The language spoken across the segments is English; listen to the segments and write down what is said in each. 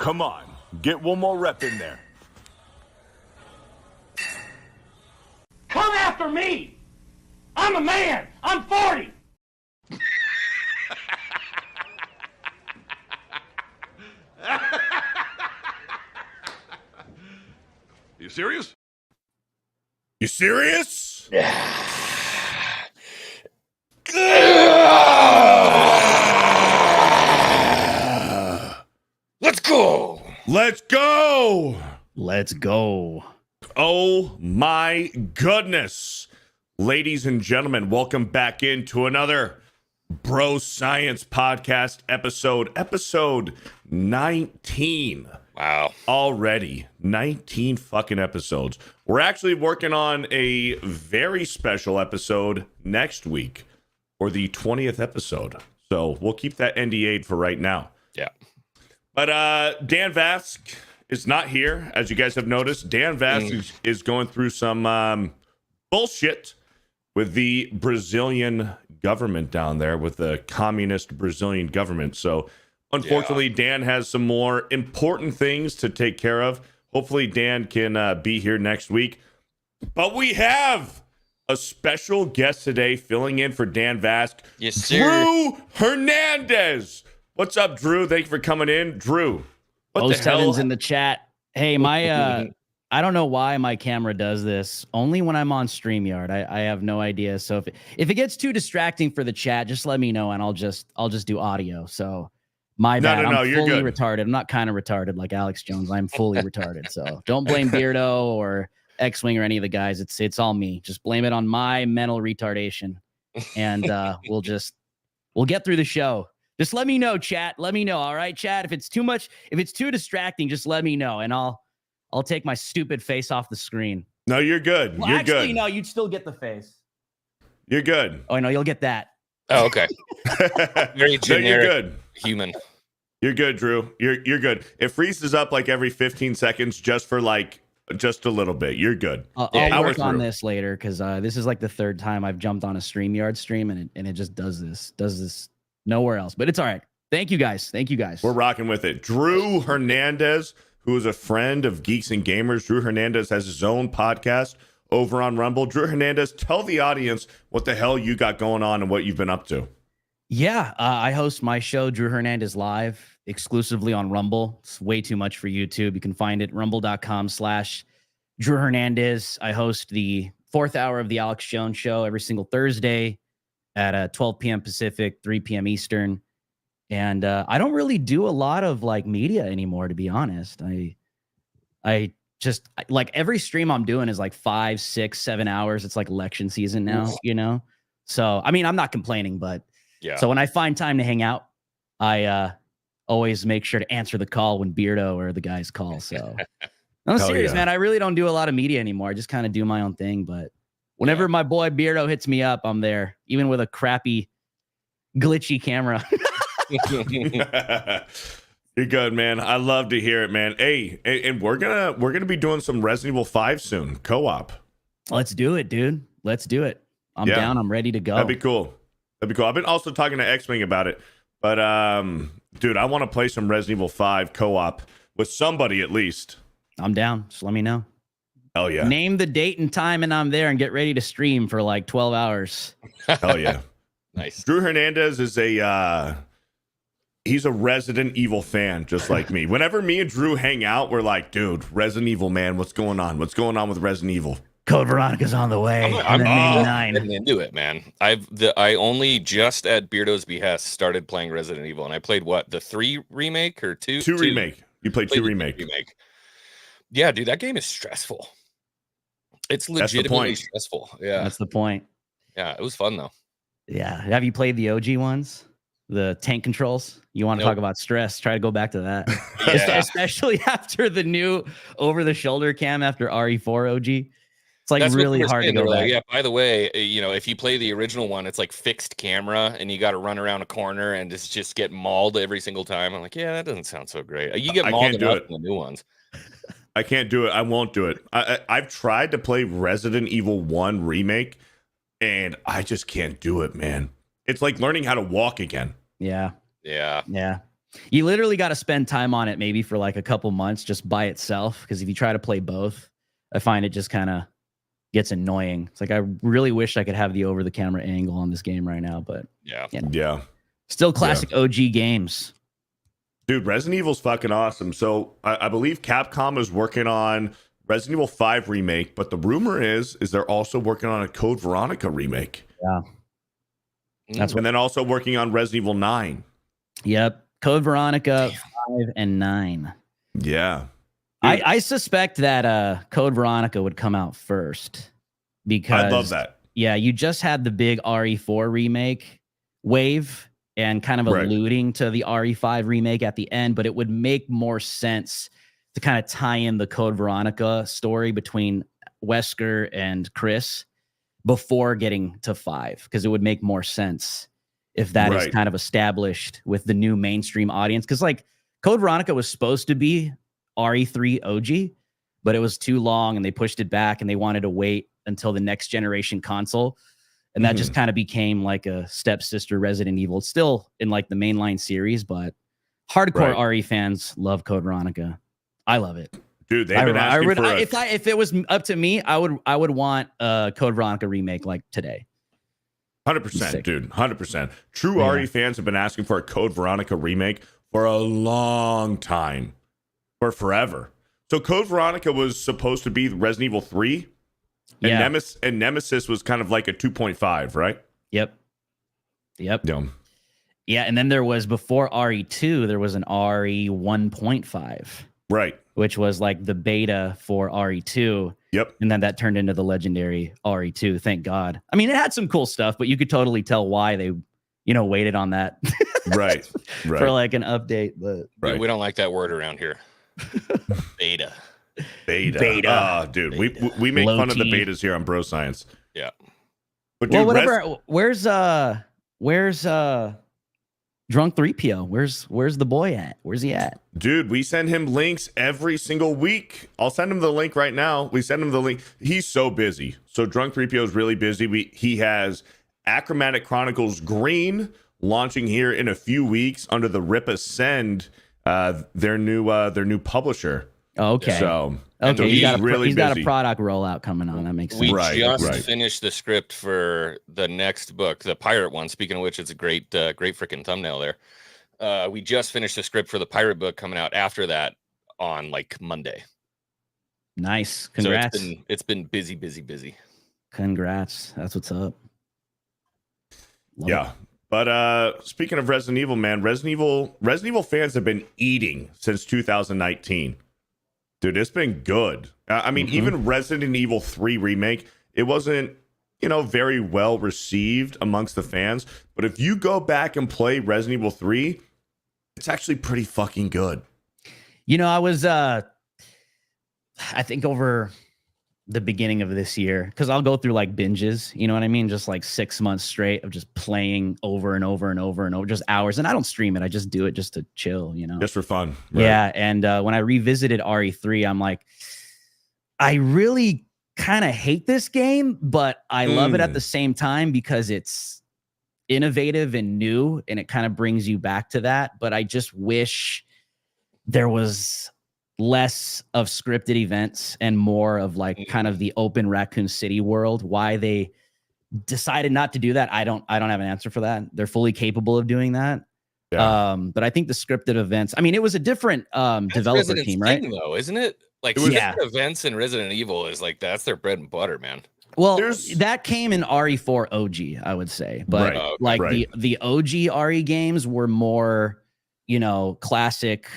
Come on, get one more rep in there. Come after me! I'm a man! I'm 40! You serious? You serious? Let's go. Let's go. Let's go. Oh my goodness. Ladies and gentlemen, welcome back into another Bro Science Podcast episode 19. Wow. Already 19 fucking episodes. We're actually working on a very special episode next week for the 20th episode. So we'll keep that NDA'd for right now. Yeah. But Dan Vasc is not here. As you guys have noticed, Dan Vasc is going through some bullshit with the Brazilian government down there, with the communist Brazilian government. So unfortunately, Dan has some more important things to take care of. Hopefully, Dan can be here next week. But we have a special guest today filling in for Dan Vasc. Yes, sir. Drew Hernandez. What's up, Drew? Thank you for coming in. Drew, what Post the hell? Heaven's in the chat. Hey, my I don't know why my camera does this. Only when I'm on StreamYard. I have no idea. So if it gets too distracting for the chat, just let me know and I'll just do audio. So my bad. No, I'm you're fully good. retarded. I'm not kind of retarded like Alex Jones. I'm fully retarded. So don't blame Beardo or X-Wing or any of the guys. It's all me. Just blame it on my mental retardation. And we'll get through the show. Just let me know, chat. Let me know. All right, chat. If it's too much, if it's too distracting, just let me know and I'll take my stupid face off the screen. No, you're good. Well, You're actually, good. no, you'd still get the face. You're good. Oh, no, you'll get that. Oh, okay. Very No, generic you're good. human. You're good, Drew. You're good. It freezes up like every 15 seconds just for just a little bit. You're good. I'll Power work on through. this later because this is like the third time I've jumped on a StreamYard stream and it just does this nowhere else. But it's all right. Thank you guys. We're rocking with it. Drew Hernandez, who is a friend of Geeks and Gamers. Drew Hernandez has his own podcast over on Rumble. Drew Hernandez, tell the audience what the hell you got going on and what you've been up to. Yeah, I host my show, Drew Hernandez Live, exclusively on Rumble. It's way too much for YouTube. You can find it rumble.com/Drew Hernandez. I host the 4th hour of the Alex Jones Show every single Thursday at 12 p.m. Pacific, 3 p.m. Eastern. And I don't really do a lot of like media anymore, to be honest. I just like every stream I'm doing is like 5, 6, 7 hours. It's like election season now, you know? So, I mean, I'm not complaining, but Yeah. so when I find time to hang out, I always make sure to answer the call when Beardo or the guys call. So I'm Hell serious, yeah. man. I really don't do a lot of media anymore. I just kind of do my own thing. But whenever my boy Beardo hits me up, I'm there, even with a crappy, glitchy camera. You're good, man. I love to hear it, man. Hey, and we're gonna be doing some Resident Evil 5 soon, co-op. Let's do it, dude. Let's do it. I'm Yeah. down. I'm ready to go. That'd be cool. I've been also talking to X-Wing about it, but dude, I want to play some Resident Evil 5 co-op with somebody at least. I'm down. Just let me know. Hell yeah. Name the date and time, and I'm there and get ready to stream for like 12 hours. Hell yeah. Nice. Drew Hernandez is he's a Resident Evil fan, just like me. Whenever me and Drew hang out, we're like, dude, Resident Evil, man, what's going on? What's going on with Resident Evil? Code Veronica's on the way. I'm and then maybe 9. getting into it, man. I only just at Beardo's behest started playing Resident Evil, and I played what, the 3 remake or 2? 2 remake. You played 2 the remake. Yeah, dude, that game is stressful. It's the legitimately point. stressful. Yeah, That's the point. yeah, it was fun though. Yeah. Have you played the OG ones? The tank controls? You want to Nope. talk about stress? Try to go back to that. Yeah. Especially after the new over-the-shoulder cam after RE4 OG. It's like That's what really they were hard to saying. go They were back. like, yeah, by the way, if you play the original one, it's like fixed camera and you got to run around a corner and just get mauled every single time. I'm like, yeah, that doesn't sound so great. You get I mauled can't do enough it. in the new ones. I can't do it. I won't do it. I've tried to play Resident Evil 1 remake, and I just can't do it, man. It's like learning how to walk again. Yeah. Yeah. Yeah. You literally got to spend time on it maybe for like a couple months just by itself. Because if you try to play both, I find it just kind of gets annoying. It's like I really wish I could have the over the camera angle on this game right now, but Yeah. you know, Yeah. still classic OG games. Dude, Resident Evil's fucking awesome. So I believe Capcom is working on Resident Evil 5 remake, but the rumor is they're also working on a Code Veronica remake. Yeah. That's And then also working on Resident Evil 9. Yep. Code Veronica 5 and 9. Yeah. I suspect that Code Veronica would come out first because I love that. Yeah, you just had the big RE4 remake wave and kind of alluding to the RE5 remake at the end, but it would make more sense to kind of tie in the Code Veronica story between Wesker and Chris before getting to 5, because it would make more sense if that is kind of established with the new mainstream audience. Because like Code Veronica was supposed to be RE3 OG, but it was too long and they pushed it back and they wanted to wait until the next generation console. And that just kind of became like a stepsister Resident Evil. It's still in like the mainline series, but hardcore RE fans love Code Veronica. I love it. Dude, they've been asking for if it was up to me, I would want a Code Veronica remake like today. 100%, dude. 100%. True RE fans have been asking for a Code Veronica remake for a long time. For forever. So Code Veronica was supposed to be Resident Evil 3. And Nemesis was kind of like a 2.5, right? Yep. Yeah. Yeah, and then there was, before RE2, there was an RE 1.5. Right. Which was like the beta for RE2. Yep. And then that turned into the legendary RE2, thank God. I mean, it had some cool stuff, but you could totally tell why they, waited on that. Right. For like an update, but We don't like that word around here. Beta. Dude, beta. We make Low fun of the T. betas here on Bro Science. Yeah. But dude, whatever. Where's Drunk 3PO? Where's the boy at? Where's he at? Dude, we send him links every single week. I'll send him the link right now. We send him the link. He's so busy. So Drunk 3PO is really busy. He has Achromatic Chronicles Green launching here in a few weeks under the Rip Ascend, their new publisher. Okay. So he's got busy. a product rollout coming on. That makes sense. We just finished the script for the next book, the pirate one. Speaking of which, it's a great freaking thumbnail there. We just finished the script for the pirate book coming out after that on like Monday. Nice. Congrats. So it's been busy. Congrats. That's what's up. Love it. But speaking of Resident Evil, man, Resident Evil fans have been eating since 2019. Dude, it's been good. I mean, even Resident Evil 3 remake, it wasn't, very well received amongst the fans. But if you go back and play Resident Evil 3, it's actually pretty fucking good. I was, I think over the beginning of this year, because I'll go through like binges, you know what I mean? Just like 6 months straight of just playing over and over and over and over, just hours. And I don't stream it. I just do it just to chill, Just for fun. Right? Yeah. And when I revisited RE3, I'm like, I really kind of hate this game, but I love it at the same time because it's innovative and new and it kind of brings you back to that. But I just wish there was less of scripted events and more of like kind of the open Raccoon City world. Why they decided not to do that, I don't have an answer for that. They're fully capable of doing that. Yeah. But I think the scripted events, I mean, it was a different developer Resident's team, right? thing, though, isn't it? Like scripted events in Resident Evil is like that's their bread and butter, man. Well, that came in RE4 OG, I would say. But the OG RE games were more, classic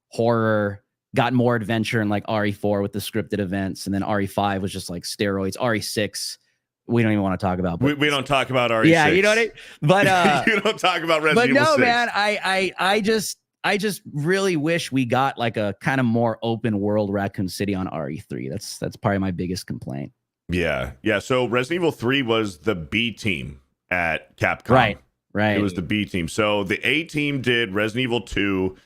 horror, got more adventure in like RE4 with the scripted events. And then RE5 was just like steroids. RE6, we don't even want to talk about. But we don't talk about RE6. Yeah, you know what I mean? But you don't talk about Resident Evil 6. But no, man, I just really wish we got like a kind of more open world Raccoon City on RE3. That's probably my biggest complaint. Yeah. So Resident Evil 3 was the B team at Capcom. Right. It was the B team. So the A team did Resident Evil 2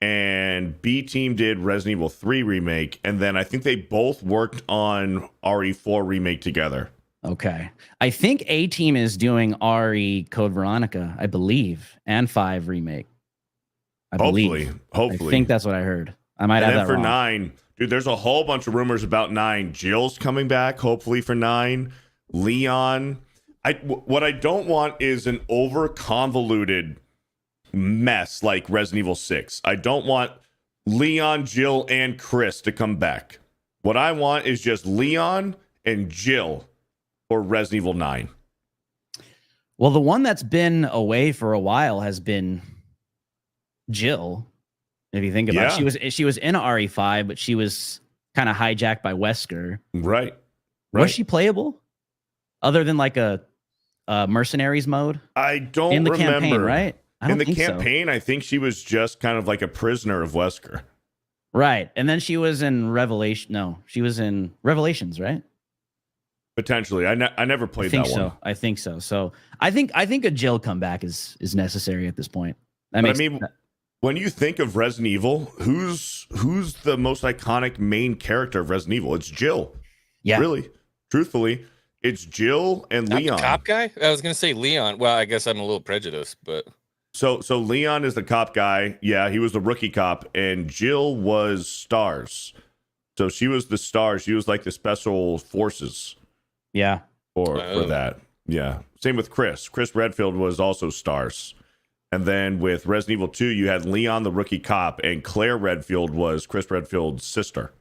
and B team did Resident Evil 3 remake. And then I think they both worked on RE4 remake together. Okay. I think A team is doing RE Code Veronica, I believe, and 5 remake. I Hopefully, believe. hopefully. I think that's what I heard. I might have And then that for wrong. 9, dude, there's a whole bunch of rumors about 9. Jill's coming back, hopefully for 9. Leon. What I don't want is an over convoluted mess like Resident Evil 6. I don't want Leon, Jill, and Chris to come back. What I want is just Leon and Jill for Resident Evil 9. Well, the one that's been away for a while has been Jill. If you think about it, she was in RE5, but she was kind of hijacked by Wesker. Right. Was she playable other than like a mercenaries mode? I don't in the remember. campaign, right? I don't in the think campaign, I think she was just kind of like a prisoner of Wesker. Right. And then she was in Revelation. No, she was in Revelations, right? Potentially. I never played that one. I think so. So I think a Jill comeback is necessary at this point. When you think of Resident Evil, who's the most iconic main character of Resident Evil? It's Jill. Yeah. Really. Truthfully, it's Jill and Not Leon. the cop guy? I was going to say Leon. Well, I guess I'm a little prejudiced, but... So Leon is the cop guy. Yeah, he was the rookie cop. And Jill was STARS. So she was the STARS. She was like the special forces. Yeah. For that. Yeah. Same with Chris. Chris Redfield was also STARS. And then with Resident Evil 2, you had Leon, the rookie cop, and Claire Redfield was Chris Redfield's sister.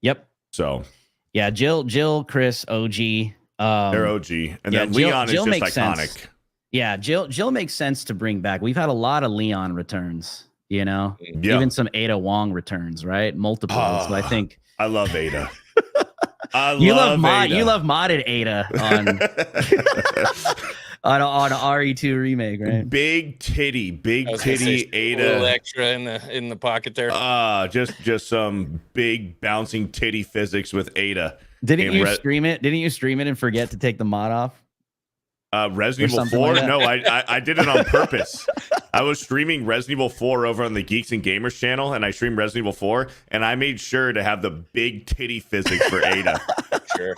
Yep. So. Yeah, Jill, Chris, OG. They're OG. And then Leon Jill is just iconic. Sense. Yeah, Jill makes sense to bring back. We've had a lot of Leon returns, you know? Yeah. Even some Ada Wong returns, right? Multiple. So I think... I love Ada. You love modded Ada on RE2 remake, right? Big titty Ada. A little extra in the pocket there. Just some big bouncing titty physics with Ada. Didn't you stream it? Didn't you stream it and forget to take the mod off? Resident Evil 4? Like no, I did it on purpose. I was streaming Resident Evil 4 over on the Geeks and Gamers channel, and I streamed Resident Evil 4, and I made sure to have the big titty physics for Ada. Sure.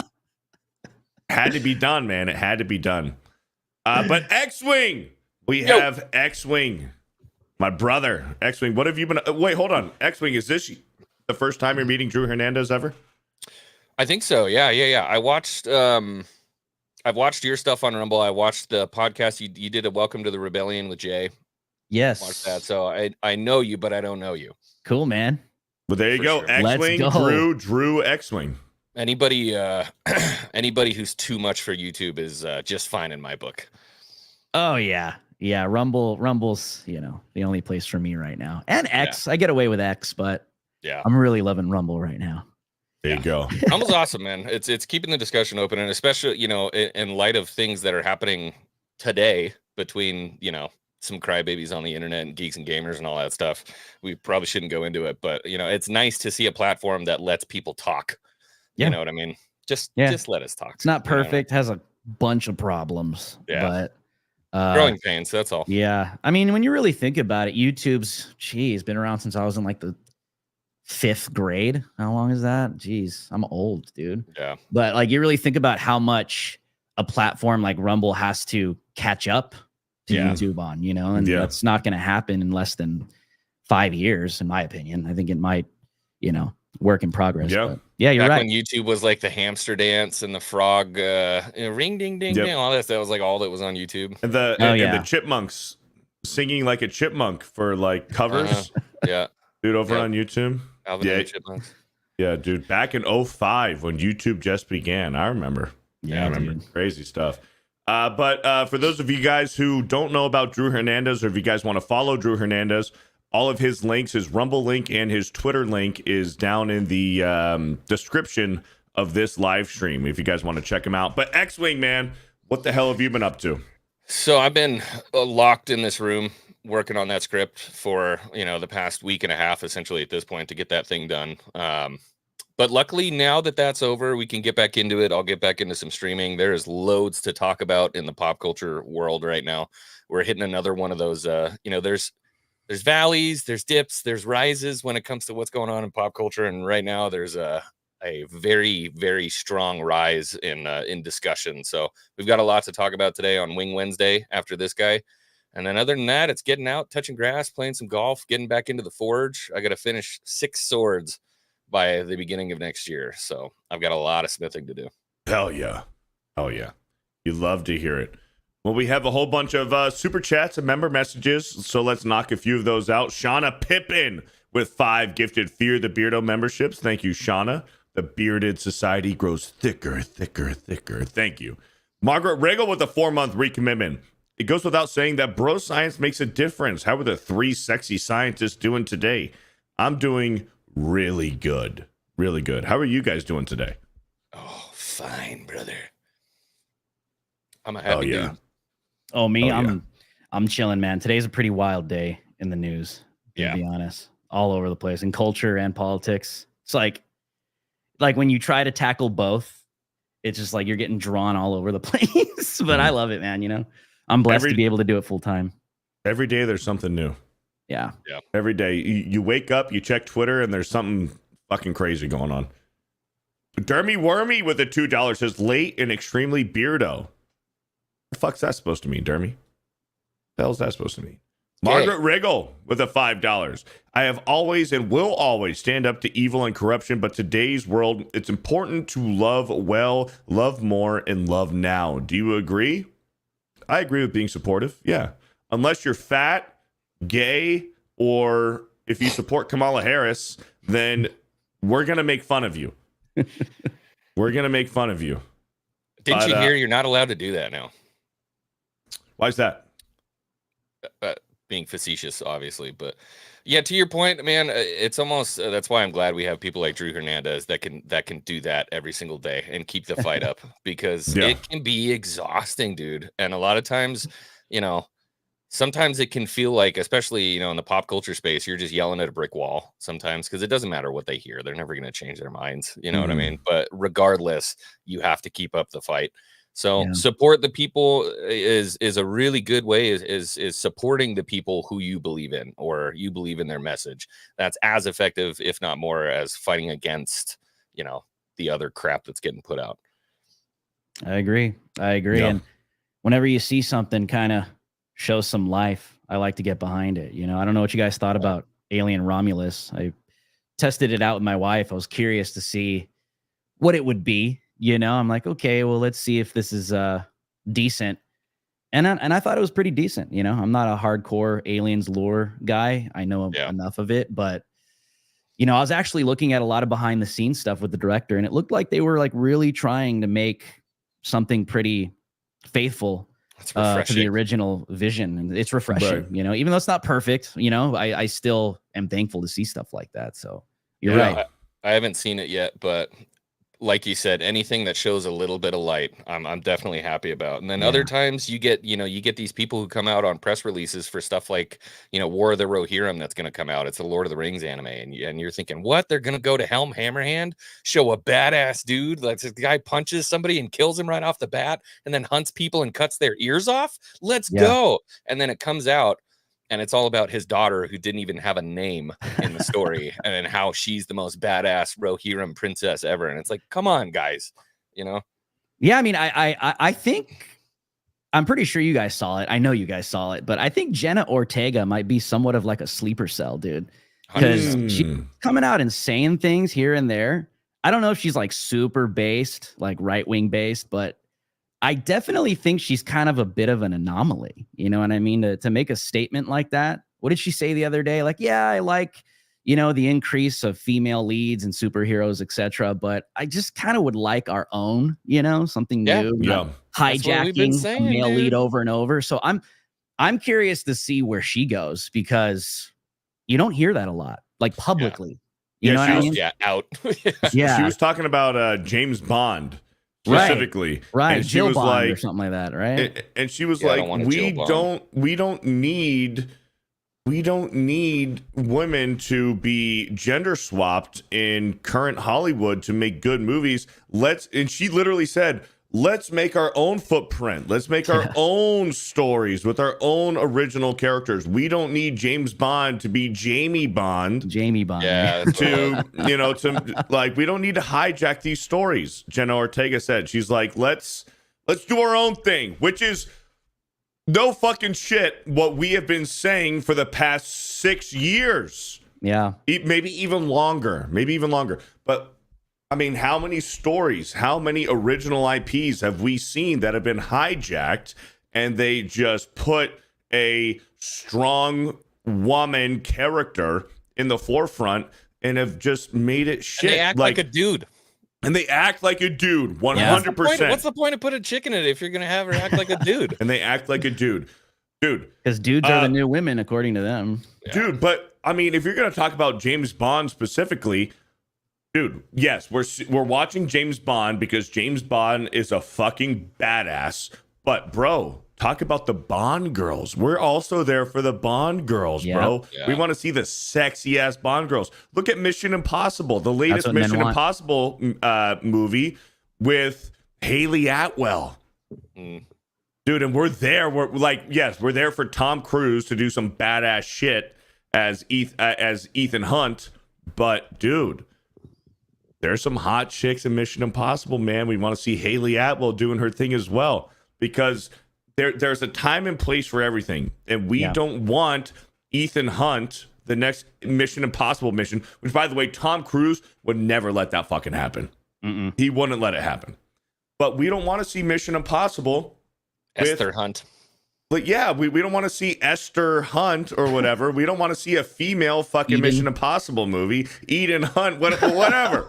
Had to be done, man. It had to be done. But X-Wing! We have X-Wing. My brother, X-Wing. What have you been... wait, hold on. X-Wing, is this the first time you're meeting Drew Hernandez ever? I think so. Yeah. I've watched your stuff on Rumble. I watched the podcast. You did a Welcome to the Rebellion with Jay. Yes. Watched that. So I know you, but I don't know you. Cool, man. Well, there you go. Sure. X-Wing, Drew X-Wing. Anybody who's too much for YouTube is just fine in my book. Oh, yeah. Yeah, Rumble's, the only place for me right now. And X. Yeah. I get away with X, but yeah, I'm really loving Rumble right now. There you go. Rumble's awesome, man. It's keeping the discussion open, and especially, in light of things that are happening today between, some crybabies on the internet and geeks and gamers and all that stuff. We probably shouldn't go into it, but it's nice to see a platform that lets people talk. Yeah. You know what I mean? Just let us talk. It's not perfect, has a bunch of problems. Yeah. But growing pains, that's all. Yeah. I mean, when you really think about it, YouTube's been around since I was in like the 5th grade. How long is that? Jeez, I'm old, dude. Yeah. But like, you really think about how much a platform like Rumble has to catch up to YouTube on, and that's not going to happen in less than 5 years, in my opinion. I think it might, work in progress. Yeah. But yeah, you're Back right. when YouTube was like the hamster dance and the frog ring ding ding ding, all that was like all that was on YouTube. And the chipmunks singing like a chipmunk for like covers. Yeah. Dude, over on YouTube. Alvin and the Chipmunks. Yeah, dude. Back in 2005 when YouTube just began. I remember. Yeah, I remember. Dude. Crazy stuff. But for those of you guys who don't know about Drew Hernandez, or if you guys want to follow Drew Hernandez, all of his links, his Rumble link and his Twitter link is down in the description of this live stream if you guys want to check him out. But X-Wing, man, what the hell have you been up to? So I've been locked in this room working on that script for, the past week and a half, essentially at this point, to get that thing done. But luckily now that that's over, we can get back into it. I'll get back into some streaming. There is loads to talk about in the pop culture world right now. We're hitting another one of those, there's valleys, there's dips, there's rises when it comes to what's going on in pop culture. And right now there's a very, very strong rise in discussion. So we've got a lot to talk about today on Wing Wednesday after this guy. And then other than that, it's getting out, touching grass, playing some golf, getting back into the forge. I got to finish 6 swords by the beginning of next year. So I've got a lot of smithing to do. Hell yeah. Hell yeah. You love to hear it. Well, we have a whole bunch of super chats and member messages, so let's knock a few of those out. Shauna Pippin with 5 gifted Fear the Beardo memberships. Thank you, Shauna. The bearded society grows thicker, thicker, thicker. Thank you. Margaret Riggle with a 4-month recommitment. It goes without saying that bro science makes a difference. How are the 3 sexy scientists doing today? I'm doing really good. Really good. How are you guys doing today? Oh, fine, brother. I'm a happy dude. Oh, me? Oh, yeah. I'm chilling, man. Today's a pretty wild day in the news, to be honest. All over the place in culture and politics. It's like when you try to tackle both, it's just like you're getting drawn all over the place. But I love it, man. You know, I'm blessed to be able to do it full time. Every day there's something new. Yeah. Every day you wake up, you check Twitter, and there's something fucking crazy going on. Dermy Wormy with a $2 says late and extremely beardo. The fuck's that supposed to mean, Dermy? The hell's that supposed to mean? Margaret Riggle with a $5. I have always and will always stand up to evil and corruption, but today's world, it's important to love well, love more, and love now. Do you agree? I agree with being supportive. Yeah. Unless you're fat, gay, or if you support Kamala Harris, then we're going to make fun of you. We're going to make fun of you. Didn't you hear you're not allowed to do that now? Why is that? Being facetious, obviously, but yeah, to your point, man, it's almost that's why I'm glad we have people like Drew Hernandez that can do that every single day and keep the fight up, because it can be exhausting, dude. And a lot of times, you know, sometimes it can feel like, especially, you know, in the pop culture space, you're just yelling at a brick wall sometimes, because it doesn't matter what they hear, they're never going to change their minds, you know what I mean? But regardless, you have to keep up the fight. So support the people is a really good way, is supporting the people who you believe in, or you believe in their message. That's as effective, if not more, as fighting against, you know, the other crap that's getting put out. I agree. And whenever you see something kind of show some life, I like to get behind it. You know, I don't know what you guys thought about Alien Romulus. I tested it out with my wife. I was curious to see what it would be. You know, I'm like, okay, well, let's see if this is decent. And I thought it was pretty decent. You know, I'm not a hardcore aliens lore guy. I know enough of it, but you know, I was actually looking at a lot of behind the scenes stuff with the director, and it looked like they were like really trying to make something pretty faithful to the original vision. And it's refreshing, you know, even though it's not perfect, you know, I still am thankful to see stuff like that. So you're right. I haven't seen it yet, but like you said, anything that shows a little bit of light, I'm definitely happy about. And then other times you get these people who come out on press releases for stuff like, you know, War of the Rohirrim that's going to come out. It's the Lord of the Rings anime. And you're thinking, what? They're going to go to Helm Hammerhand, show a badass dude. Like this guy punches somebody and kills him right off the bat, and then hunts people and cuts their ears off. Let's go. And then it comes out, and it's all about his daughter, who didn't even have a name in the story, and then how she's the most badass Rohirrim princess ever. And it's like, come on, guys, you know? Yeah, I mean, I think I'm pretty sure you guys saw it. I know you guys saw it, but I think Jenna Ortega might be somewhat of like a sleeper cell, dude, because she's coming out and saying things here and there. I don't know if she's like super based, like right wing based, but I definitely think she's kind of a bit of an anomaly. You know what I mean? To make a statement like that. What did she say the other day? Like, yeah, I like, you know, the increase of female leads and superheroes, etc. But I just kind of would like our own, you know, something new. Hijacking a male lead over and over. So I'm curious to see where she goes, because you don't hear that a lot, like publicly. You know what I mean? Out. She was talking about James Bond. Specifically, right? And she Jill was Bond like, or something like that, right? And she was like, we don't need women to be gender swapped in current Hollywood to make good movies. And she literally said, let's make our own footprint. Let's make our own stories with our own original characters. We don't need James Bond to be Jamie Bond. Yeah. To like, we don't need to hijack these stories. Jenna Ortega said, she's like, let's do our own thing, which is no fucking shit what we have been saying for the past 6 years. Yeah. Maybe even longer. But I mean, how many stories, how many original IPs have we seen that have been hijacked and they just put a strong woman character in the forefront and have just made it shit? And they act like a dude. And they act like a dude, 100%. What's the point of putting chick in it if you're going to have her act like a dude? And they act like a dude. Dude. Because dudes are the new women, according to them. Yeah. Dude, but I mean, if you're going to talk about James Bond specifically, dude, yes, we're watching James Bond because James Bond is a fucking badass. But bro, talk about the Bond girls. We're also there for the Bond girls, bro. Yeah. We want to see the sexy ass Bond girls. Look at Mission Impossible, the latest Mission Impossible movie with Haley Atwell. Dude, and we're there. We're like, yes, we're there for Tom Cruise to do some badass shit as Ethan Hunt. But dude, there's some hot chicks in Mission Impossible, man. We want to see Haley Atwell doing her thing as well, because there's a time and place for everything. And we don't want Ethan Hunt, the next Mission Impossible mission, which, by the way, Tom Cruise would never let that fucking happen. He wouldn't let it happen. But we don't want to see Mission Impossible Esther Hunt. But yeah, we don't want to see Esther Hunt or whatever. We don't want to see a female fucking Mission Impossible movie. Eden Hunt, whatever,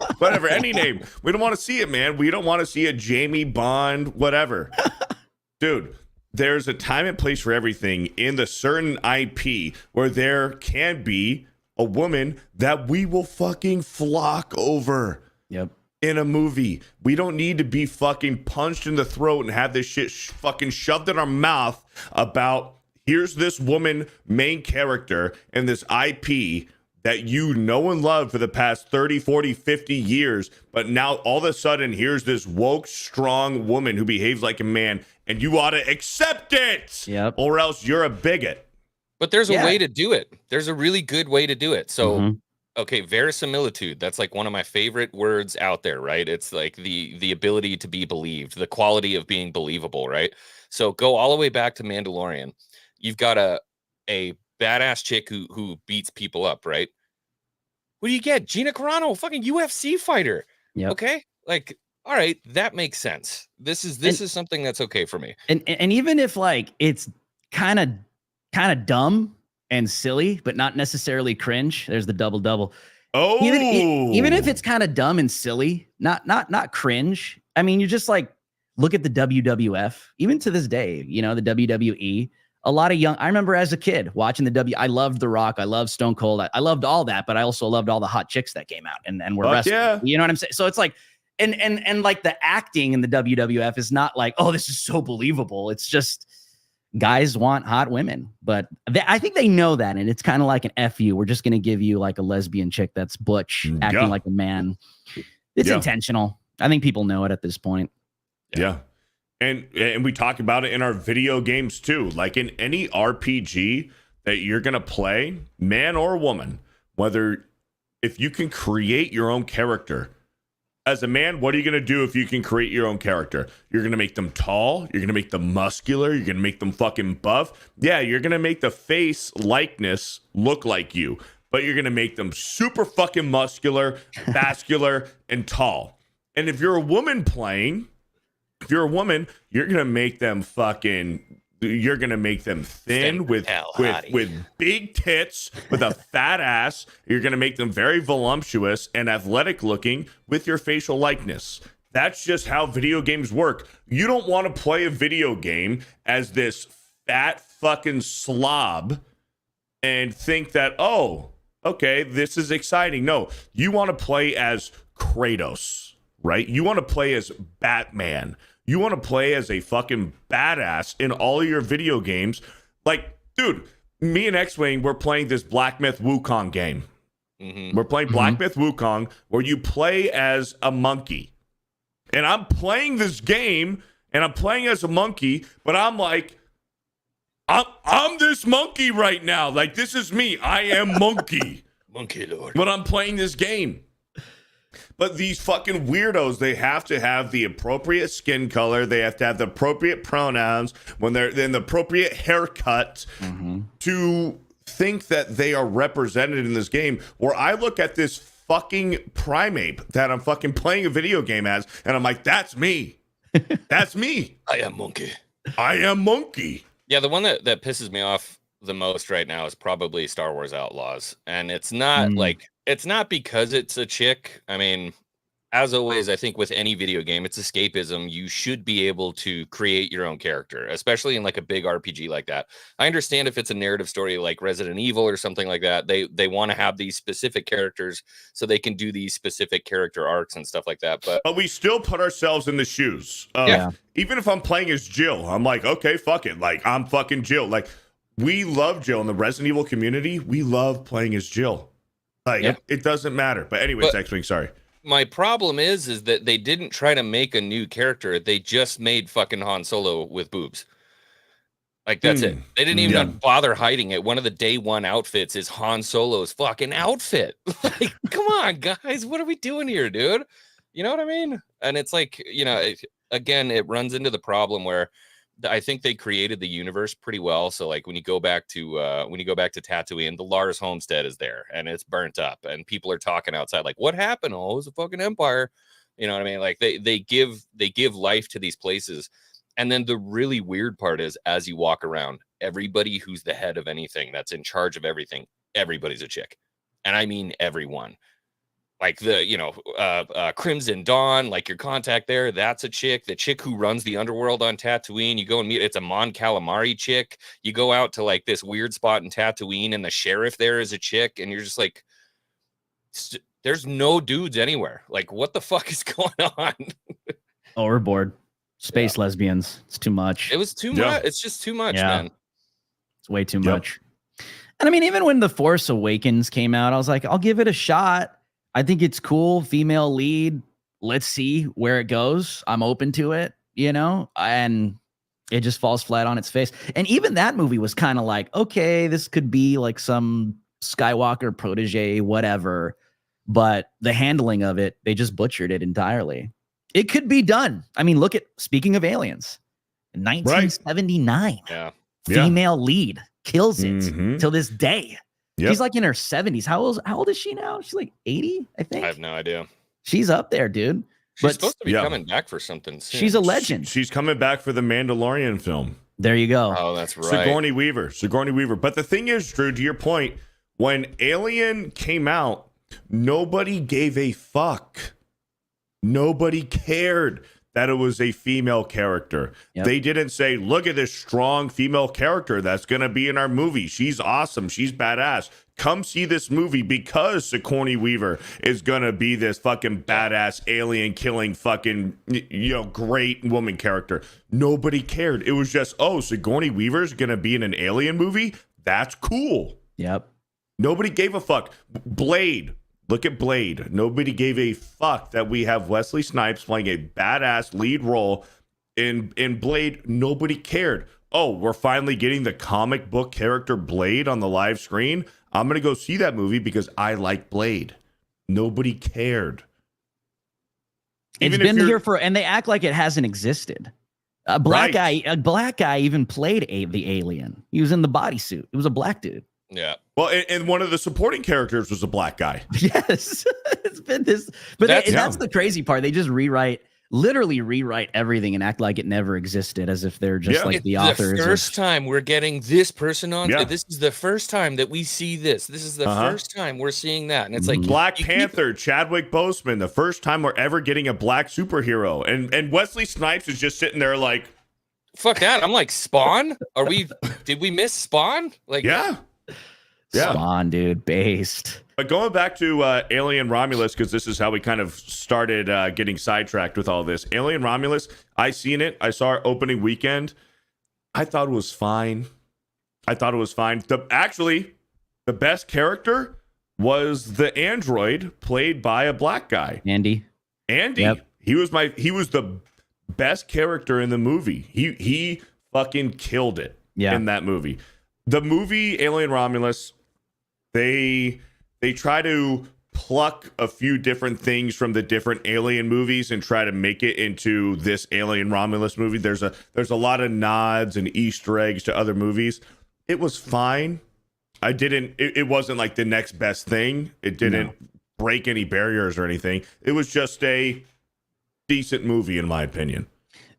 any name. We don't want to see it, man. We don't want to see a Jamie Bond, whatever. Dude, there's a time and place for everything in the certain IP where there can be a woman that we will fucking flock over. Yep. In a movie. We don't need to be fucking punched in the throat and have this shit fucking shoved in our mouth about here's this woman main character and this IP that you know and love for the past 30, 40, 50 years. But now all of a sudden, here's this woke, strong woman who behaves like a man and you ought to accept it. Yep. Or else you're a bigot. But there's a way to do it. There's a really good way to do it. So okay, verisimilitude. That's like one of my favorite words out there, right? It's like the ability to be believed, the quality of being believable, right? So go all the way back to Mandalorian. You've got a badass chick who beats people up, right? What do you get? Gina Carano, fucking UFC fighter. Yep. Okay? Like, all right, that makes sense. This is something that's okay for me. And even if like it's kind of dumb and silly, but not necessarily cringe. There's the double. Oh, even if it's kind of dumb and silly, not cringe. I mean, you just like look at the WWF. Even to this day, you know, the WWE. A lot of I remember as a kid watching I loved The Rock. I loved Stone Cold. I loved all that, but I also loved all the hot chicks that came out and were wrestling. Yeah. You know what I'm saying? So it's like, and like the acting in the WWF is not like, oh, this is so believable. It's just guys want hot women, but I think they know that, and it's kind of like an FU. We're just going to give you like a lesbian chick that's butch, acting like a man. It's intentional. I think people know it at this point. Yeah. And we talk about it in our video games too. Like in any RPG that you're going to play, man or woman, if you can create your own character. As a man, what are you going to do if you can create your own character? You're going to make them tall. You're going to make them muscular. You're going to make them fucking buff. Yeah, you're going to make the face likeness look like you, but you're going to make them super fucking muscular, vascular, and tall. And if you're a woman playing, you're going to make them you're going to make them thin with big tits, with a fat ass. You're going to make them very voluptuous and athletic looking with your facial likeness. That's just how video games work. You don't want to play a video game as this fat fucking slob and think that, oh, okay, this is exciting. No, you want to play as Kratos, right? You want to play as Batman. You want to play as a fucking badass in all of your video games. Like, dude, me and X-Wing, we're playing this Black Myth Wukong game. We're playing Black Myth Wukong where you play as a monkey. And I'm playing this game and I'm playing as a monkey, but I'm like, I'm this monkey right now. Like, this is me. I am monkey. Monkey Lord. But I'm playing this game. But these fucking weirdos, they have to have the appropriate skin color. They have to have the appropriate pronouns when they're in the appropriate haircut to think that they are represented in this game. Where I look at this fucking primate that I'm fucking playing a video game as, and I'm like, that's me. That's me. I am monkey. I am monkey. Yeah, the one that pisses me off the most right now is probably Star Wars Outlaws. And it's not it's not because it's a chick. I mean, as always, I think with any video game, it's escapism. You should be able to create your own character, especially in like a big RPG like that. I understand if it's a narrative story like Resident Evil or something like that, they want to have these specific characters so they can do these specific character arcs and stuff like that. But we still put ourselves in the shoes. Even if I'm playing as Jill, I'm like, okay, fuck it. Like, I'm fucking Jill. Like, we love Jill in the Resident Evil community. We love playing as Jill. Like, it doesn't matter. But anyways, X-Wing, sorry. My problem is that they didn't try to make a new character. They just made fucking Han Solo with boobs. Like, that's it. They didn't even bother hiding it. One of the day one outfits is Han Solo's fucking outfit. Like, come on, guys. What are we doing here, dude? You know what I mean? And it's like, you know, again, it runs into the problem where I think they created the universe pretty well. So like when you go back to Tatooine, the Lars homestead is there and it's burnt up and people are talking outside like, what happened? Oh, it was a fucking empire. You know what I mean? Like they give life to these places. And then the really weird part is as you walk around, everybody who's the head of anything that's in charge of everything, everybody's a chick. And I mean everyone. Like the, Crimson Dawn, like your contact there, that's a chick. The chick who runs the underworld on Tatooine, you go and meet, it's a Mon Calamari chick. You go out to like this weird spot in Tatooine and the sheriff there is a chick. And you're just like, there's no dudes anywhere. Like, what the fuck is going on? Oh, we're bored. Space lesbians. It's too much. It was too much. It's just too much, man. It's way too much. And I mean, even when The Force Awakens came out, I was like, I'll give it a shot. I think it's cool. Female lead. Let's see where it goes. I'm open to it, you know, and it just falls flat on its face. And even that movie was kind of like, okay, this could be like some Skywalker protege, whatever. But the handling of it, they just butchered it entirely. It could be done. I mean, look at, speaking of aliens, 1979, female lead kills it till this day. She's like in her 70s. How old is she now? She's like 80, I think. I have no idea. She's up there, dude. She's supposed to be coming back for something soon. She's a legend. She's coming back for the Mandalorian film. There you go. Oh, that's right. Sigourney Weaver. But the thing is, Drew, to your point, when Alien came out, nobody gave a fuck. Nobody cared that it was a female character. They didn't say, look at this strong female character that's going to be in our movie. She's awesome. She's badass. Come see this movie because Sigourney Weaver is going to be this fucking badass alien killing fucking, great woman character. Nobody cared. It was just, oh, Sigourney Weaver's going to be in an alien movie? That's cool. Yep. Nobody gave a fuck. Blade. Look at Blade. Nobody gave a fuck that we have Wesley Snipes playing a badass lead role in Blade. Nobody cared. Oh, we're finally getting the comic book character Blade on the live screen. I'm going to go see that movie because I like Blade. Nobody cared. It's been here and they act like it hasn't existed. A black guy even played the alien. He was in the bodysuit. It was a black dude. Yeah. Well, and one of the supporting characters was a black guy. Yes. It's been this. But that's the crazy part. They just literally rewrite everything and act like it never existed, as if they're just like the authors. The first time we're getting this person on. This is the first time that we see this. This is the first time we're seeing that. And it's like Black Panther, Chadwick Boseman, the first time we're ever getting a black superhero. And Wesley Snipes is just sitting there like, fuck that. I'm like, Spawn? Did we miss Spawn? Like, Spawn, dude, based. But going back to Alien Romulus, because this is how we kind of started getting sidetracked with all this. Alien Romulus, I saw it opening weekend. I thought it was fine. The best character was the android played by a black guy. Andy. Yep. He was the best character in the movie. He fucking killed it in that movie. The movie Alien Romulus, they try to pluck a few different things from the different Alien movies and try to make it into this Alien Romulus movie. There's a lot of nods and Easter eggs to other movies. It was fine. It wasn't like the next best thing. It didn't break any barriers or anything. It was just a decent movie, in my opinion.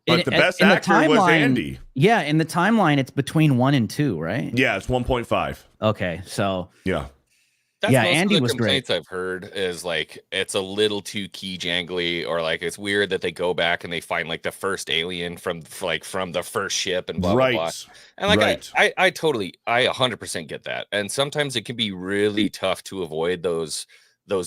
But the best actor was Andy. Yeah, in the timeline, it's between 1 and 2, right? Yeah, it's 1.5. Okay, so yeah. That's most Andy of the was complaints great. I've heard is like it's a little too key jangly, or like it's weird that they go back and they find like the first alien from the first ship and blah blah blah. And like I totally 100% get that. And sometimes it can be really tough to avoid those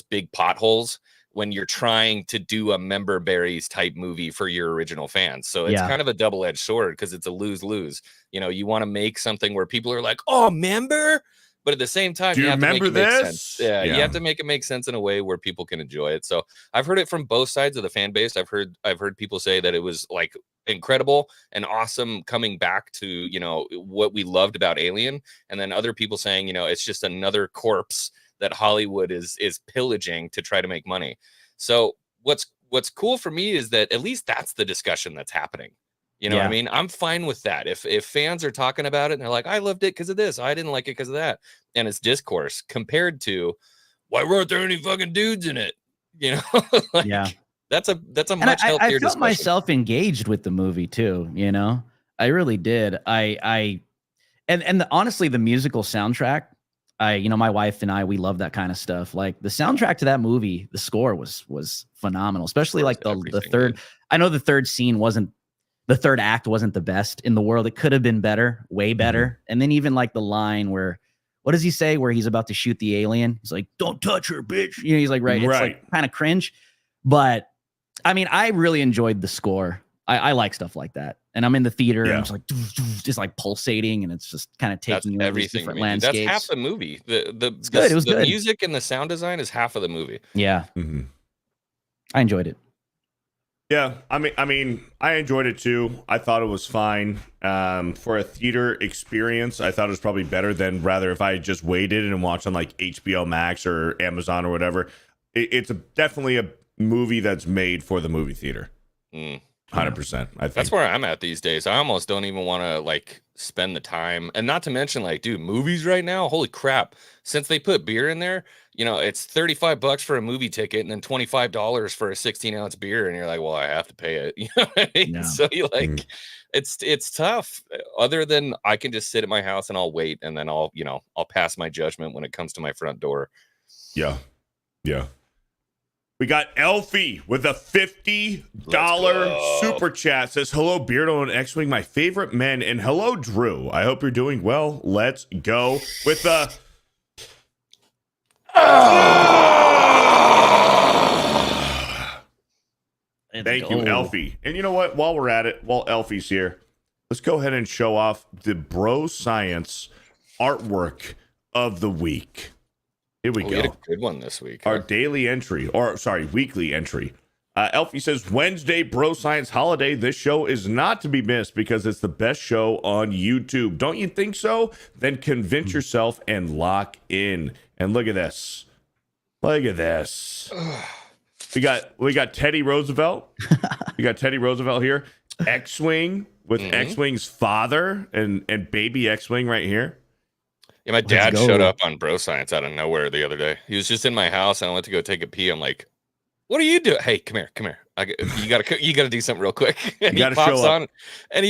big potholes when you're trying to do a member berries type movie for your original fans. So it's kind of a double-edged sword because it's a lose-lose. You know, you want to make something where people are like, "Oh, member." But at the same time, you have to make it make sense. Yeah, you have to make it make sense in a way where people can enjoy it. So I've heard it from both sides of the fan base. I've heard people say that it was like incredible and awesome coming back to, you know, what we loved about Alien. And then other people saying, you know, it's just another corpse that Hollywood is pillaging to try to make money. So what's cool for me is that at least that's the discussion that's happening. You know what I mean? I'm fine with that. If fans are talking about it and they're like, I loved it because of this, I didn't like it because of that, and it's discourse compared to why weren't there any fucking dudes in it? You know, like, that's a much healthier I felt discussion. myself engaged with the movie too. You know, I really did. Honestly, the musical soundtrack. My wife and I, we love that kind of stuff. Like the soundtrack to that movie, the score was phenomenal, especially like the third. I know the third act wasn't the best in the world. It could have been better, way better. And then even like the line where, what does he say? Where he's about to shoot the alien. He's like, "Don't touch her, bitch." You know, he's like, right. It's like kind of cringe. But I mean, I really enjoyed the score. I like stuff like that. And I'm in the theater and it's like just like pulsating, and it's just kind of taking you over these different landscapes. That's half the movie. It's good. It was the good. Music and the sound design is half of the movie. Yeah. I enjoyed it. Yeah, I mean, I enjoyed it too. I thought it was fine. For a theater experience, I thought it was probably better than rather if I just waited and watched on like HBO Max or Amazon or whatever. It's definitely a movie that's made for the movie theater. 100%. I think that's where I'm at these days. I almost don't even want to like spend the time, and not to mention like, dude, movies right now, holy crap! Since they put beer in there, you know, it's $35 for a movie ticket and then $25 for a 16-ounce beer, and you're like, well, I have to pay it. You know what I mean? Yeah. So you like, it's tough. Other than I can just sit at my house and I'll wait, and then I'll pass my judgment when it comes to my front door. Yeah. We got Elfie with a $50 super chat. Says, hello, Beardo and X-Wing, my favorite men. And hello, Drew. I hope you're doing well. Let's go with the... Thank you, Elfie. And you know what? While we're at it, while Elfie's here, let's go ahead and show off the Bro Science artwork of the week. Here we go. We had a good one this week. Our daily entry, weekly entry. Elfie says, Wednesday, Bro Science Holiday. This show is not to be missed because it's the best show on YouTube. Don't you think so? Then convince yourself and lock in. And look at this. Look at this. We got Teddy Roosevelt. We got Teddy Roosevelt here. X-Wing with X-Wing's father and baby X-Wing right here. Yeah, my dad showed up on Bro Science out of nowhere the other day. He was just in my house, and I went to go take a pee. I'm like, "What are you doing? Hey, come here. You gotta do something real quick." And he pops on, and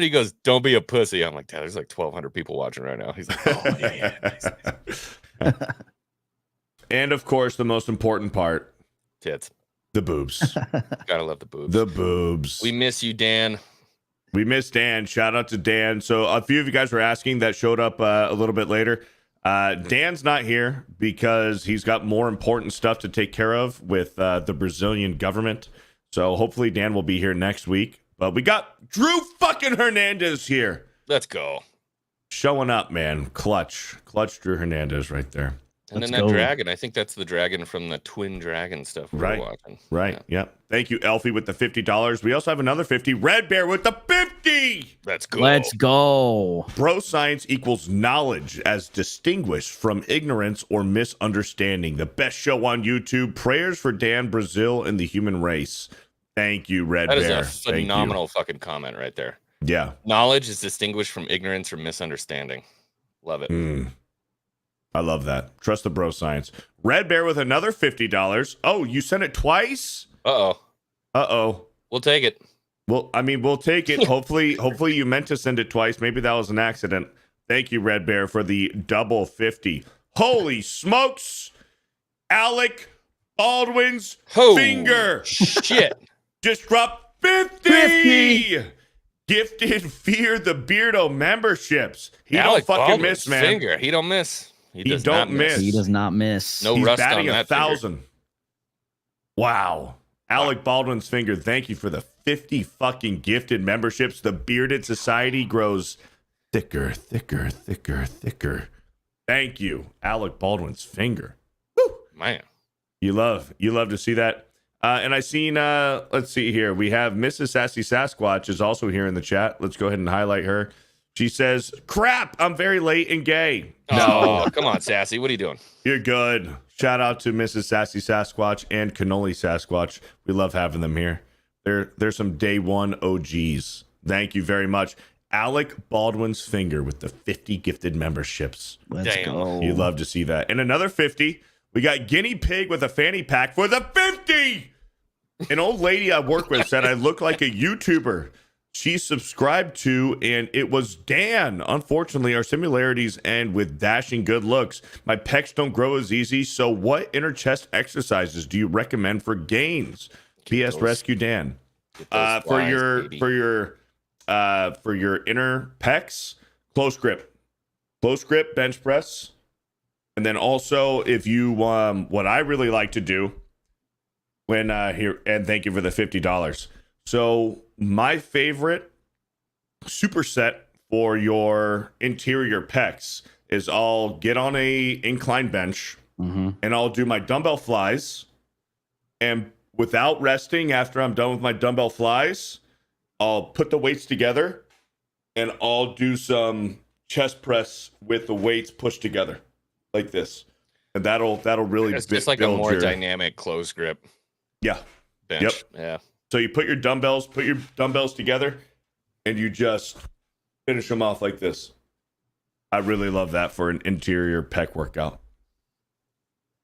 he goes, "Don't be a pussy." I'm like, "Dad, there's like 1,200 people watching right now." He's like, "Oh yeah, nice." And of course, the most important part, tits, the boobs. Gotta love the boobs. The boobs. We miss you, Dan. We miss Dan. Shout out to Dan. So a few of you guys were asking that showed up a little bit later. Dan's not here because he's got more important stuff to take care of with the Brazilian government. So hopefully Dan will be here next week. But we got Drew fucking Hernandez here. Let's go. Showing up, man. Clutch Drew Hernandez right there. And Let's then that go. dragon, I think that's the dragon from the Twin Dragon stuff we Right. were watching. Right. Yep. Thank you, Elfie, with the $50. We also have another 50. Red Bear with the 50. Let's go. Let's go. Bro science equals knowledge as distinguished from ignorance or misunderstanding. The best show on YouTube. Prayers for Dan, Brazil, and the human race. Thank you, Red That Bear. is a Thank you. phenomenal fucking comment right there. Yeah. Knowledge is distinguished from ignorance or misunderstanding. Love it. I love that. Trust the bro science. Red Bear with another $50. Oh, you sent it twice? Uh-oh. Uh-oh. We'll take it. Well, I mean, we'll take it. Hopefully you meant to send it twice. Maybe that was an accident. Thank you, Red Bear, for the double 50. Holy smokes! Alec Baldwin's Oh, finger shit. just dropped 50! Gifted Fear the Beardo memberships. He Alec don't fucking Baldwin's miss, man. Finger. He don't miss. He does don't not miss. miss. He does not miss. No He's rust batting on that 1,000. Wow. Alec Baldwin's finger, thank you for the 50 fucking gifted memberships. The Bearded Society grows thicker, thicker, thicker, thicker. Thank you, Alec Baldwin's finger. Woo! Man. You love to see that. And I seen, let's see here. We have Mrs. Sassy Sasquatch is also here in the chat. Let's go ahead and highlight her. She says, crap, I'm very late and gay. Oh, come on, Sassy. What are you doing? You're good. Shout out to Mrs. Sassy Sasquatch and Cannoli Sasquatch. We love having them here. They're some day one OGs. Thank you very much. Alec Baldwin's finger with the 50 gifted memberships. Let's Damn. go. You love to see that. And another 50. We got Guinea Pig with a fanny pack for the 50. An old lady I work with said I look like a YouTuber she subscribed to, and it was Dan. Unfortunately, our similarities end with dashing good looks. My pecs don't grow as easy, so what inner chest exercises do you recommend for gains? PS Rescue Dan. For your inner pecs, close grip bench press. And then also, if you what I really like to do when here, and thank you for the $50. So my favorite superset for your interior pecs is I'll get on a incline bench and I'll do my dumbbell flies, and without resting after I'm done with my dumbbell flies, I'll put the weights together and I'll do some chest press with the weights pushed together like this, and that'll really It's just like a build more your dynamic close grip yeah. bench. Yep. Yeah. So you put your dumbbells together, and you just finish them off like this. I really love that for an interior pec workout.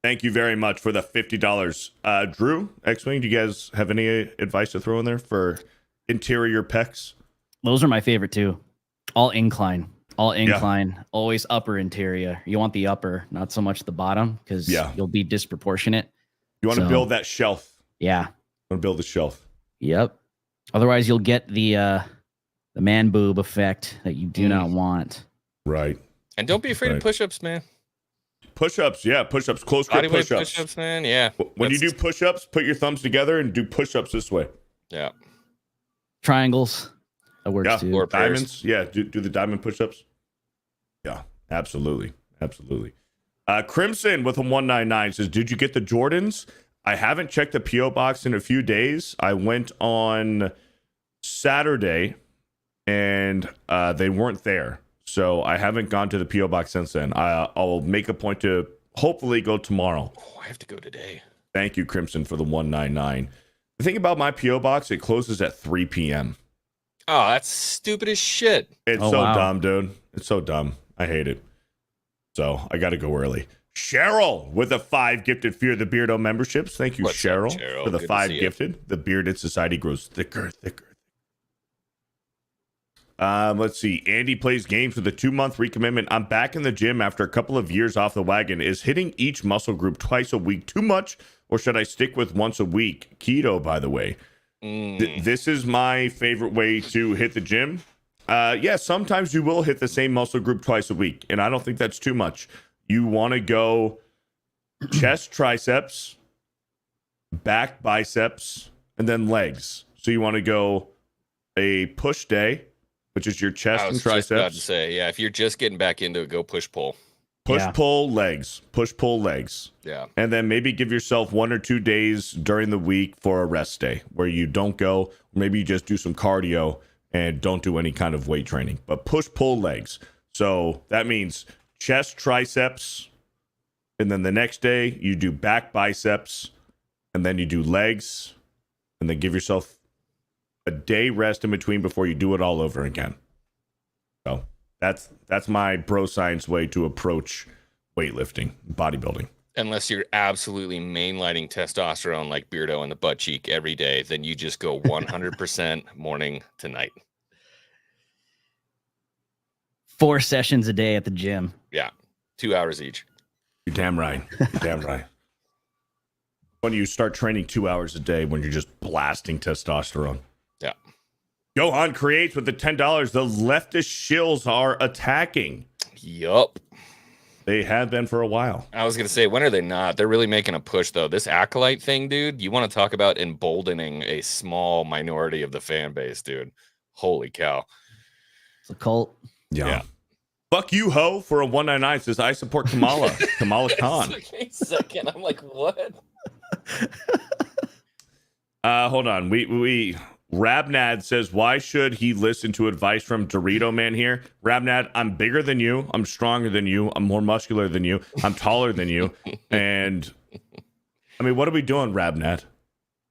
Thank you very much for the $50. Drew, X-Wing, do you guys have any advice to throw in there for interior pecs? Those are my favorite too. All incline. Always upper interior. You want the upper, not so much the bottom, because you'll be disproportionate. You want to build that shelf. Yeah. You want to build the shelf. Yep. Otherwise, you'll get the man boob effect that you do not want. Right. And don't be afraid of push-ups, man. Push-ups, yeah. Push-ups, close grip Bodyweight push-ups. push-ups, man. Yeah. When you do push-ups, put your thumbs together and do push-ups this way. Yeah. Triangles. That works too. Or diamonds. Yeah, do the diamond push-ups. Yeah, absolutely. Absolutely. Crimson with a 199 says, did you get the Jordans? I haven't checked the P.O. box in a few days. I went on Saturday and they weren't there. So I haven't gone to the P.O. box since then. I'll make a point to hopefully go tomorrow. Oh, I have to go today. Thank you, Crimson, for the 199. The thing about my P.O. box, it closes at 3 p.m. Oh, that's stupid as shit. It's dumb, dude. It's so dumb. I hate it. So I got to go early. Cheryl with the 5 gifted Fear the Beardo memberships. Thank you, Cheryl, for the 5 gifted. The Bearded Society grows thicker. Let's see. Andy plays games with a 2-month recommitment. I'm back in the gym after a couple of years off the wagon. Is hitting each muscle group twice a week too much, or should I stick with once a week? Keto, by the way. This is my favorite way to hit the gym. Yeah, sometimes you will hit the same muscle group twice a week, and I don't think that's too much. You want to go chest, triceps, back, biceps, and then legs. So you want to go a push day, which is your chest and triceps. Just about to say, yeah, if you're just getting back into it, go push pull. Push, Yeah. pull, legs. Push, pull, legs. Yeah. And then maybe give yourself 1 or 2 days during the week for a rest day where you don't go. Maybe you just do some cardio and don't do any kind of weight training. But push, pull, legs. So that means chest, triceps. And then the next day you do back, biceps. And then you do legs. And then give yourself a day rest in between before you do it all over again. So that's my bro science way to approach weightlifting, bodybuilding. Unless you're absolutely mainlighting testosterone like Beardo in the butt cheek every day, then you just go 100% morning to night. 4 sessions a day at the gym. Yeah. 2 hours each. You're damn right. You're damn right. When you start training 2 hours a day when you're just blasting testosterone. Yeah. Johan creates with the $10. The leftist shills are attacking. Yup. They have been for a while. I was going to say, when are they not? They're really making a push, though. This acolyte thing, dude, you want to talk about emboldening a small minority of the fan base, dude. Holy cow. It's a cult. Yeah. Fuck you, ho, for a 199 says, I support Kamala. Kamala Khan. A second. I'm like, what? Hold on. We Rabnad says, why should he listen to advice from Dorito Man here? Rabnad, I'm bigger than you. I'm stronger than you. I'm more muscular than you. I'm taller than you. And I mean, what are we doing, Rabnad?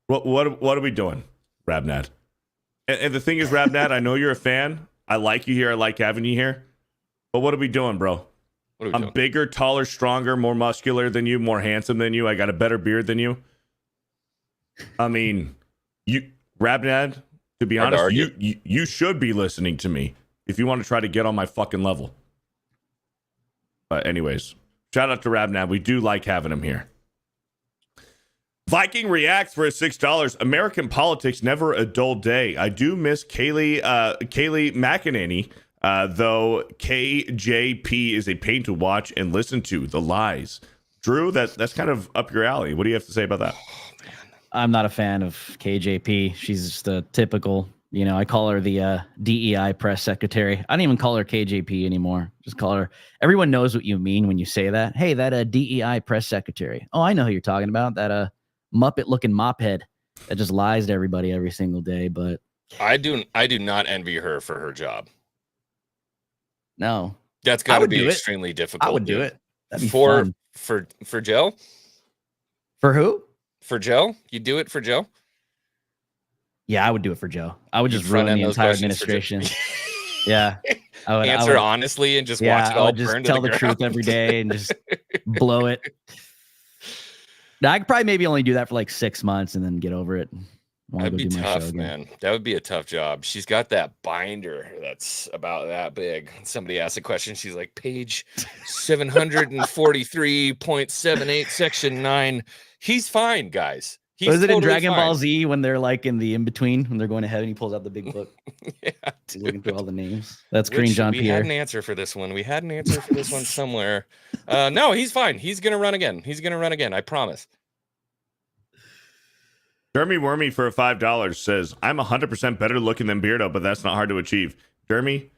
What are we doing, Rabnad? And the thing is, Rabnad, I know you're a fan. I like you here. I like having you here. But what are we doing, bro? I'm doing? bigger, taller, stronger, more muscular than you, more handsome than you. I got a better beard than you. I mean, Rabnad, to be honest, you should be listening to me if you want to try to get on my fucking level. But anyways, shout out to Rabnad. We do like having him here. Viking reacts for $6. American politics, never a dull day. I do miss Kaylee McEnany, though KJP is a pain to watch and listen to. The lies. Drew, that's kind of up your alley. What do you have to say about that? I'm not a fan of KJP. She's just a typical, I call her the DEI press secretary. I don't even call her KJP anymore. Just call her. Everyone knows what you mean when you say that. Hey, that DEI press secretary. Oh, I know who you're talking about. That Muppet looking mop head that just lies to everybody every single day. But I do not envy her for her job. No, that's got to be extremely difficult. I would do it. That'd be for fun. for Joe. For who? For Joe? You do it for Joe? Yeah, I would do it for Joe. I would just ruin the entire administration. Yeah. I would answer honestly and just watch it all just burn tell to the truth every day and just blow it. Now, I could probably maybe only do that for like 6 months and then get over it. That'd be tough, man. That would be a tough job. She's got that binder that's about that big. Somebody asked a question. She's like, page 743.78, section 9. He's fine, guys. He's Was it totally in Dragon fine. Ball Z when they're like in the in-between, when they're going ahead and he pulls out the big book? Yeah, He's looking through all the names. That's Green John We Pierre. had an answer for this one. We had an answer for this one somewhere. No, he's fine. He's going to run again. He's going to run again. I promise. Jeremy Wormy for $5 says, I'm 100% better looking than Beardo, but that's not hard to achieve. Jeremy,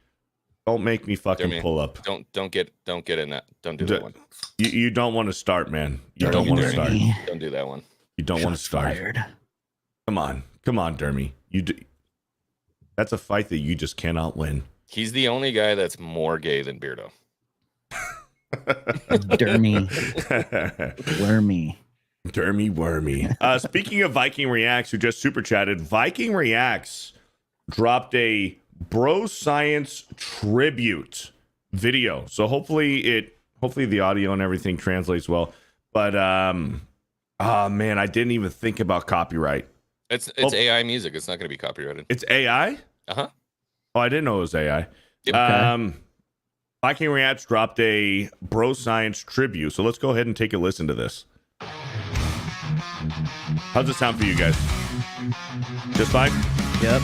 don't make me fucking Jeremy, pull up. Don't get in that. Don't do that one. You don't want to start, man. You don't want to start. Don't do that one. You don't want to start. Fired. Come on, Dermy. That's a fight that you just cannot win. He's the only guy that's more gay than Beardo. Dermy. Wormy. Dermy Wormy. Speaking of Viking Reacts, who just super chatted, Viking Reacts dropped a Bro Science tribute video. So hopefully the audio and everything translates well. But oh man, I didn't even think about copyright. It's AI music. It's not going to be copyrighted. It's AI? Uh-huh. Oh, I didn't know it was AI. Yep. Okay. Viking Reacts dropped a Bro Science tribute. So let's go ahead and take a listen to this. How's it sound for you guys? Just fine? Yep.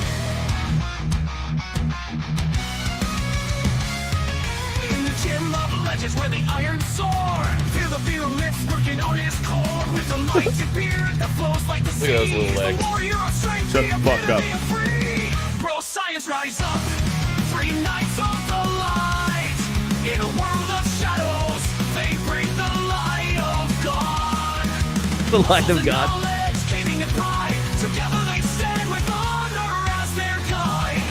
In the gym of legends where the iron sword, feel the lifts working on his core with the lighted beard that flows like the sea. Look at those little legs. The warrior of strength, Shut the fuck up. free. Bro Science rise up, 3 knights of the light. In a world of shadows, The light of God. Gaining and pride. Together they stand with honor as their guide.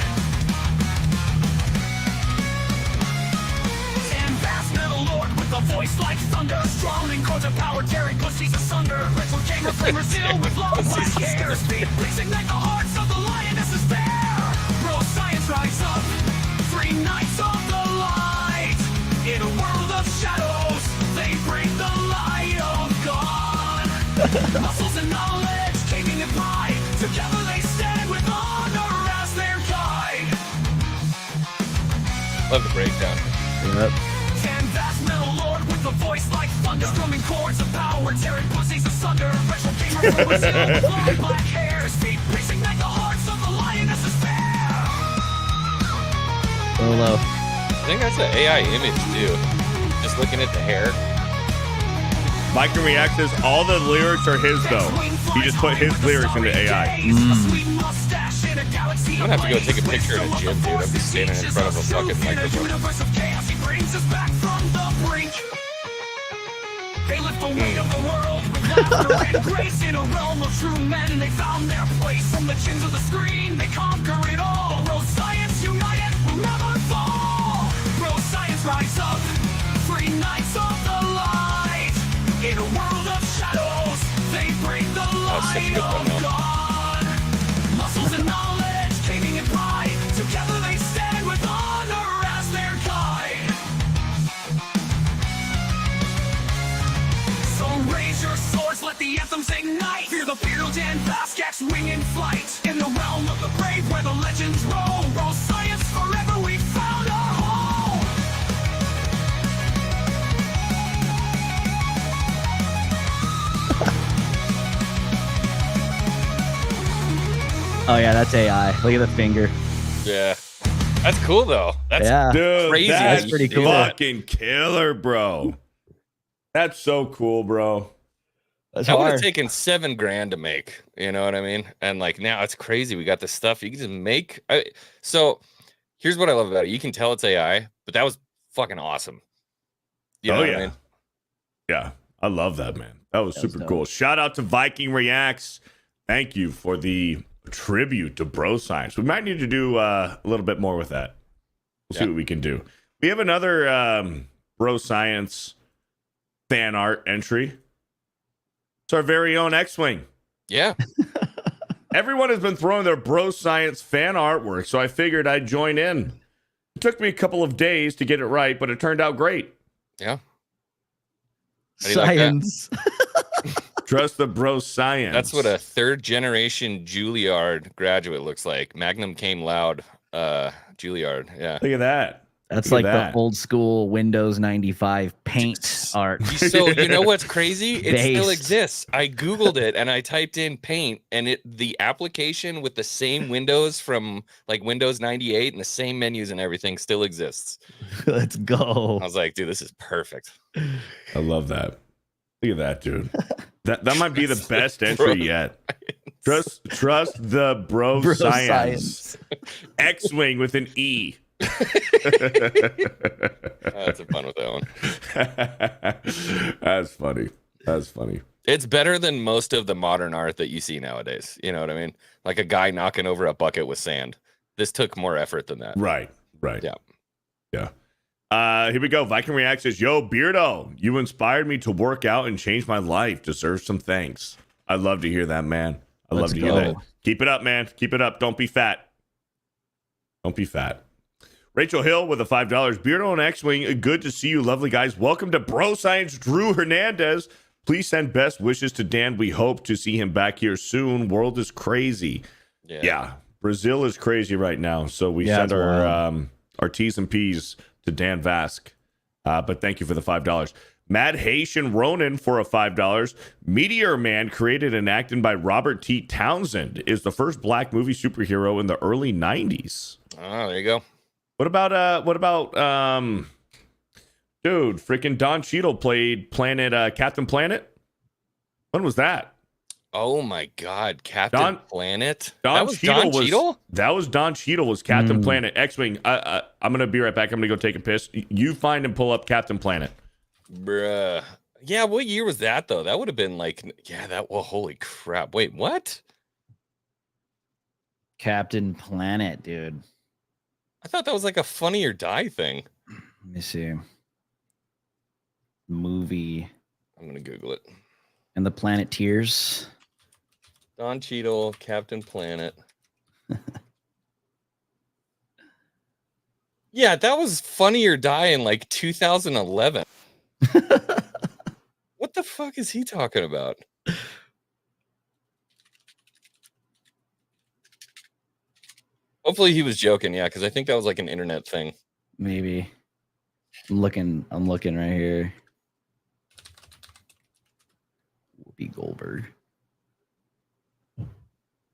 And Vasc, metal lord with a voice like thunder, strong in chords of power, tearing pussies asunder. Retro gamer from Brazil with long black hair. Speed, please ignite the hearts of the lioness's bear. Bro science rise up, free knights of the light. In a world of shadows, they bring the light of God. Muscles and knowledge, gaming and pride. Together they stand with honor as their guide. Love the breakdown. Yep. And Vasc, metal lord with a voice like thunder, strumming chords of power, tearing pussies asunder. Retro gamer from Brazil with long black hair. Speed, please ignite the hearts of the lioness's bear. So low. I think that's an AI image too. Just looking at the hair. Mike can react says all the lyrics are his though. He just put his lyrics into AI. I'm gonna have to go take a picture at a gym, dude. I'm just standing in front of a fucking microphone. Universe of chaos, he brings us back from the brink. They lift the weight of the world with laughter and grace in a realm of true men, and they found their place from the chins of the screen. They conquer it all. Bro science united will never fall. Bro science rise up, free knights of the light. In a world of shadows, they bring the That's such a light good one, of though. God. Muscles and knowledge, gaming and pride. Together they stand with honor as their guide. So raise your swords, let the anthems ignite. Fear the Beardo, Dan Vasc, X-wing in flight. In the realm of the brave where the legends roll. Bro science forever, we found our home. Oh yeah, that's AI. Look at the finger. Yeah. That's cool though. That's Yeah. Dude, crazy. that's That's pretty cool. fucking killer, bro. That's so cool, bro. That's that would have hard. taken $7,000 to make. You know what I mean? And like now it's crazy. We got the stuff you can just make. So here's what I love about it. You can tell it's AI, but that was fucking awesome. You know Oh, what yeah. I mean? Yeah, I love that, man. That was That was super dope. cool. Shout out to Viking Reacts. Thank you for the tribute to Bro Science. We might need to do a little bit more with that. We'll see Yeah. what we can do. We have another Bro Science fan art entry. It's our very own X-Wing. Yeah. Everyone has been throwing their Bro Science fan artwork, so I figured I'd join in. It took me a couple of days to get it right, but it turned out great. Yeah. How do you like that? Science. Trust the Bro Science. That's what a third generation Juilliard graduate looks like. Magnum came loud. Juilliard. Yeah. Look at that. That's Look like at that. the old school Windows 95 paint art. So you know what's crazy? It still Based. exists. I Googled it and I typed in paint and the application with the same windows from like Windows 98 and the same menus and everything still exists. Let's go. I was like, dude, this is perfect. I love that. Look at that, dude. That might be the Trust best the entry Bro yet. Trust the Bro, Bro Science. X-Wing with an E. That's fun with that one. That's funny. That's funny. It's better than most of the modern art that you see nowadays. You know what I mean? Like a guy knocking over a bucket with sand. This took more effort than that. Right. Yeah. Yeah. Here we go. Viking React says, "Yo, Beardo, you inspired me to work out and change my life. Deserve some thanks." I'd love to hear that, man. I'd love Let's to hear go. that. Keep it up, man. Keep it up. Don't be fat. Don't be fat. Rachel Hill with a $5. Beardo and X-Wing, good to see you, lovely guys. Welcome to Bro Science. Drew Hernandez. Please send best wishes to Dan. We hope to see him back here soon. World is crazy. Yeah. Brazil is crazy right now. So we send it's our T's and P's to Dan Vasc. But thank you for the $5. Mad Haitian Ronan for a $5. Meteor Man, created and acted by Robert T. Townsend, is the first black movie superhero in the early 90s. Oh, there you go. What about dude, freaking Don Cheadle played Captain Planet? When was that? Oh my God, Captain Planet. That was Don Cheadle was Captain Mm. Planet. X-Wing. I'm gonna be right back. I'm gonna go take a piss. You find and pull up Captain Planet. Bruh. Yeah, what year was that though? That would have been like, yeah, that. Well, holy crap! Wait, what? Captain Planet, dude. I thought that was like a Funny or Die thing. Let me see. Movie I'm gonna Google it. and the Planeteers. Don Cheadle, Captain Planet. Yeah, that was Funny or Die in like 2011. What the fuck is he talking about? Hopefully he was joking, yeah, because I think that was like an internet thing. Maybe. I'm looking right here. Whoopi Goldberg.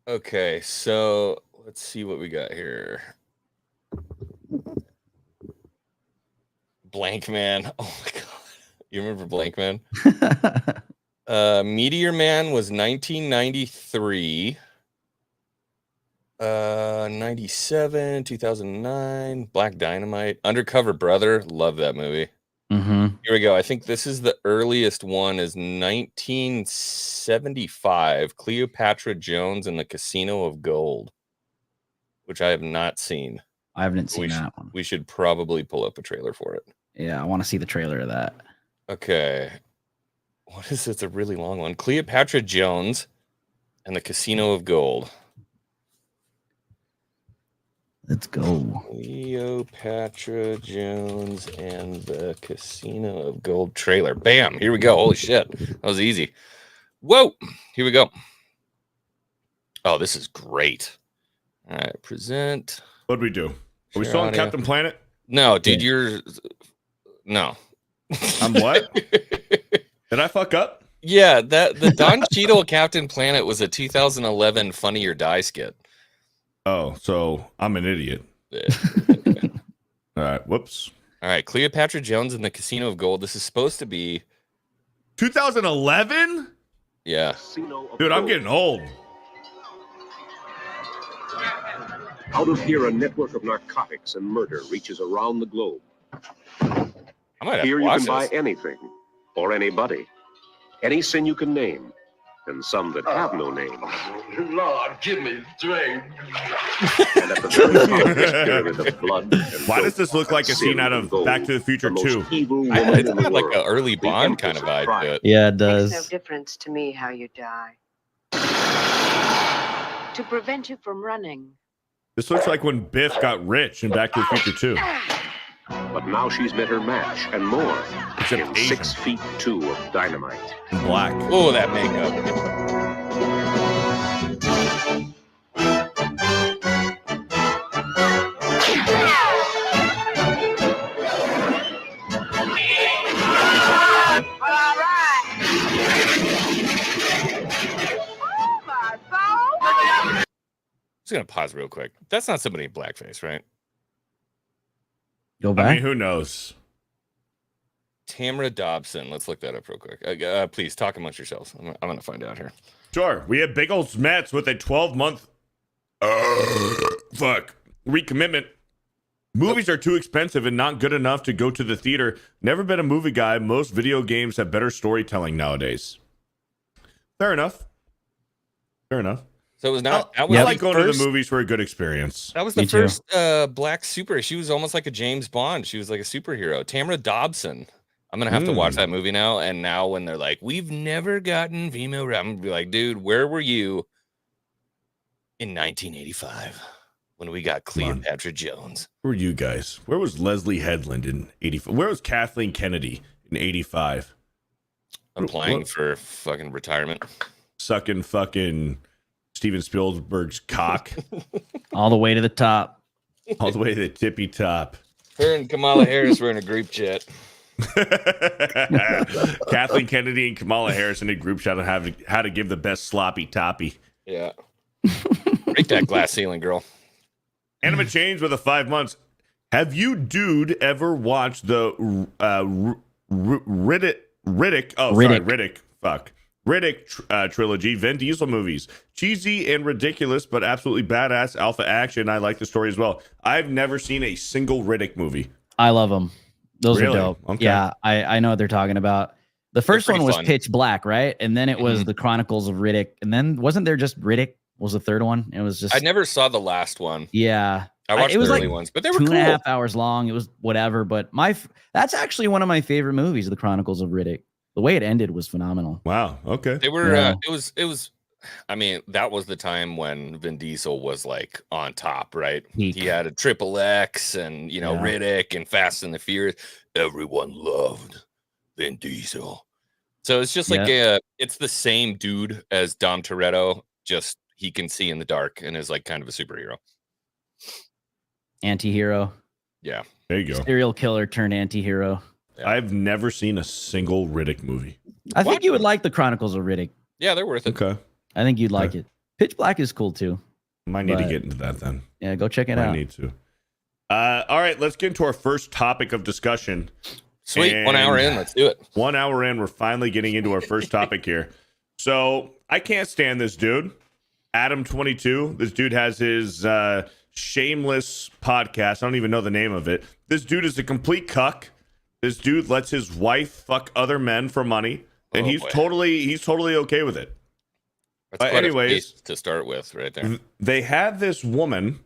Okay, so let's see what we got here. Blank Man. Oh my god. You remember Blank Man? Meteor Man was 1993. 97, 2009. Black Dynamite. Undercover Brother. Love that movie. Mm-hmm. Here we go. I think this is the earliest one is 1975. Cleopatra Jones and the Casino of Gold, which I have not seen. I haven't seen that one. We should probably pull up a trailer for it. Yeah, I want to see the trailer of that. Okay. What is this? It's a really long one. Cleopatra Jones and the Casino of Gold. Let's go. Cleopatra Jones and the Casino of Gold trailer. Bam. Here we go. Holy shit. That was easy. Whoa. Here we go. Oh, this is great. All right. Present. What'd we do? Are we still on Captain Planet? No, dude, you're... No. I'm what? Did I fuck up? Yeah, the Don Cheadle Captain Planet was a 2011 Funny or Die skit. Oh, so I'm an idiot. Yeah. All right, whoops. All right, Cleopatra Jones and the Casino of Gold. This is supposed to be 2011? Yeah. Dude, I'm getting old. Out of here, a network of narcotics and murder reaches around the globe. I might have Here to you watch can buy this. anything or anybody, any sin you can name, and some that have no name. Lord, give me drink. And at the very top of this pyramid of blood and Why does filth, this look like a scene out of gold, Back to the Future the 2? most evil I, woman it's in the got like an world, early the Bond kind Empress of vibe Pride. to it. Yeah, it Makes does. no difference to me how you die. To prevent you from running. This looks like when Biff got rich in Back to the Future 2. But now she's met her match and more Except in Asian. 6 feet 2 of dynamite. In black. Oh, that makeup. I'm just gonna pause real quick. That's not somebody in blackface, right? Go I back. mean, who knows? Tamara Dobson. Let's look that up real quick. Please talk amongst yourselves. I'm gonna find out here. Sure. We have Big Ol' Smets with a 12-month recommitment. Movies are too expensive and not good enough to go to the theater. Never been a movie guy. Most video games have better storytelling nowadays. Fair enough. Fair enough. So it was not. That I was like the going to first- the movies for a good experience. That was the Me too. first black super. She was almost like a James Bond. She was like a superhero. Tamara Dobson. I'm gonna have to watch that movie now. And now when they're like, we've never gotten female rap, I'm gonna be like, dude, where were you in 1985 when we got Cleopatra Jones? Where were you guys? Where was Leslie Headland in 85? Where was Kathleen Kennedy in 85? Applying What? for fucking retirement. Sucking fucking Steven Spielberg's cock All the way to the top. all the way to the tippy top. Her and Kamala Harris were in a group chat. Kathleen Kennedy and Kamala Harris in a group chat on how to give the best sloppy toppy. Yeah. Break that glass ceiling, girl. Anima Change with a 5 months. Have you, dude, ever watched the Riddick trilogy, Vin Diesel movies? Cheesy and ridiculous, but absolutely badass alpha action. I like the story as well. I've never seen a single Riddick movie. I love them. Those Really? are dope. Okay. Yeah, I know what they're talking about. The first pretty one was fun. Pitch Black, right? And then it was the Chronicles of Riddick. And then wasn't there just Riddick was the third one? It was just I never saw the last one. yeah. I watched it was the early like ones, but they were 2.5 cool. hours long. It was whatever, but that's actually one of my favorite movies, The Chronicles of Riddick. The way it ended was phenomenal. Wow. Okay. They were. Yeah. It was. I mean, that was the time when Vin Diesel was like on top, right? Peak. He had a Triple X and Yeah. Riddick and Fast and the Furious. Everyone loved Vin Diesel. So it's just like it's the same dude as Dom Toretto, just he can see in the dark and is like kind of a superhero. Anti-hero. Yeah. There you go. Serial killer turned anti-hero. Yeah. I've never seen a single Riddick movie. I think you would like The Chronicles of Riddick. Yeah, they're worth it. Okay. I think you'd like it. Pitch Black is cool too. Might need to But- get into that then. Yeah, go check it I out. need to. All right, let's get into our first topic of discussion. Sweet. 1 hour in. Let's do it. 1 hour in, we're finally getting into our first topic here. So I can't stand this dude, Adam22. This dude has his shameless podcast. I don't even know the name of it. This dude is a complete cuck. This dude lets his wife fuck other men for money, and Oh, he's boy. totally okay with it. That's quite a anyways, face to start with, right there. They had this woman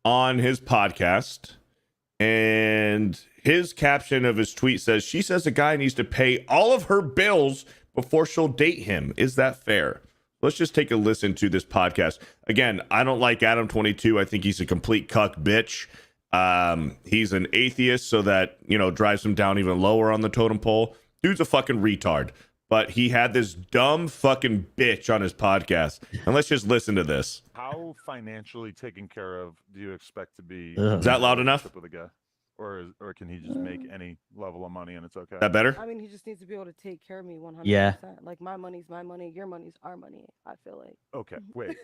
on his podcast, and his caption of his tweet says, she says a guy needs to pay all of her bills before she'll date him. Is that fair? Let's just take a listen to this podcast. Again, I don't like Adam22. I think he's a complete cuck bitch. He's an atheist, so that, drives him down even lower on the totem pole. Dude's a fucking retard. But he had this dumb fucking bitch on his podcast. And let's just listen to this. How financially taken care of do you expect to be? Ugh. Is that loud enough? With a guy, or can he just make any level of money and it's okay? That better? I mean, he just needs to be able to take care of me 100%. Yeah. Like, my money's my money, your money's our money, I feel like. Okay, wait.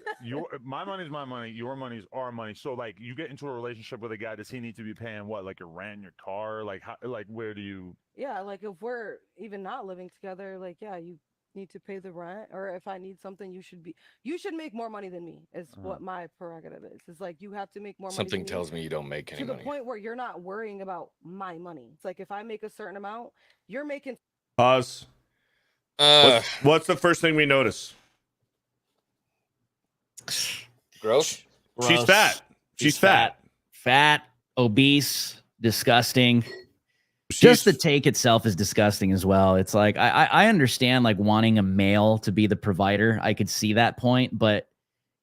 My money's my money, your money's our money. So, like, you get into a relationship with a guy, does he need to be paying what, like your rent, your car? Like, how, like, where do you? Yeah, like, if we're even not living together, like, yeah, you need to pay the rent, or if I need something, you should make more money than me, is what my prerogative is. It's like, you have to make more money Something than tells me you don't make any to the money. point where you're not worrying about my money. It's like, if I make a certain amount, you're making Pause. What's the first thing we notice? Gross. She's fat. She's fat. Fat, obese, disgusting. Just the take itself is disgusting as well. It's like I understand like wanting a male to be the provider. I could see that point, but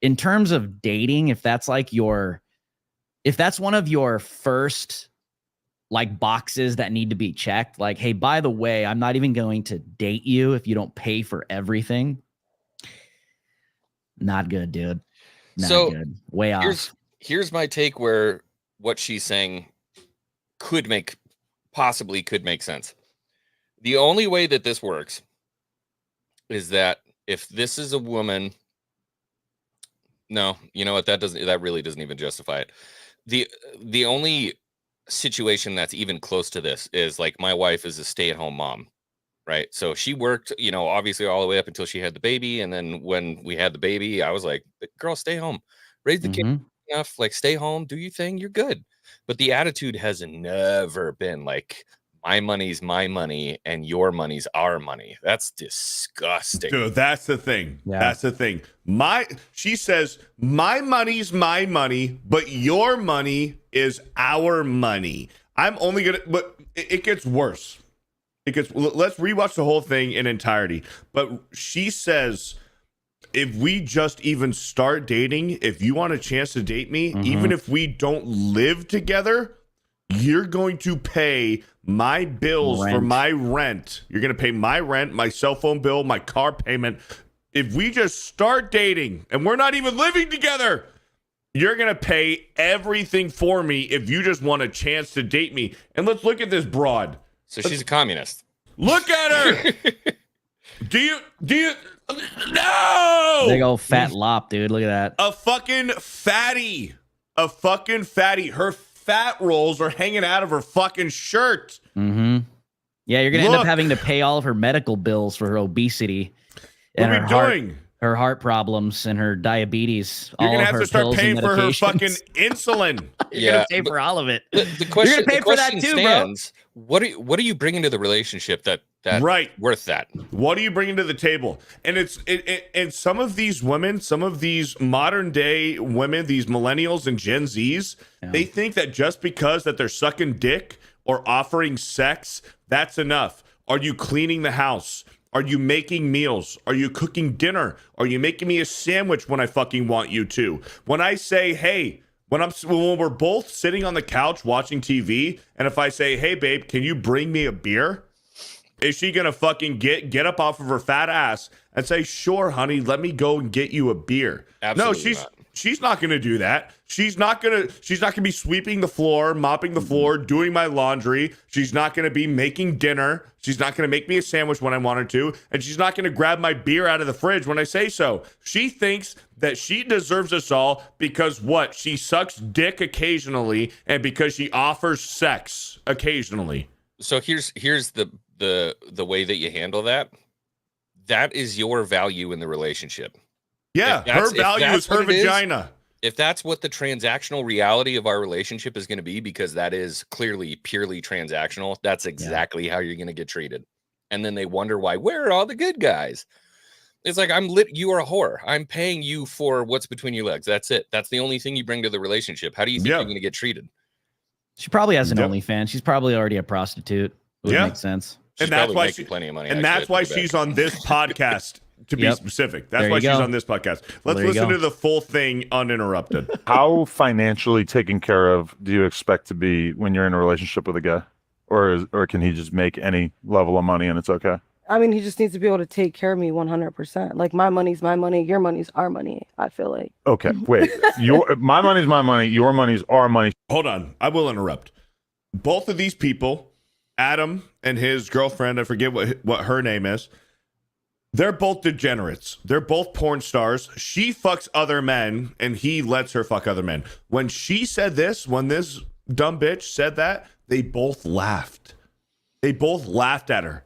in terms of dating, if that's one of your first like boxes that need to be checked, like, hey, by the way, I'm not even going to date you if you don't pay for everything. Not good, dude. Not good. Way off. Here's my take where what she's saying possibly could make sense. The only way that this works is that if this is a woman, no, you know what, that really doesn't even justify it. The only situation that's even close to this is like my wife is a stay-at-home mom, right? So she worked, obviously all the way up until she had the baby, and then when we had the baby, I was like, girl, stay home, raise the kid enough, like stay home, do your thing, you're good. But the attitude has never been like, my money's my money and your money's our money. That's disgusting. Dude, that's the thing. Yeah. That's the thing. She says, my money's my money, but your money is our money. I'm only gonna, but it gets worse. Let's rewatch the whole thing in entirety. But she says, if we just even start dating, if you want a chance to date me, even if we don't live together, you're going to pay my bills for my rent. You're going to pay my rent, my cell phone bill, my car payment. If we just start dating and we're not even living together, you're going to pay everything for me if you just want a chance to date me. And let's look at this broad. So she's a communist. Look at her. Do you no Big old fat lop, dude. Look at that. a fucking fatty. Her fat rolls are hanging out of her fucking shirt. Mm-hmm. Yeah, you're gonna end up Look. having to pay all of her medical bills for her obesity. What and are her we heart. doing? her heart problems and her diabetes. You're all gonna of have her to start pills and paying for her medications. fucking insulin. You're gonna pay for all of it. The question, You're gonna pay the for that question too, stands, What are you bringing to the relationship that right worth that? What are you bringing to the table? And and some of these women, some of these modern day women, these millennials and Gen Zs, they think that just because that they're sucking dick or offering sex, that's enough. Are you cleaning the house? Are you making meals? Are you cooking dinner? Are you making me a sandwich when I fucking want you to? When I say, hey, when we're both sitting on the couch watching TV, and if I say, hey, babe, can you bring me a beer? Is she gonna fucking get up off of her fat ass and say, sure, honey, let me go and get you a beer? Absolutely No, she's not gonna do that. She's not gonna be sweeping the floor, mopping the floor, doing my laundry. She's not gonna be making dinner. She's not gonna make me a sandwich when I want her to, and she's not gonna grab my beer out of the fridge when I say so. She thinks that she deserves us all because what? She sucks dick occasionally, and because she offers sex occasionally. So here's the way that you handle that. That is your value in the relationship. Yeah, her value is her vagina. If that's what the transactional reality of our relationship is going to be, because that is clearly purely transactional, that's exactly how you're going to get treated. And then they wonder why, where are all the good guys? It's like, you are a whore. I'm paying you for what's between your legs. That's it. That's the only thing you bring to the relationship. How do you think you're going to get treated? She probably has an OnlyFans. She's probably already a prostitute. Would make sense. She's and that's why plenty of money. And that's why she's on this podcast. To be specific, that's why she's on this podcast. Let's listen to the full thing uninterrupted. How financially taken care of do you expect to be when you're in a relationship with a guy, or can he just make any level of money and it's okay? I mean, he just needs to be able to take care of me 100%. Like, my money's my money, your money's our money. I feel like. Okay, wait. My money's my money, your money's our money. Hold on, I will interrupt. Both of these people, Adam and his girlfriend, I forget what her name is. They're both degenerates. They're both porn stars. She fucks other men, and he lets her fuck other men. When she said this, when this dumb bitch said that, they both laughed. They both laughed at her.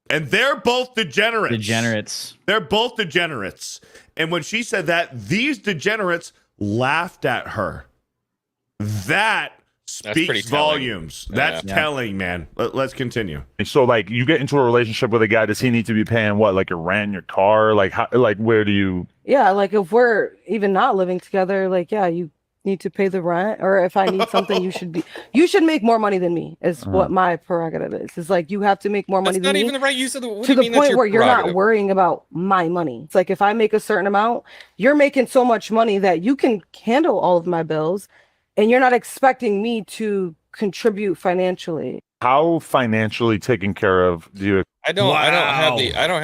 And they're both degenerates. They're both degenerates. And when she said that, these degenerates laughed at her. That speaks volumes. That's telling, man. Let's continue. So, like, you get into a relationship with a guy, does he need to be paying what, like your rent, your car? Like, how, like, where do you? Yeah, like, if we're even not living together, like, yeah, you need to pay the rent, or if I need something, you should make more money than me. Is what my prerogative is. It's like, you have to make more money than me. That's not even the right use of the word. To the point where you're not worrying about my money. It's like, if I make a certain amount, you're making so much money that you can handle all of my bills. And you're not expecting me to contribute financially. How financially taken care of do you? I don't have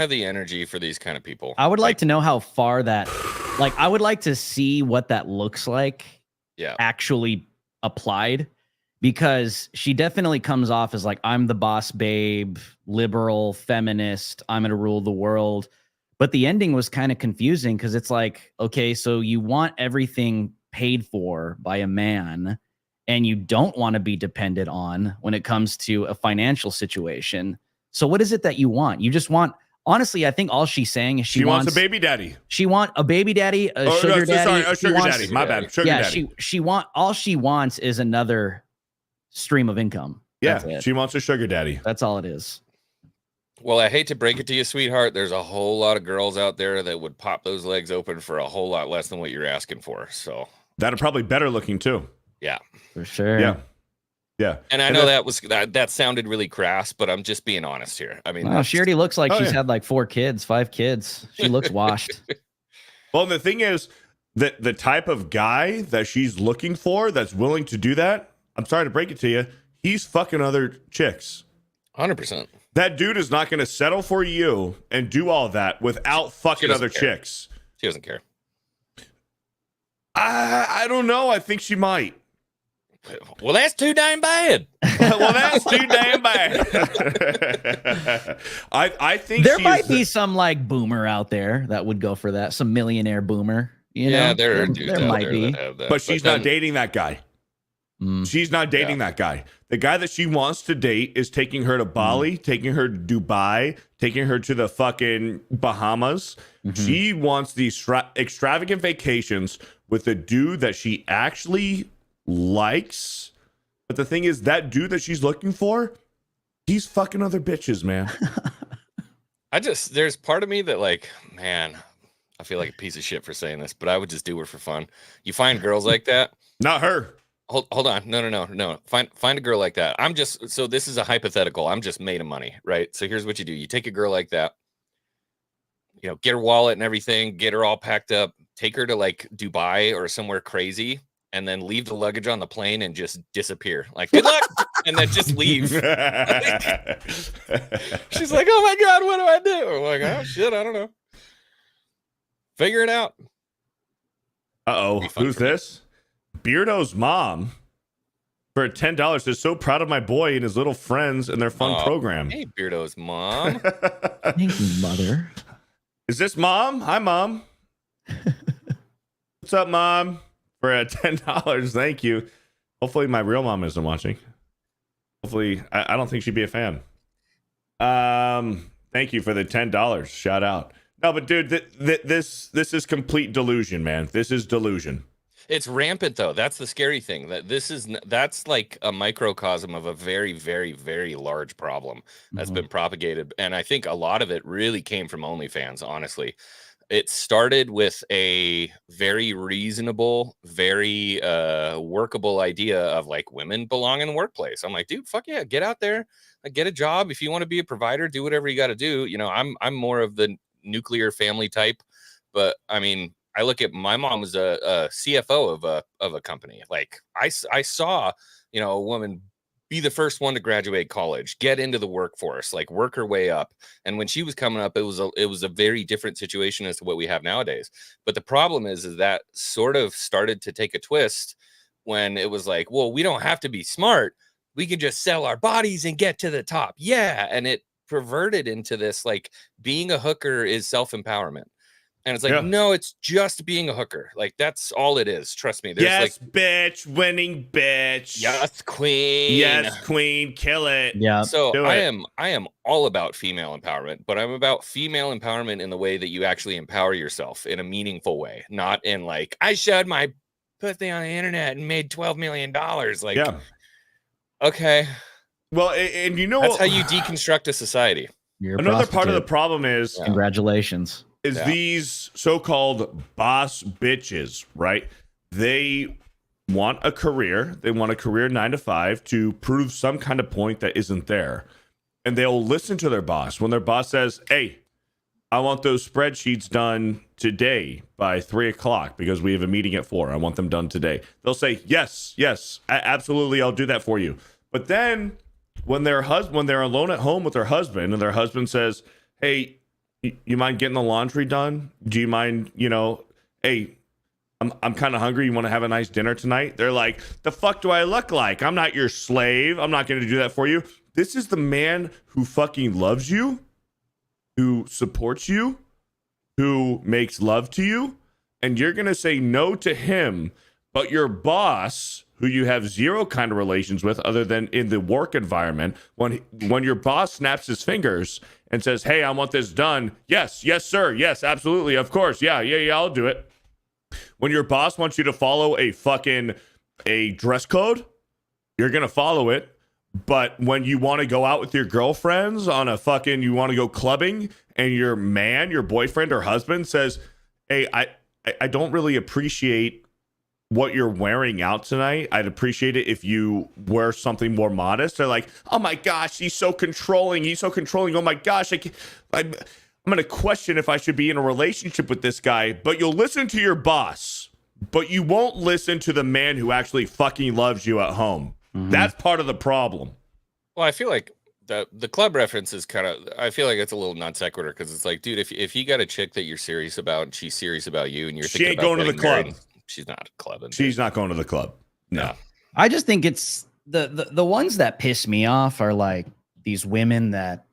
the energy for these kind of people. I would like to know how far that, like, I would like to see what that looks like. Actually applied, because she definitely comes off as like, I'm the boss babe, liberal, feminist. I'm going to rule the world. But the ending was kind of confusing, because it's like, okay, so you want everything paid for by a man, and you don't want to be dependent on when it comes to a financial situation. So what is it that you want? You just want, honestly, I think all she's saying is she wants a baby daddy. She wants a baby daddy, a sugar daddy. Sorry, a sugar daddy. My bad. Sugar daddy. All she wants is another stream of income. Yeah, she wants a sugar daddy. That's all it is. Well, I hate to break it to you, sweetheart. There's a whole lot of girls out there that would pop those legs open for a whole lot less than what you're asking for. So that are probably better looking too. Yeah, for sure. Yeah. And I know that sounded really crass, but I'm just being honest here. I mean, she already looks like she's had like 5 kids. She looks washed. Well, the thing is that the type of guy that she's looking for that's willing to do that, I'm sorry to break it to you, he's fucking other chicks. 100%. That dude is not going to settle for you and do all that without fucking other chicks. She doesn't care. I don't know. I think she might. Well, that's too damn bad. I think there might be some like boomer out there that would go for that. Some millionaire boomer. You know? There might be. But she's not dating that guy. She's not dating that guy. The guy that she wants to date is taking her to Bali, taking her to Dubai, taking her to the fucking Bahamas. She wants these extravagant vacations with a dude that she actually likes. But the thing is, that dude that she's looking for, he's fucking other bitches, man. There's part of me that like, man, I feel like a piece of shit for saying this, but I would just do it for fun. You find girls like that. Not her. Hold on. No. Find a girl like that. So this is a hypothetical. I'm just made of money, right? So here's what you do. You take a girl like that, get her wallet and everything, get her all packed up, take her to like Dubai or somewhere crazy, and then leave the luggage on the plane and just disappear. Like, good luck. And then just leave. She's like, oh my God, what do I do? I'm like, oh shit, I don't know. Figure it out. Uh-oh. Who's this? Beardo's mom for $10 is so proud of my boy and his little friends and their fun program. Hey, Beardo's mom. Thank you, mother. Is this mom? Hi, mom. What's up, mom? For $10. Thank you. Hopefully my real mom isn't watching. Hopefully, I don't think she'd be a fan. Thank you for the $10. Shout out. No, but dude, this is complete delusion, man. This is delusion. It's rampant, though. That's the scary thing. That's like a microcosm of a very, very, very large problem that's been propagated. And I think a lot of it really came from OnlyFans, honestly. It started with a very reasonable, very workable idea of like women belong in the workplace. I'm like, dude, fuck yeah, get out there, like, get a job. If you want to be a provider, do whatever you got to do. I'm more of the nuclear family type, but I mean, I look at my mom was a CFO of a company. Like I saw, a woman be the first one to graduate college, get into the workforce, like work her way up. And when she was coming up, it was a very different situation as to what we have nowadays. But the problem is that sort of started to take a twist when it was like, well, we don't have to be smart. We can just sell our bodies and get to the top. Yeah. And it perverted into this, like, being a hooker is self-empowerment. And it's like, no, it's just being a hooker. Like, that's all it is. Trust me. Yes, like, bitch, winning bitch. Yes, queen. Yes, queen, kill it. Yeah. So I am all about female empowerment, but I'm about female empowerment in the way that you actually empower yourself in a meaningful way, not in like, I showed my pussy on the internet and made $12 million. Like, okay. Well, and that's how you deconstruct a society. Another part of the problem is congratulations. These so-called boss bitches, right? They want a career. They want a career 9 to 5 to prove some kind of point that isn't there. And they'll listen to their boss. When their boss says, hey, I want those spreadsheets done today by 3 o'clock because we have a meeting at 4. I want them done today. They'll say, yes, absolutely, I'll do that for you. But then when they're alone at home with their husband and their husband says, hey, you mind getting the laundry done? Do you mind, hey, I'm kind of hungry. You want to have a nice dinner tonight? They're like, the fuck do I look like? I'm not your slave. I'm not going to do that for you. This is the man who fucking loves you, who supports you, who makes love to you. And you're going to say no to him, but your boss, who you have zero kind of relations with other than in the work environment, when your boss snaps his fingers and says, hey, I want this done. Yes, sir. Yes, absolutely. Of course. Yeah, I'll do it. When your boss wants you to follow a dress code, you're going to follow it. But when you want to go out with your girlfriends on you want to go clubbing and your boyfriend or husband says, hey, I don't really appreciate what you're wearing out tonight. I'd appreciate it if you wear something more modest. They're like, oh my gosh, he's so controlling. Oh my gosh, I'm going to question if I should be in a relationship with this guy. But you'll listen to your boss, but you won't listen to the man who actually fucking loves you at home. Mm-hmm. That's part of the problem. Well, I feel like the club reference is I feel like it's a little non sequitur because it's like, dude, if you got a chick that you're serious about and she's serious about you and you're thinking about going to the club. She's not clubbing. She's not going to the club. No. I just think it's the ones that piss me off are like these women that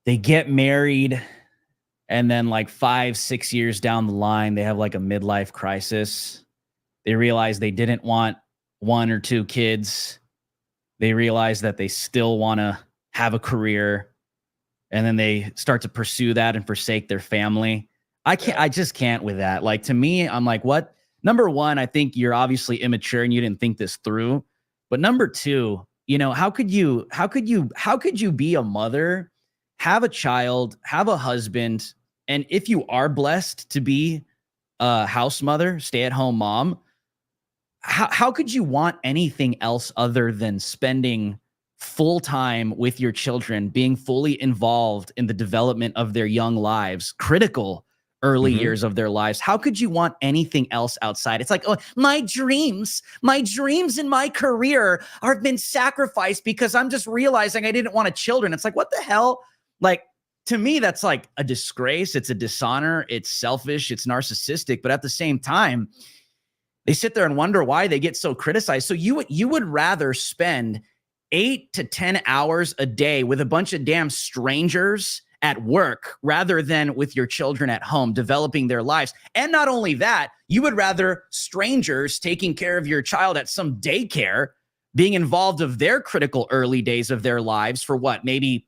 they get married and then like 5-6 years down the line, they have like a midlife crisis. They realize they didn't want 1 or 2 kids, they realize that they still want to have a career, and then they start to pursue that and forsake their family. I just can't with that. Like, to me, I'm like, what? Number one, I think you're obviously immature and you didn't think this through. But number two, you know, how could you be a mother, have a child, have a husband, and if you are blessed to be a house mother, stay-at-home mom, how could you want anything else other than spending full time with your children, being fully involved in the development of their young lives, critical early years of their lives? How could you want anything else outside? It's like, oh, my dreams and my career have been sacrificed because I'm just realizing I didn't want a children. It's like, what the hell? Like, to me, that's like a disgrace. It's a dishonor. It's selfish. It's narcissistic. But at the same time, they sit there and wonder why they get so criticized. So you would rather spend 8 to 10 hours a day with a bunch of damn strangers at work rather than with your children at home developing their lives. And not only that, you would rather strangers taking care of your child at some daycare, being involved of their critical early days of their lives for what, maybe,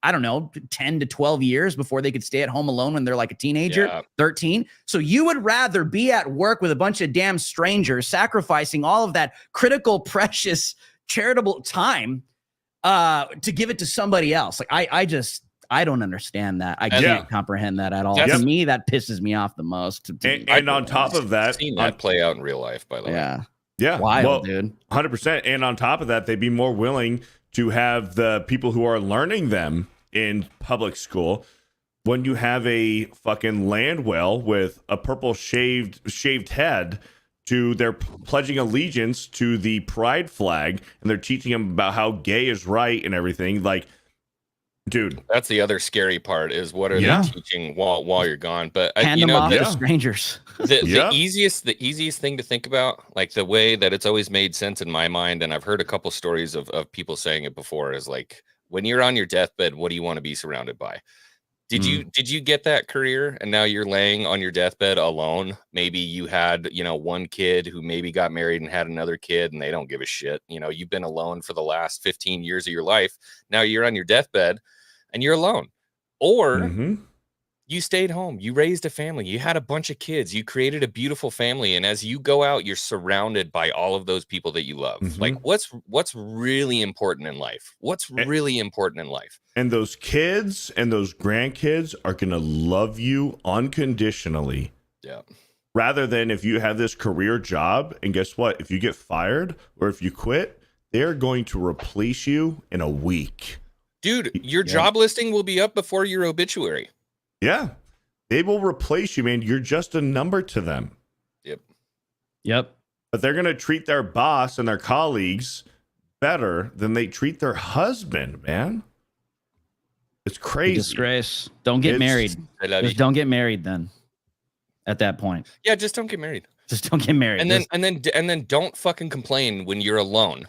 I don't know, 10 to 12 years before they could stay at home alone when they're like a teenager, 13. So you would rather be at work with a bunch of damn strangers, sacrificing all of that critical, precious, charitable time to give it to somebody else. Like, I don't understand that. I can't comprehend that at all. To me, that pisses me off the most. And on top of that, I've seen that play out in real life, by the way. Yeah. Wild, dude. 100%. And on top of that, they'd be more willing to have the people who are learning them in public school. When you have a fucking land well with a purple shaved head, they're pledging allegiance to the pride flag, and they're teaching them about how gay is right and everything. Like, dude, that's the other scary part, is what are they teaching while you're gone? But hand them off to strangers. The easiest thing to think about, like the way that it's always made sense in my mind, and I've heard a couple stories of people saying it before, is like, when you're on your deathbed, what do you want to be surrounded by? Did you get that career and now you're laying on your deathbed alone? Maybe you had, one kid who maybe got married and had another kid and they don't give a shit. You've been alone for the last 15 years of your life. Now you're on your deathbed and you're alone. Or you stayed home, you raised a family, you had a bunch of kids, you created a beautiful family. And as you go out, you're surrounded by all of those people that you love. Like, what's really important in life? What's really important in life? And those kids and those grandkids are going to love you unconditionally. Yeah. Rather than if you have this career job, and guess what? If you get fired or if you quit, they're going to replace you in a week. Dude, your job listing will be up before your obituary. Yeah. They will replace you, man. You're just a number to them. Yep. But they're going to treat their boss and their colleagues better than they treat their husband, man. It's crazy. Disgrace. Don't get married. Just don't get married then. At that point. Yeah, just don't get married. Just don't get married. And then don't fucking complain when you're alone.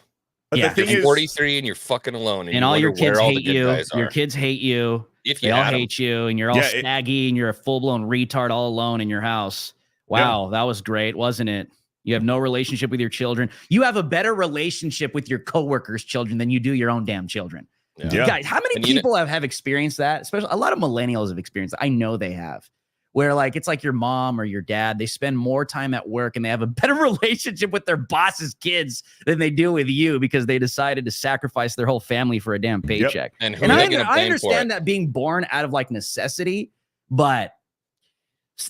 But the thing you're is, 43 and you're fucking alone, and all your kids hate you. Your kids hate you. They all hate you, and you're all snaggy, and you're a full-blown retard all alone in your house. Wow, that was great, wasn't it? You have no relationship with your children. You have a better relationship with your coworkers' children than you do your own damn children. Yeah. Guys, how many people have experienced that? Especially a lot of millennials have experienced that. I know they have. Where like it's like your mom or your dad, they spend more time at work and they have a better relationship with their boss's kids than they do with you because they decided to sacrifice their whole family for a damn paycheck. And I understand that being born out of like necessity, but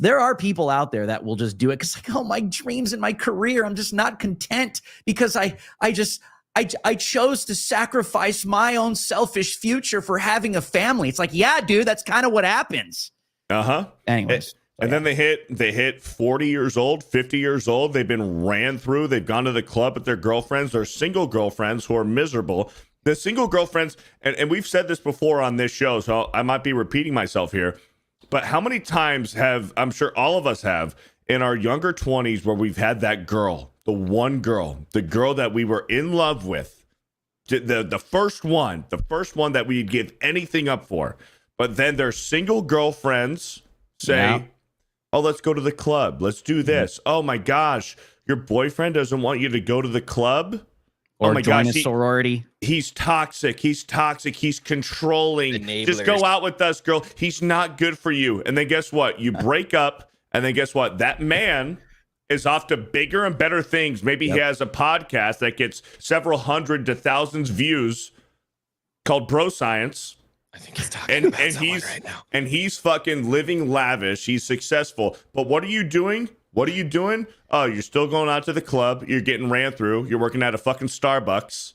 there are people out there that will just do it because like, oh, my dreams and my career, I'm just not content because I chose to sacrifice my own selfish future for having a family. It's like, yeah, dude, that's kind of what happens. Anyways. And then they hit 40 years old, 50 years old. They've been ran through. They've gone to the club with their girlfriends, their single girlfriends who are miserable. The single girlfriends, and we've said this before on this show, so I might be repeating myself here, but how many times I'm sure all of us have in our younger 20s where we've had that girl, the one girl, the girl that we were in love with, the first one that we'd give anything up for. But then their single girlfriends say, oh, let's go to the club. Let's do this. Oh, my gosh. Your boyfriend doesn't want you to go to the club? Or oh my join gosh, a sorority. He's toxic. He's controlling. Enablers. Just go out with us, girl. He's not good for you. And then guess what? You break up, and then guess what? That man is off to bigger and better things. Maybe he has a podcast that gets several hundred to thousands views called Bro Science. I think he's talking about someone he's right now. and he's fucking living lavish. He's successful. But what are you doing? What are you doing? Oh, you're still going out to the club. You're getting ran through. You're working at a fucking Starbucks.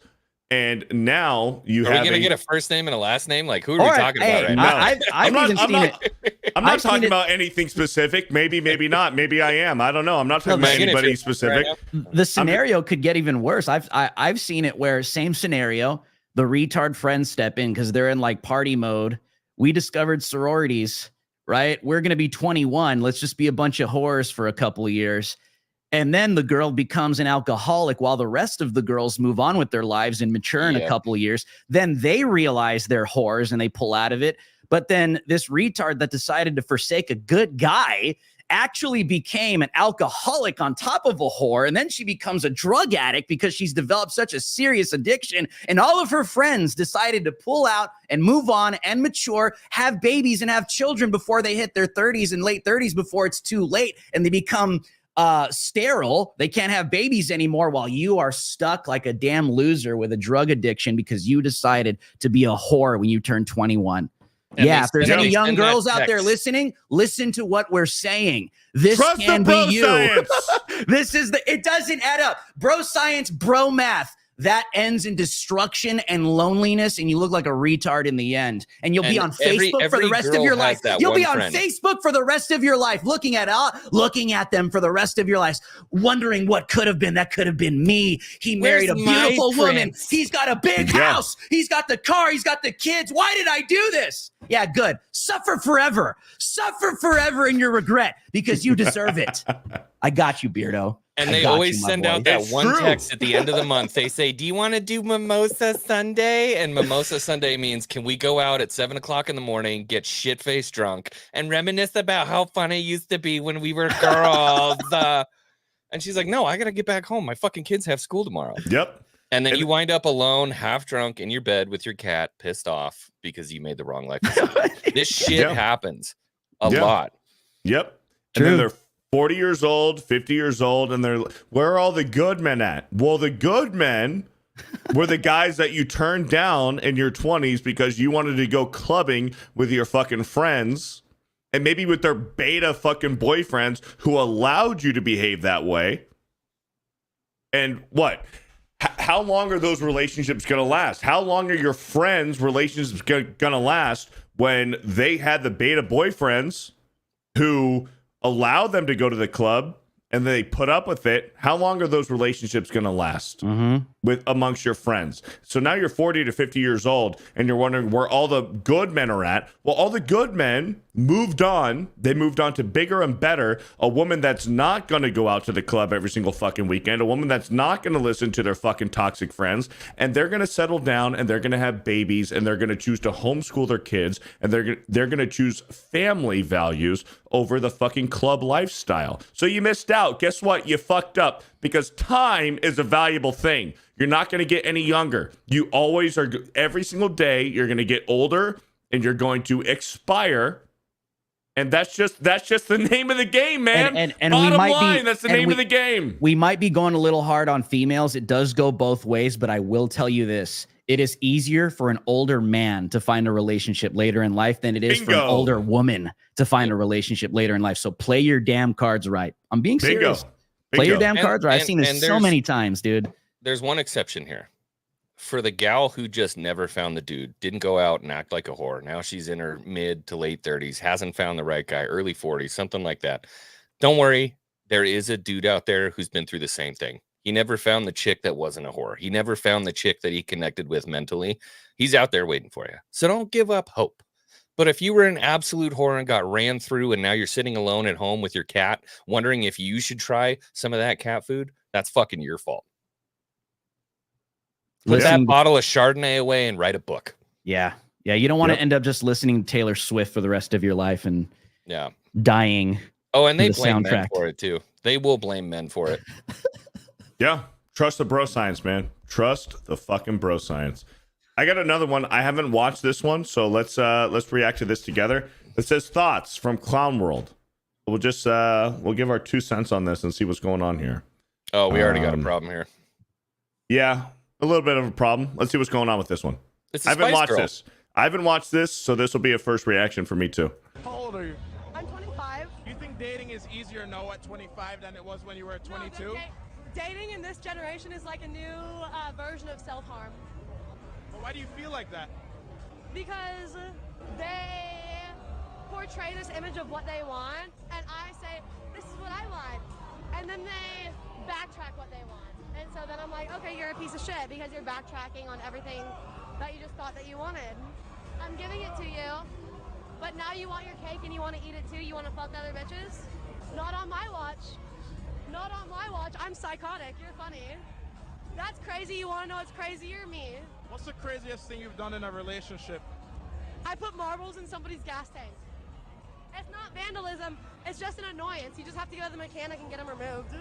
And now you Are have we gonna get a first name and a last name? Like, who are we talking about right no. now? I've even seen it. I'm not I've seen talking it- about anything specific. Maybe not. Maybe I am. I don't know. I'm not talking about Megan, if anybody you're specific. right The scenario could get even worse. I've seen it where same scenario, the retard friends step in because they're in like party mode. We discovered sororities, right? We're gonna be 21. Let's just be a bunch of whores for a couple of years. And then the girl becomes an alcoholic while the rest of the girls move on with their lives and mature in a couple of years. Then they realize they're whores and they pull out of it. But then this retard that decided to forsake a good guy actually became an alcoholic on top of a whore. And then she becomes a drug addict because she's developed such a serious addiction. And all of her friends decided to pull out and move on and mature, have babies and have children before they hit their 30s and late 30s before it's too late. And they become sterile. They can't have babies anymore while you are stuck like a damn loser with a drug addiction because you decided to be a whore when you turned 21. And yeah, if there's they any young send that girls out there text. listening, listen to what we're saying. This Trust can the bro be you. science. This is it doesn't add up. Bro science, bro math. That ends in destruction and loneliness, and you look like a retard in the end. And you'll be And on Facebook for the rest of girl your has life. that You'll be one on friend. Facebook for the rest of your life, looking at them for the rest of your life, wondering what could have been. That could have been me. He married a Where's my beautiful woman. prince? He's got a big Yeah. house. He's got the car. He's got the kids. Why did I do this? Yeah, good. Suffer forever. Suffer forever in your regret because you deserve it. I got you, Beardo. And I they got always you, my send boy. out that It's one true. text at the end of the month. They say, "Do you want to do Mimosa Sunday?" And Mimosa Sunday means, can we go out at 7 o'clock in the morning, get shit faced drunk, and reminisce about how fun it used to be when we were girls? And she's like, "No, I gotta get back home. My fucking kids have school tomorrow." Yep. And then you wind up alone, half drunk in your bed with your cat, pissed off because you made the wrong life decision. This shit Yeah. happens a Yeah. lot. Yep. True. And then they're 40 years old, 50 years old, and they're where are all the good men at? Well, the good men were the guys that you turned down in your 20s because you wanted to go clubbing with your fucking friends and maybe with their beta fucking boyfriends who allowed you to behave that way. And what? How long are those relationships going to last? How long are your friends' relationships going to last when they had the beta boyfriends who allow them to go to the club and they put up with it? How long are those relationships going to last with amongst your friends? So now you're 40 to 50 years old and you're wondering where all the good men are at. Well, all the good men moved on. They moved on to bigger and better. A woman that's not going to go out to the club every single fucking weekend. A woman that's not going to listen to their fucking toxic friends. And they're going to settle down and they're going to have babies and they're going to choose to homeschool their kids. And they're going to choose family values over the fucking club lifestyle. So you missed out. Guess what? You fucked up because time is a valuable thing. You're not going to get any younger. You always are. Every single day, you're going to get older and you're going to expire. And that's just the name of the game, man. And Bottom we might line, be, that's the and name we- of the game. We might be going a little hard on females. It does go both ways, but I will tell you this. It is easier for an older man to find a relationship later in life than it is for an Bingo. older woman to find a relationship later in life. So play your damn cards right. I'm being Bingo. serious. Play your Bingo. damn cards right. I've seen this and so there's- many times, dude. There's one exception here. For the gal who just never found the dude, didn't go out and act like a whore. Now she's in her mid to late 30s, hasn't found the right guy, early 40s, something like that. Don't worry. There is a dude out there who's been through the same thing. He never found the chick that wasn't a whore. He never found the chick that he connected with mentally. He's out there waiting for you. So don't give up hope. But if you were an absolute whore and got ran through and now you're sitting alone at home with your cat, wondering if you should try some of that cat food, that's fucking your fault. Put Listen- that bottle of Chardonnay away and write a book. Yeah. Yeah. You don't want to Yep. end up just listening to Taylor Swift for the rest of your life and Yeah. dying Oh, and they the blame men soundtrack. for it too. They will blame men for it. Yeah. Trust the bro science, man. Trust the fucking bro science. I got another one. I haven't watched this one, so let's react to this together. It says thoughts from Clown World. We'll just we'll give our 2 cents on this and see what's going on here. Oh, we already got a problem here. Yeah, a little bit of a problem. Let's see what's going on with this one. It's I haven't watched this. I haven't watched this, so this will be a first reaction for me too. How old are you? I'm 25. Do you think dating is easier now at 25 than it was when you were 22? No, dating in this generation is like a new version of self-harm. Well, why do you feel like that? Because they portray this image of what they want, and I say, this is what I want. And then they backtrack what they want. And so then I'm like, okay, you're a piece of shit because you're backtracking on everything that you just thought that you wanted. I'm giving it to you, but now you want your cake and you want to eat it too? You want to fuck other bitches? Not on my watch. Not on my watch. I'm psychotic. You're funny. That's crazy. You want to know what's crazier? Me. What's the craziest thing you've done in a relationship? I put marbles in somebody's gas tank. It's not vandalism. It's just an annoyance. You just have to go to the mechanic and get them removed.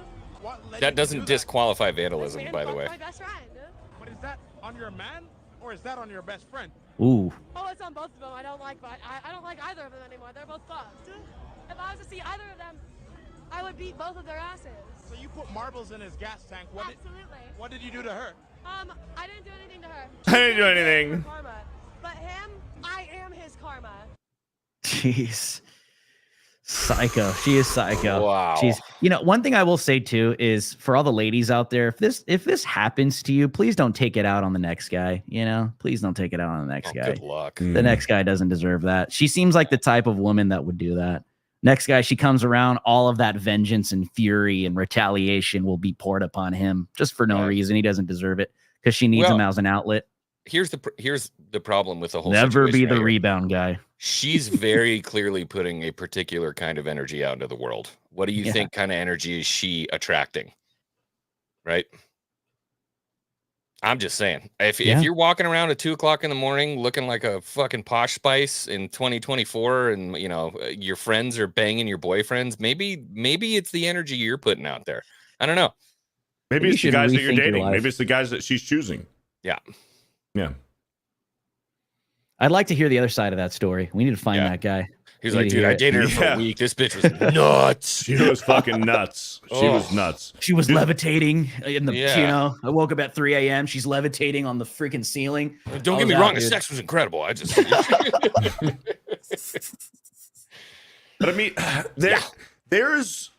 That doesn't disqualify vandalism, by the way. My best friend. But is that on your man or is that on your best friend? Ooh. Oh, it's on both of them. I don't like either of them anymore. They're both fucked. If I was to see either of them, I would beat both of their asses. So you put marbles in his gas tank. Absolutely. What did you do to her? I didn't do anything to her. I didn't do anything. Karma. But him, I am his karma. Jeez. Psycho. She is psycho. Wow. She's, you know, one thing I will say too is for all the ladies out there, if this happens to you, please don't take it out on the next guy. You know, please don't take it out on the next guy. Good luck. The next guy doesn't deserve that. She seems like the type of woman that would do that. Next guy, she comes around, all of that vengeance and fury and retaliation will be poured upon him just for no reason. He doesn't deserve it because she needs him as an outlet. Here's the problem with the whole Never be situation the right here. rebound guy. She's very clearly putting a particular kind of energy out into the world. What do you think kind of energy is she attracting? Right? I'm just saying, if you're walking around at 2 o'clock in the morning looking like a fucking Posh Spice in 2024 and you know your friends are banging your boyfriends, maybe it's the energy you're putting out there. I don't know. Maybe it's the should guys that you're rethink your dating. life. Maybe it's the guys that she's choosing. Yeah. Yeah. I'd like to hear the other side of that story. We need to find that guy. He's We like, need to dude, hear I it. dated her for a week. This bitch was nuts. She was fucking nuts. She was nuts. She was levitating in the, Yeah. you know, I woke up at 3 a.m. She's levitating on the freaking ceiling. Don't get me wrong, the sex was incredible. I just But I mean, there's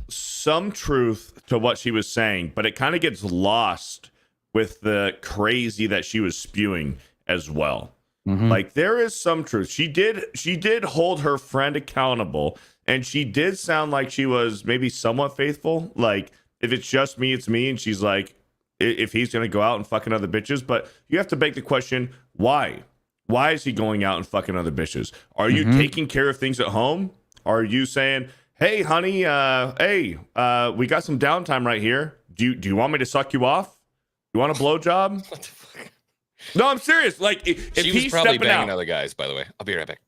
some truth to what she was saying, but it kind of gets lost with the crazy that she was spewing as well. Like there is some truth. She did hold her friend accountable, and she did sound like she was maybe somewhat faithful. Like if it's just me, it's me, and she's like, if he's gonna go out and fucking other bitches. But you have to beg the question, why? Why is he going out and fucking other bitches? Are you taking care of things at home? Are you saying, hey, honey, we got some downtime right here. Do you want me to suck you off? You want a blowjob? what the fuck? No, I'm serious. Like, if She was he's probably stepping banging out, other guys, by the way. I'll be right back.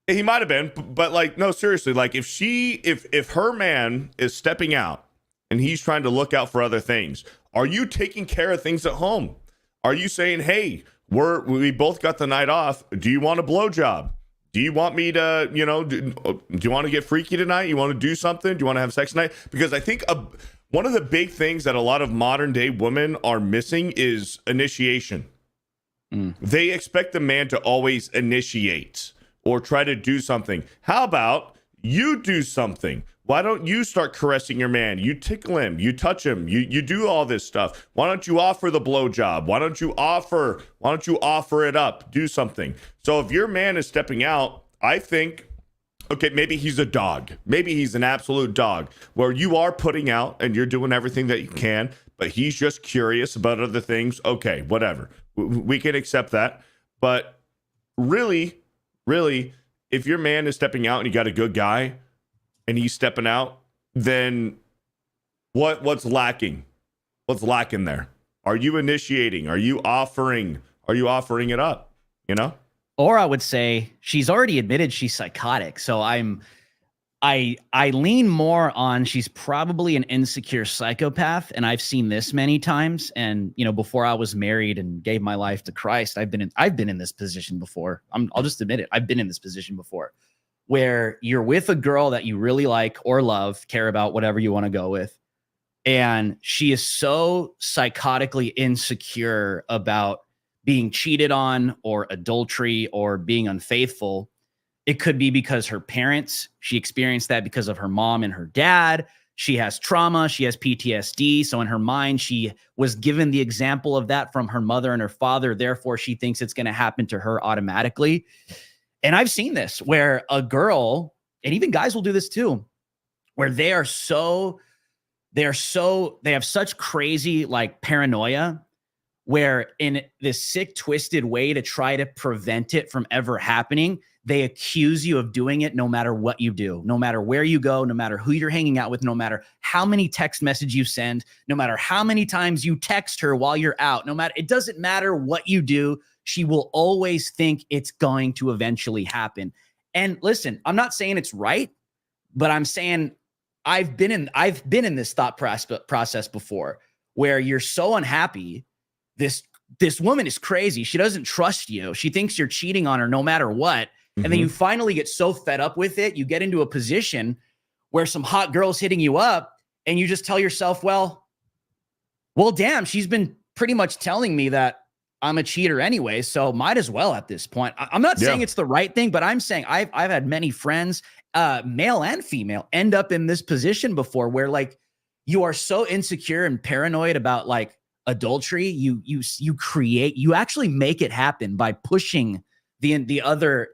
he might have been, but like, no, seriously. Like, if her man is stepping out and he's trying to look out for other things, are you taking care of things at home? Are you saying, hey, we both got the night off. Do you want a blowjob? Do you want me to, you know, do you want to get freaky tonight? You want to do something? Do you want to have sex tonight? Because I think one of the big things that a lot of modern day women are missing is initiation. They expect the man to always initiate or try to do something. How about you do something? Why don't you start caressing your man? You tickle him, you touch him, you do all this stuff. Why don't you offer the blowjob? Why don't you offer it up? Do something. So if your man is stepping out, I think, okay, maybe he's a dog. Maybe he's an absolute dog where you are putting out and you're doing everything that you can, but he's just curious about other things. Okay, whatever. We can accept that. But really, if your man is stepping out and you got a good guy and he's stepping out, then what's lacking? What's lacking there? Are you initiating? Are you offering it up? You know? Or I would say she's already admitted she's psychotic. So I'm I lean more on she's probably an insecure psychopath, and I've seen this many times. And before I was married and gave my life to Christ, I've been in this position before. I'll just admit it. I've been in this position before, where you're with a girl that you really like or love, care about, whatever you want to go with, and she is so psychotically insecure about being cheated on or adultery or being unfaithful. It could be because her parents, she experienced that because of her mom and her dad. She has trauma. She has PTSD. So in her mind, she was given the example of that from her mother and her father. Therefore, she thinks it's going to happen to her automatically. And I've seen this where a girl, and even guys will do this too, where they have such crazy like paranoia, where in this sick, twisted way to try to prevent it from ever happening, they accuse you of doing it no matter what you do, no matter where you go, no matter who you're hanging out with, no matter how many text messages you send, no matter how many times you text her while you're out, it doesn't matter what you do. She will always think it's going to eventually happen. And listen, I'm not saying it's right, but I'm saying I've been in this thought process before, where you're so unhappy. This woman is crazy. She doesn't trust you. She thinks you're cheating on her no matter what. And then you finally get so fed up with it, you get into a position where some hot girl's hitting you up, and you just tell yourself, well, damn, she's been pretty much telling me that I'm a cheater anyway, so might as well at this point. I'm not saying it's the right thing, but I'm saying I've had many friends, male and female, end up in this position before, where like you are so insecure and paranoid about like adultery, you actually make it happen by pushing the other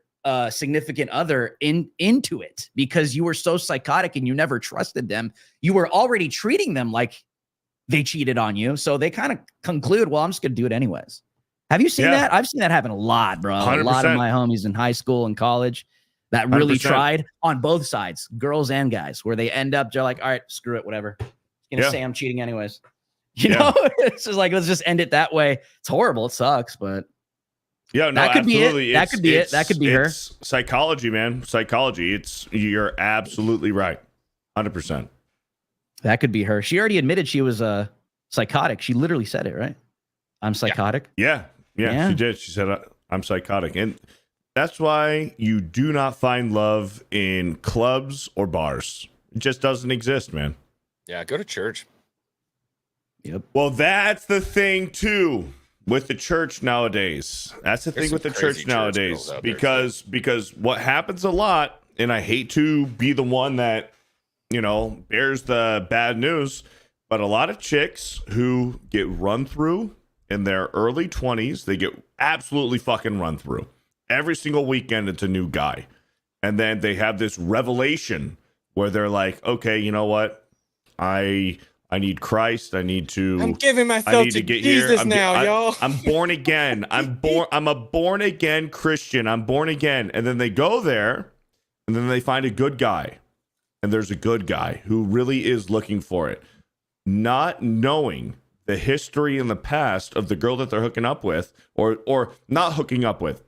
significant other into it, because you were so psychotic and you never trusted them. You were already treating them like they cheated on you, so they kind of conclude, well, I'm just gonna do it anyways. Have you seen that? I've seen that happen a lot, bro. 100%. A lot of my homies in high school and college that really 100%. tried on both sides, girls and guys, where they end up, they're like, all right, screw it, whatever. Gonna say I'm cheating anyways. You know, it's just like, let's just end it that way. It's horrible. It sucks, but that could absolutely. be it. That could be it. That could be her. It's psychology, man. Psychology. You're absolutely right. 100%. That could be her. She already admitted she was psychotic. She literally said it, right? I'm psychotic. Yeah, she did. She said, I'm psychotic. And that's why you do not find love in clubs or bars. It just doesn't exist, man. Yeah, go to church. Yep. Well, that's the thing, too, with the church nowadays. That's the thing with the church nowadays. Because what happens a lot, and I hate to be the one that, bears the bad news, but a lot of chicks who get run through in their early 20s, they get absolutely fucking run through. Every single weekend, it's a new guy. And then they have this revelation where they're like, okay, you know what? I need Christ. I'm giving myself to get Jesus here. now, y'all. I'm born again. I'm a born again Christian. I'm born again. And then they go there, and then they find a good guy. And there's a good guy who really is looking for it, not knowing the history in the past of the girl that they're hooking up with, or not hooking up with,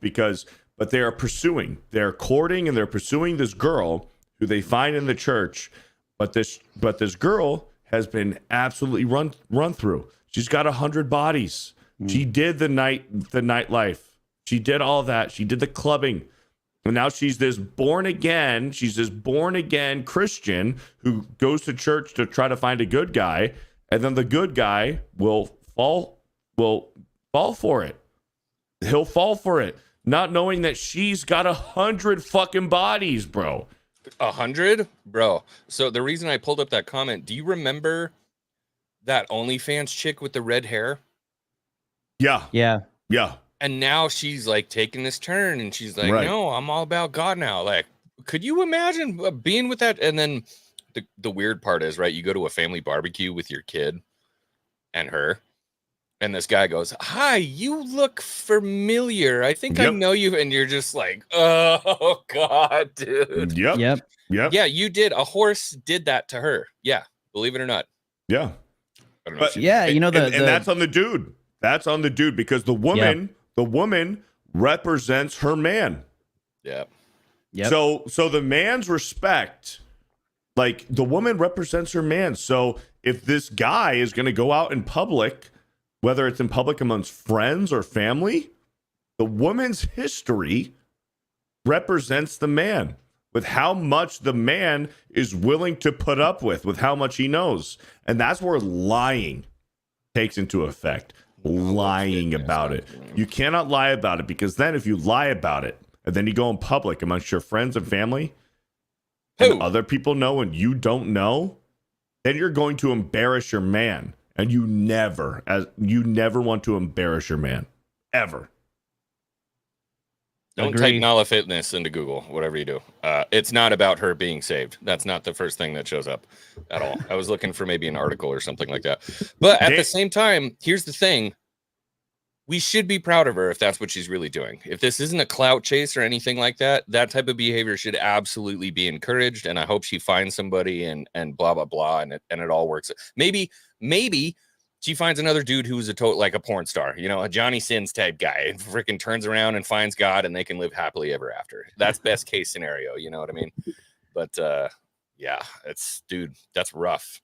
but they are pursuing. They're courting and they're pursuing this girl who they find in the church. But this girl has been absolutely run through. She's got 100 bodies. She did the nightlife. She did all that. She did the clubbing. And now she's this born again Christian who goes to church to try to find a good guy, and then the good guy will fall for it. He'll fall for it, not knowing that she's got 100 fucking bodies, bro. 100, bro. So the reason I pulled up that comment, do you remember that OnlyFans chick with the red hair? Yeah. And now she's like taking this turn, and she's like, no, I'm all about God now. Like, could you imagine being with that? And then the weird part is, right, you go to a family barbecue with your kid and her, and this guy goes, hi, you look familiar. I think I know you. And you're just like, oh God, dude. Yep. Yeah, you did. A horse did that to her. Yeah. Believe it or not. Yeah. I don't know. And that's on the dude. That's on the dude, because the woman represents her man. Yeah. Yep. So the man's respect Like, the woman represents her man. So if this guy is going to go out in public, whether it's in public amongst friends or family, the woman's history represents the man, with how much the man is willing to put up with how much he knows. And that's where lying takes into effect. Lying about it. You cannot lie about it, because then if you lie about it and then you go in public amongst your friends and family, and other people know and you don't know, then you're going to embarrass your man. And you never want to embarrass your man. Ever. Don't type Nala Fitness into Google, whatever you do. It's not about her being saved. That's not the first thing that shows up at all. I was looking for maybe an article or something like that. But at the same time, here's the thing. We should be proud of her if that's what she's really doing. If this isn't a clout chase or anything like that, that type of behavior should absolutely be encouraged. And I hope she finds somebody and blah, blah, blah. And it all works. Maybe she finds another dude who's like a porn star, you know, a Johnny Sins type guy, and freaking turns around and finds God, and they can live happily ever after. That's best case scenario. You know what I mean? But yeah, that's rough.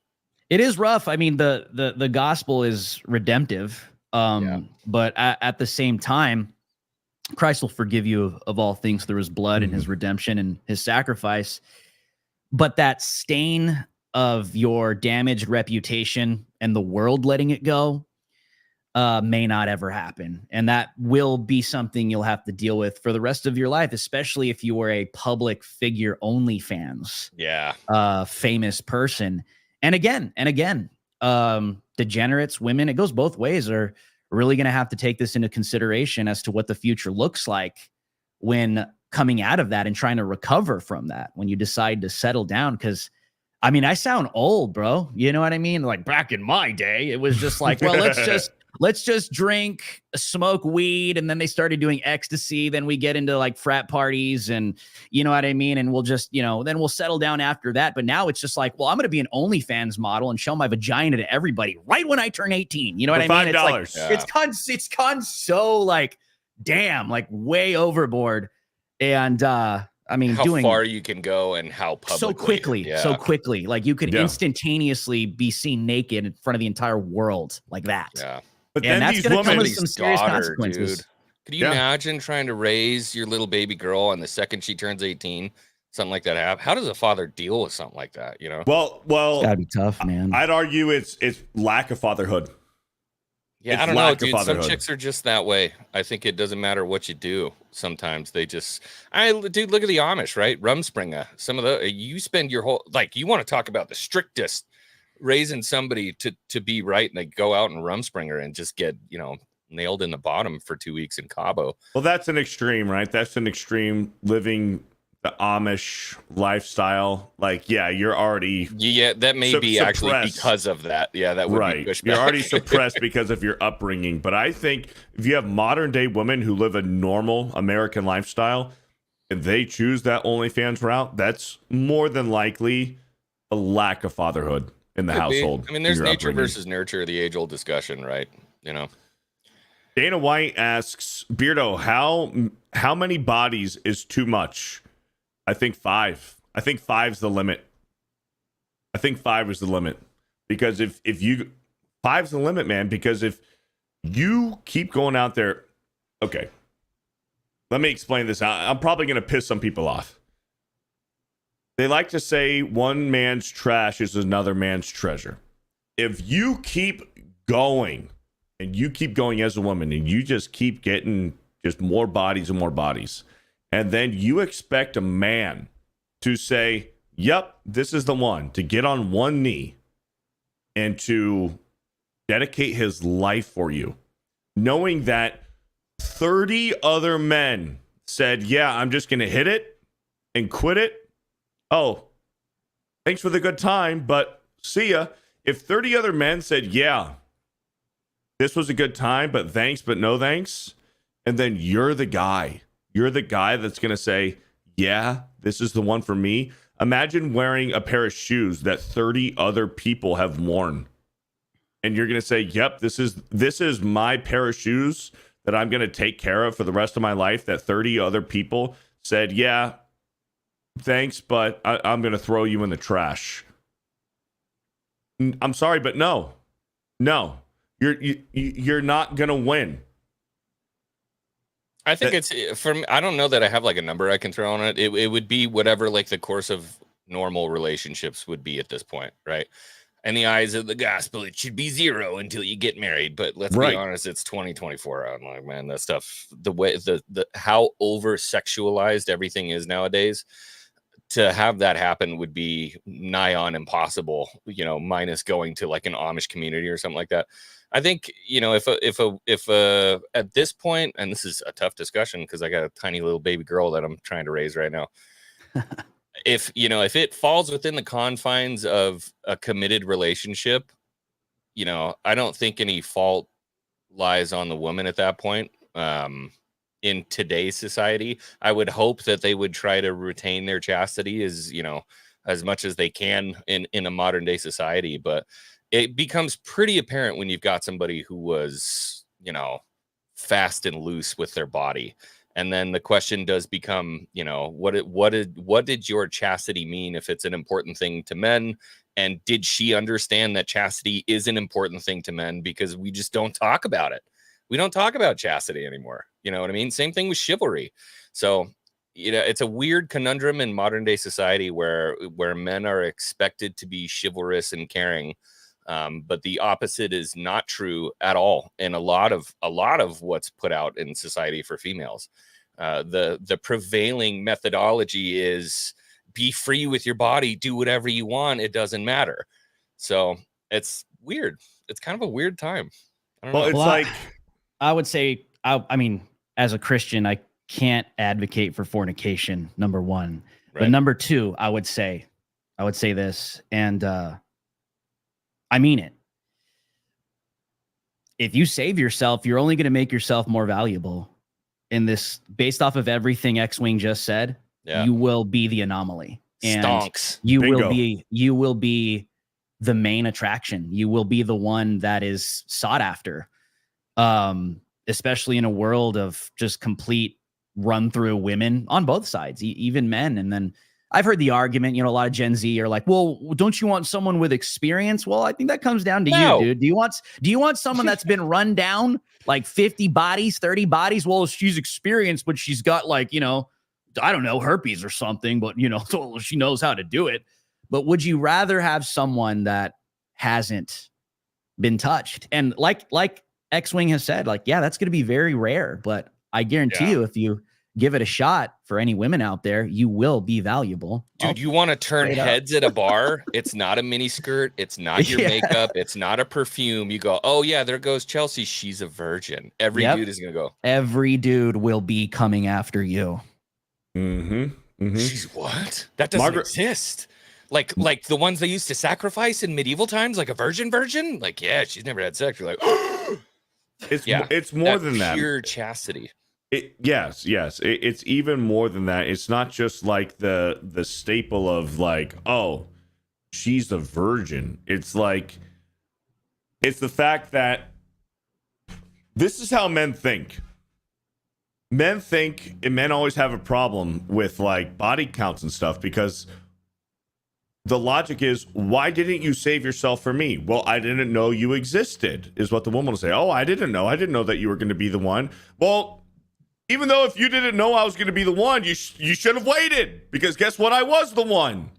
It is rough. I mean, the gospel is redemptive. But at the same time, Christ will forgive you of all things through his blood and his redemption and his sacrifice. But that stain of your damaged reputation and the world letting it go may not ever happen. And that will be something you'll have to deal with for the rest of your life, especially if you were a public figure OnlyFans famous person. And again, degenerates, women, it goes both ways, are really going to have to take this into consideration as to what the future looks like when coming out of that and trying to recover from that, when you decide to settle down. Because I mean, I sound old, bro. You know what I mean? Like back in my day, it was just like, well, let's just drink, smoke weed. And then they started doing ecstasy. Then we get into like frat parties and you know what I mean? And we'll just, then we'll settle down after that. But now it's just like, well, I'm going to be an OnlyFans model and show my vagina to everybody right when I turn 18. You know what I mean? $5. It's gone so like, damn, like way overboard. And, I mean, how far you can go and how publicly. So quickly. Like you could instantaneously be seen naked in front of the entire world like that. Yeah. But then that's going to come with some serious daughter, consequences. Dude. Could you imagine trying to raise your little baby girl and the second she turns 18, something like that happens? How does a father deal with something like that? You know? Well, it's gotta be tough, man. I'd argue it's lack of fatherhood. Yeah, I don't know, dude. Some chicks are just that way. I think it doesn't matter what you do. Sometimes they just, dude, look at the Amish, right? Rumspringa. Some of you spend your whole, like, you want to talk about the strictest raising somebody to be right, and they go out and Rumspringer and just get, nailed in the bottom for 2 weeks in Cabo. Well, that's an extreme, right? That's an extreme living the Amish lifestyle. Like, yeah, you're already that may be actually because of that. Yeah, that would be pushback. You're already suppressed because of your upbringing. But I think if you have modern day women who live a normal American lifestyle and they choose that OnlyFans route, that's more than likely a lack of fatherhood in the household. I mean, there's nature versus nurture, the age-old discussion, right? Dana White asks, Beardo, how many bodies is too much? I think 5. I think 5's the limit. I think 5 is the limit. Because if you 5's the limit, man, because if you keep going out there, okay. Let me explain this. I'm probably going to piss some people off. They like to say one man's trash is another man's treasure. If you keep going and you keep going as a woman and you just keep getting just more bodies and more bodies, and then you expect a man to say, yep, this is the one, to get on one knee and to dedicate his life for you, knowing that 30 other men said, yeah, I'm just going to hit it and quit it. Oh, thanks for the good time, but see ya. If 30 other men said, yeah, this was a good time, but thanks, but no thanks, and then you're the guy that's going to say, yeah, this is the one for me. Imagine wearing a pair of shoes that 30 other people have worn. And you're going to say, yep, this is my pair of shoes that I'm going to take care of for the rest of my life, that 30 other people said, yeah, thanks, but I'm going to throw you in the trash. I'm sorry, but no, you're not going to win. I think it's for me. I don't know that I have like a number I can throw on it. It would be whatever like the course of normal relationships would be at this point, right? In the eyes of the gospel, it should be 0 until you get married. But let's be honest, it's 2024. I'm like, man, that stuff, the way the how over sexualized everything is nowadays, to have that happen would be nigh on impossible, you know, minus going to like an Amish community or something like that. I think, you know, if at this point, and this is a tough discussion because I got a tiny little baby girl that I'm trying to raise right now. If it falls within the confines of a committed relationship, you know, I don't think any fault lies on the woman at that point. In today's society, I would hope that they would try to retain their chastity as, you know, as much as they can in a modern day society. But it becomes pretty apparent when you've got somebody who was, you know, fast and loose with their body. And then the question does become, you know, what did your chastity mean if it's an important thing to men? And did she understand that chastity is an important thing to men? Because we just don't talk about it. We don't talk about chastity anymore. You know what I mean? Same thing with chivalry. So, you know, it's a weird conundrum in modern day society where men are expected to be chivalrous and caring. But the opposite is not true at all. And a lot of what's put out in society for females, the prevailing methodology is be free with your body, do whatever you want. It doesn't matter. So it's weird. It's kind of a weird time. I don't know. It's like, I would say, I mean, as a Christian, I can't advocate for fornication, number one. Right. But number two, I would say this, and I mean it. If you save yourself, you're only going to make yourself more valuable. In this, based off of everything X-Wing just said, you will be the anomaly. And stonks. You will be the main attraction. You will be the one that is sought after. Especially in a world of just complete run through women on both sides, even men. And then I've heard the argument, you know, a lot of Gen Z are like, well, don't you want someone with experience? Well, I think that comes down to you, dude. Do you want someone that's been run down like 50 bodies, 30 bodies? Well, she's experienced, but she's got like, you know, I don't know, herpes or something, but you know, so she knows how to do it. But would you rather have someone that hasn't been touched? And like X-Wing has said, like, yeah, that's going to be very rare, but I guarantee you, if you give it a shot for any women out there, you will be valuable. Dude, you want to turn heads at a bar? It's not a mini skirt. It's not your makeup. It's not a perfume. You go, oh yeah, there goes Chelsea. She's a virgin. Every dude is going to go. Every dude will be coming after you. She's what? That doesn't exist. Like the ones they used to sacrifice in medieval times, like a virgin. Like, yeah, she's never had sex. You're like, it's more than that. Pure chastity. Yes. It's even more than that. It's not just like the staple of like, oh, she's a virgin. It's like, it's the fact that this is how men think. Men think, and men always have a problem with like body counts and stuff because the logic is, why didn't you save yourself for me? Well, I didn't know you existed, is what the woman will say. Oh, I didn't know that you were going to be the one. Well, even though if you didn't know I was going to be the one, you should have waited, because guess what? I was the one.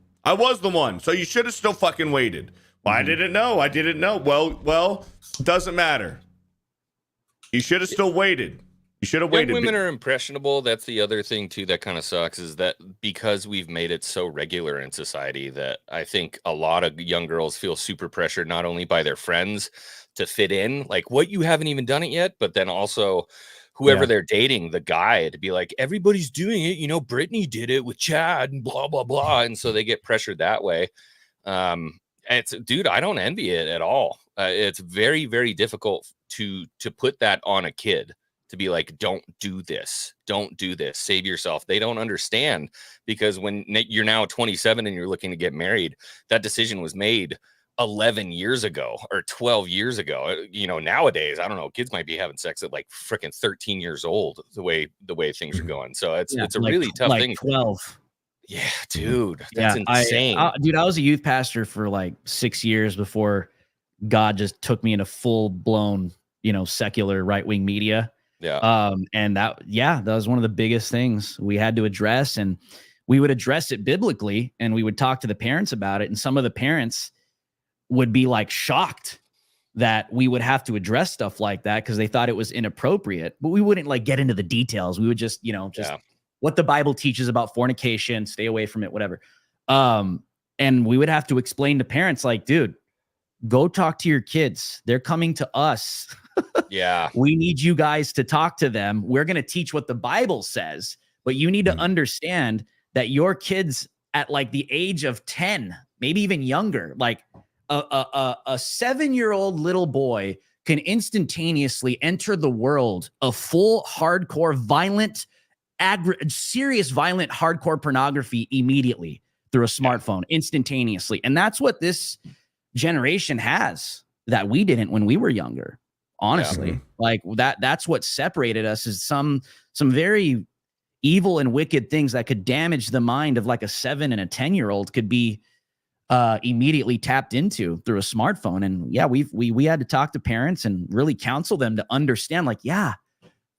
So you should have still fucking waited. Well, I didn't know. Well, doesn't matter. You should have still waited. You should have waited. Women are impressionable. That's the other thing too that kind of sucks, is that because we've made it so regular in society that I think a lot of young girls feel super pressured, not only by their friends to fit in, like, what, you haven't even done it yet, but then also whoever they're dating, the guy, to be like, everybody's doing it. You know, Brittany did it with Chad and blah, blah, blah. And so they get pressured that way. Dude, I don't envy it at all. It's very, very difficult to put that on a kid. To be like, don't do this, save yourself. They don't understand, because when you're now 27 and you're looking to get married, that decision was made 11 years ago or 12 years ago. You know, nowadays, I don't know, kids might be having sex at like freaking 13 years old, the way things are going. So it's a like, really tough like thing. 12. Yeah, dude, that's Yeah, insane. dude, I was a youth pastor for like 6 years before God just took me into full blown, secular right wing media. Yeah. And that was one of the biggest things we had to address, and we would address it biblically, and we would talk to the parents about it, and some of the parents would be like shocked that we would have to address stuff like that because they thought it was inappropriate, but we wouldn't like get into the details. We would just, what the Bible teaches about fornication, stay away from it, whatever. And we would have to explain to parents like, dude, go talk to your kids. They're coming to us. Yeah. We need you guys to talk to them. We're going to teach what the Bible says, but you need to understand that your kids at like the age of 10, maybe even younger, like a 7-year-old little boy can instantaneously enter the world of full hardcore violent, serious violent hardcore pornography immediately through a smartphone instantaneously. And that's what this generation has that we didn't when we were younger. Honestly, like that's what separated us, is some very evil and wicked things that could damage the mind of like a 7 and a 10-year-old could be immediately tapped into through a smartphone. And yeah, we had to talk to parents and really counsel them to understand, like, yeah,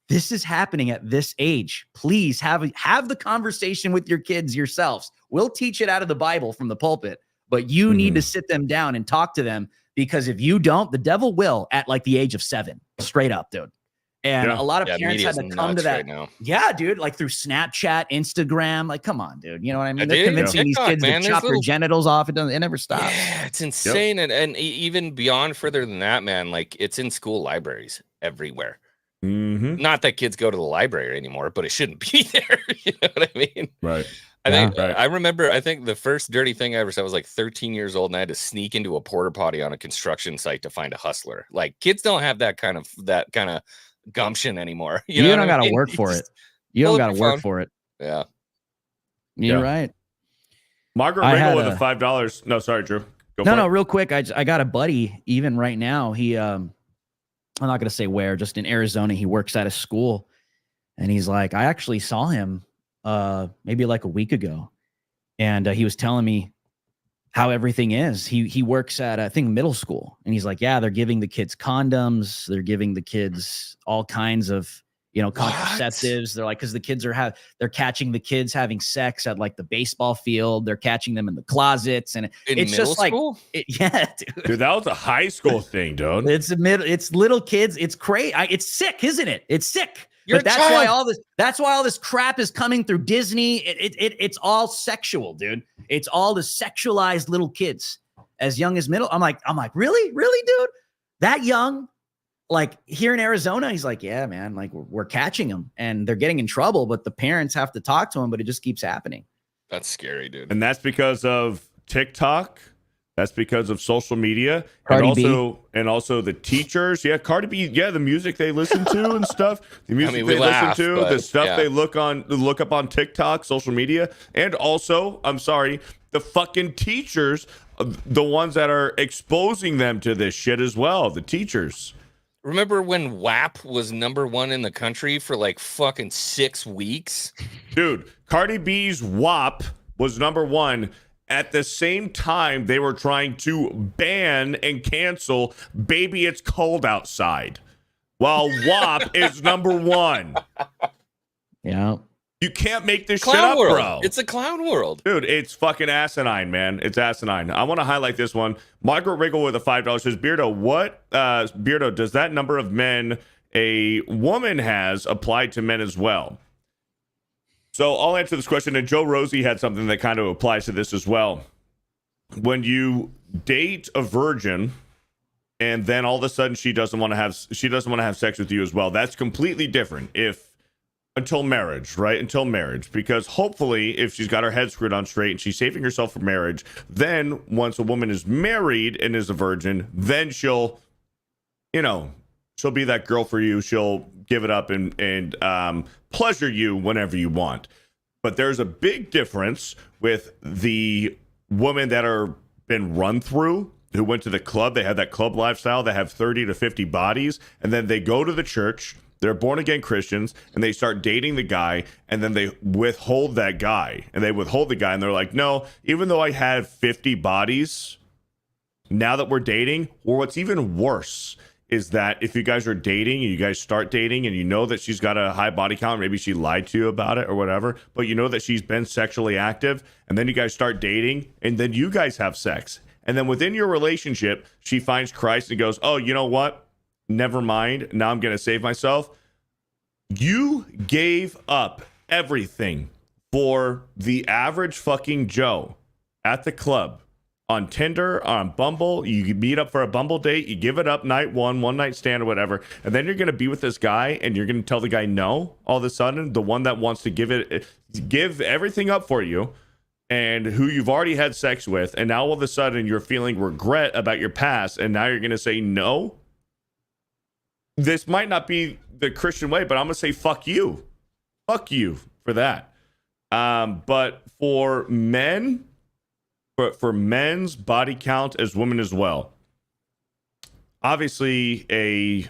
this is happening at this age. Please have the conversation with your kids yourselves. We'll teach it out of the Bible from the pulpit, but you need to sit them down and talk to them, because if you don't, the devil will at like the age of 7, straight up, dude. And a lot of parents had to come to that. Right, yeah, dude, like through Snapchat, Instagram, like, come on, dude. You know what I mean? They're Dude, convincing TikTok, these kids man, to there's chop their genitals off. It never stops. Yeah, it's insane. And even beyond further than that, man, like it's in school libraries everywhere. Not that kids go to the library anymore, but it shouldn't be there. You know what I mean? Right. I remember, I think the first dirty thing I ever saw was like 13 years old, and I had to sneak into a porta potty on a construction site to find a hustler. Like kids don't have that kind of gumption anymore. You don't got to work for it. You don't got to work for it. Yeah. You're right. Margaret Riggle with the $5. No, sorry, Drew. No, real quick. I got a buddy even right now. He, I'm not going to say where, just in Arizona. He works at a school, and he's like, I actually saw him maybe like a week ago, and he was telling me how everything is. He works at, I think, middle school, and he's like, yeah, they're giving the kids condoms, they're giving the kids all kinds of contraceptives. They're like, because the kids they're catching the kids having sex at like the baseball field, they're catching them in the closets, and it's just like yeah, dude, that was a high school thing, dude. It's little kids. It's crazy. It's sick, isn't it? It's sick. But that's why all this crap is coming through Disney. It's all sexual, dude. It's all the sexualized little kids as young as middle. I'm like, really, dude? That young? Like here in Arizona, he's like, yeah, man, like we're catching them and they're getting in trouble, but the parents have to talk to them, but it just keeps happening. That's scary, dude. And that's because of TikTok. That's because of social media, and also the teachers. Yeah, Cardi B. Yeah, the music they listen to and stuff. The music they listen to, the stuff they look up on TikTok, social media, and also, I'm sorry, the fucking teachers, the ones that are exposing them to this shit as well. The teachers. Remember when WAP was #1 in the country for like fucking 6 weeks? Dude, Cardi B's WAP was #1 at the same time they were trying to ban and cancel Baby It's Cold Outside, while WAP is #1. Yeah. You can't make this clown shit up, world. bro. It's a clown world. Dude, it's fucking asinine, man. It's asinine. I want to highlight this one. Margaret Riggle with a $5 says, Beardo, does that number of men a woman has applied to men as well? So I'll answer this question. And Joe Rosie had something that kind of applies to this as well. When you date a virgin and then all of a sudden she doesn't want to have sex with you as well, that's completely different. Until marriage, right? Until marriage. Because hopefully, if she's got her head screwed on straight and she's saving herself for marriage, then once a woman is married and is a virgin, then she'll be that girl for you. She'll give it up and pleasure you whenever you want. But there's a big difference with the women that are been run through, who went to the club. They have that club lifestyle. They have 30 to 50 bodies. And then they go to the church They're born again Christians, and they start dating the guy, and then they withhold that guy, and they're like, no, even though I had 50 bodies, now that we're dating, or what's even worse is that if you guys are dating and you guys start dating and you know that she's got a high body count, maybe she lied to you about it or whatever, but you know that she's been sexually active, and then you guys start dating, and then you guys have sex. And then within your relationship, she finds Christ and goes, oh, you know what? Never mind. Now I'm going to save myself. You gave up everything for the average fucking Joe at the club, on Tinder, on Bumble. You meet up for a Bumble date, you give it up night one night stand or whatever, and then you're going to be with this guy and you're going to tell the guy no all of a sudden, the one that wants to give everything up for you and who you've already had sex with, and now all of a sudden you're feeling regret about your past, and now you're going to say no? This might not be the Christian way, but I'm going to say fuck you. Fuck you for that. But for men, for men's body count as women as well, obviously a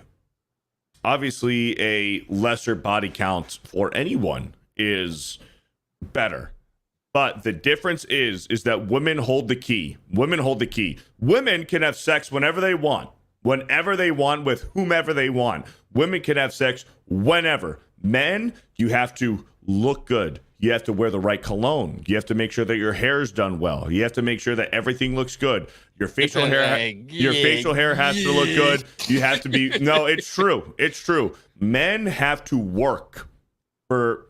lesser body count for anyone is better. But the difference is that women hold the key. Women can have sex whenever they want with whomever they want. Women can have sex whenever. Men, you have to look good. You have to wear the right cologne. You have to make sure that your hair's done well. You have to make sure that everying looks good. Your facial hair has to look good. You have to be no, it's true. Men have to work.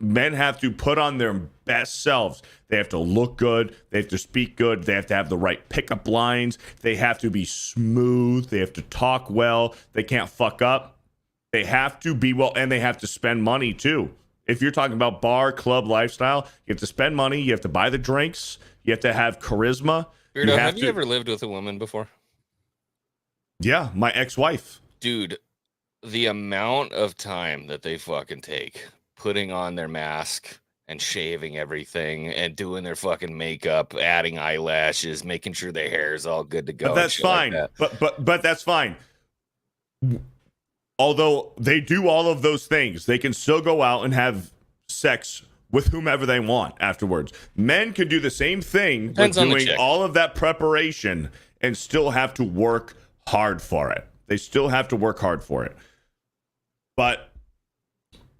Men have to put on their best selves. They have to look good. They have to speak good. They have to have the right pickup lines. They have to be smooth. They have to talk well. They can't fuck up. They have to be well, and they have to spend money too. If you're talking about bar, club lifestyle, you have to spend money. You have to buy the drinks. You have to have charisma. Beardo, have you ever lived with a woman before? Yeah, my ex-wife. Dude, the amount of time that they fucking take putting on their mask and shaving everything and doing their fucking makeup, adding eyelashes, making sure their hair is all good to go. But that's fine. Like that. But that's fine. Although they do all of those things, they can still go out and have sex with whomever they want afterwards. Men can do the same thing, but doing all of that preparation and still have to work hard for it. They still have to work hard for it. But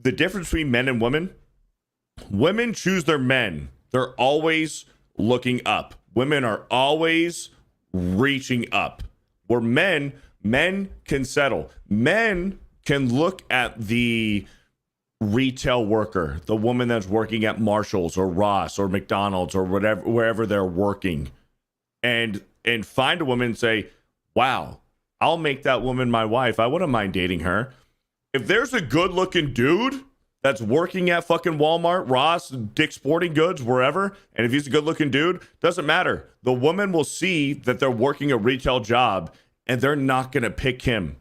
the difference between men and women choose their men. They're always looking up. Women are always reaching up. Where men can settle. Men can look at the retail worker, the woman that's working at Marshall's or Ross or McDonald's or whatever, wherever they're working, and find a woman and say, wow, I'll make that woman my wife. I wouldn't mind dating her. If there's a good looking dude that's working at fucking Walmart, Ross, Dick's Sporting Goods, wherever, and if he's a good looking dude, doesn't matter. The woman will see that they're working a retail job, and they're not going to pick him.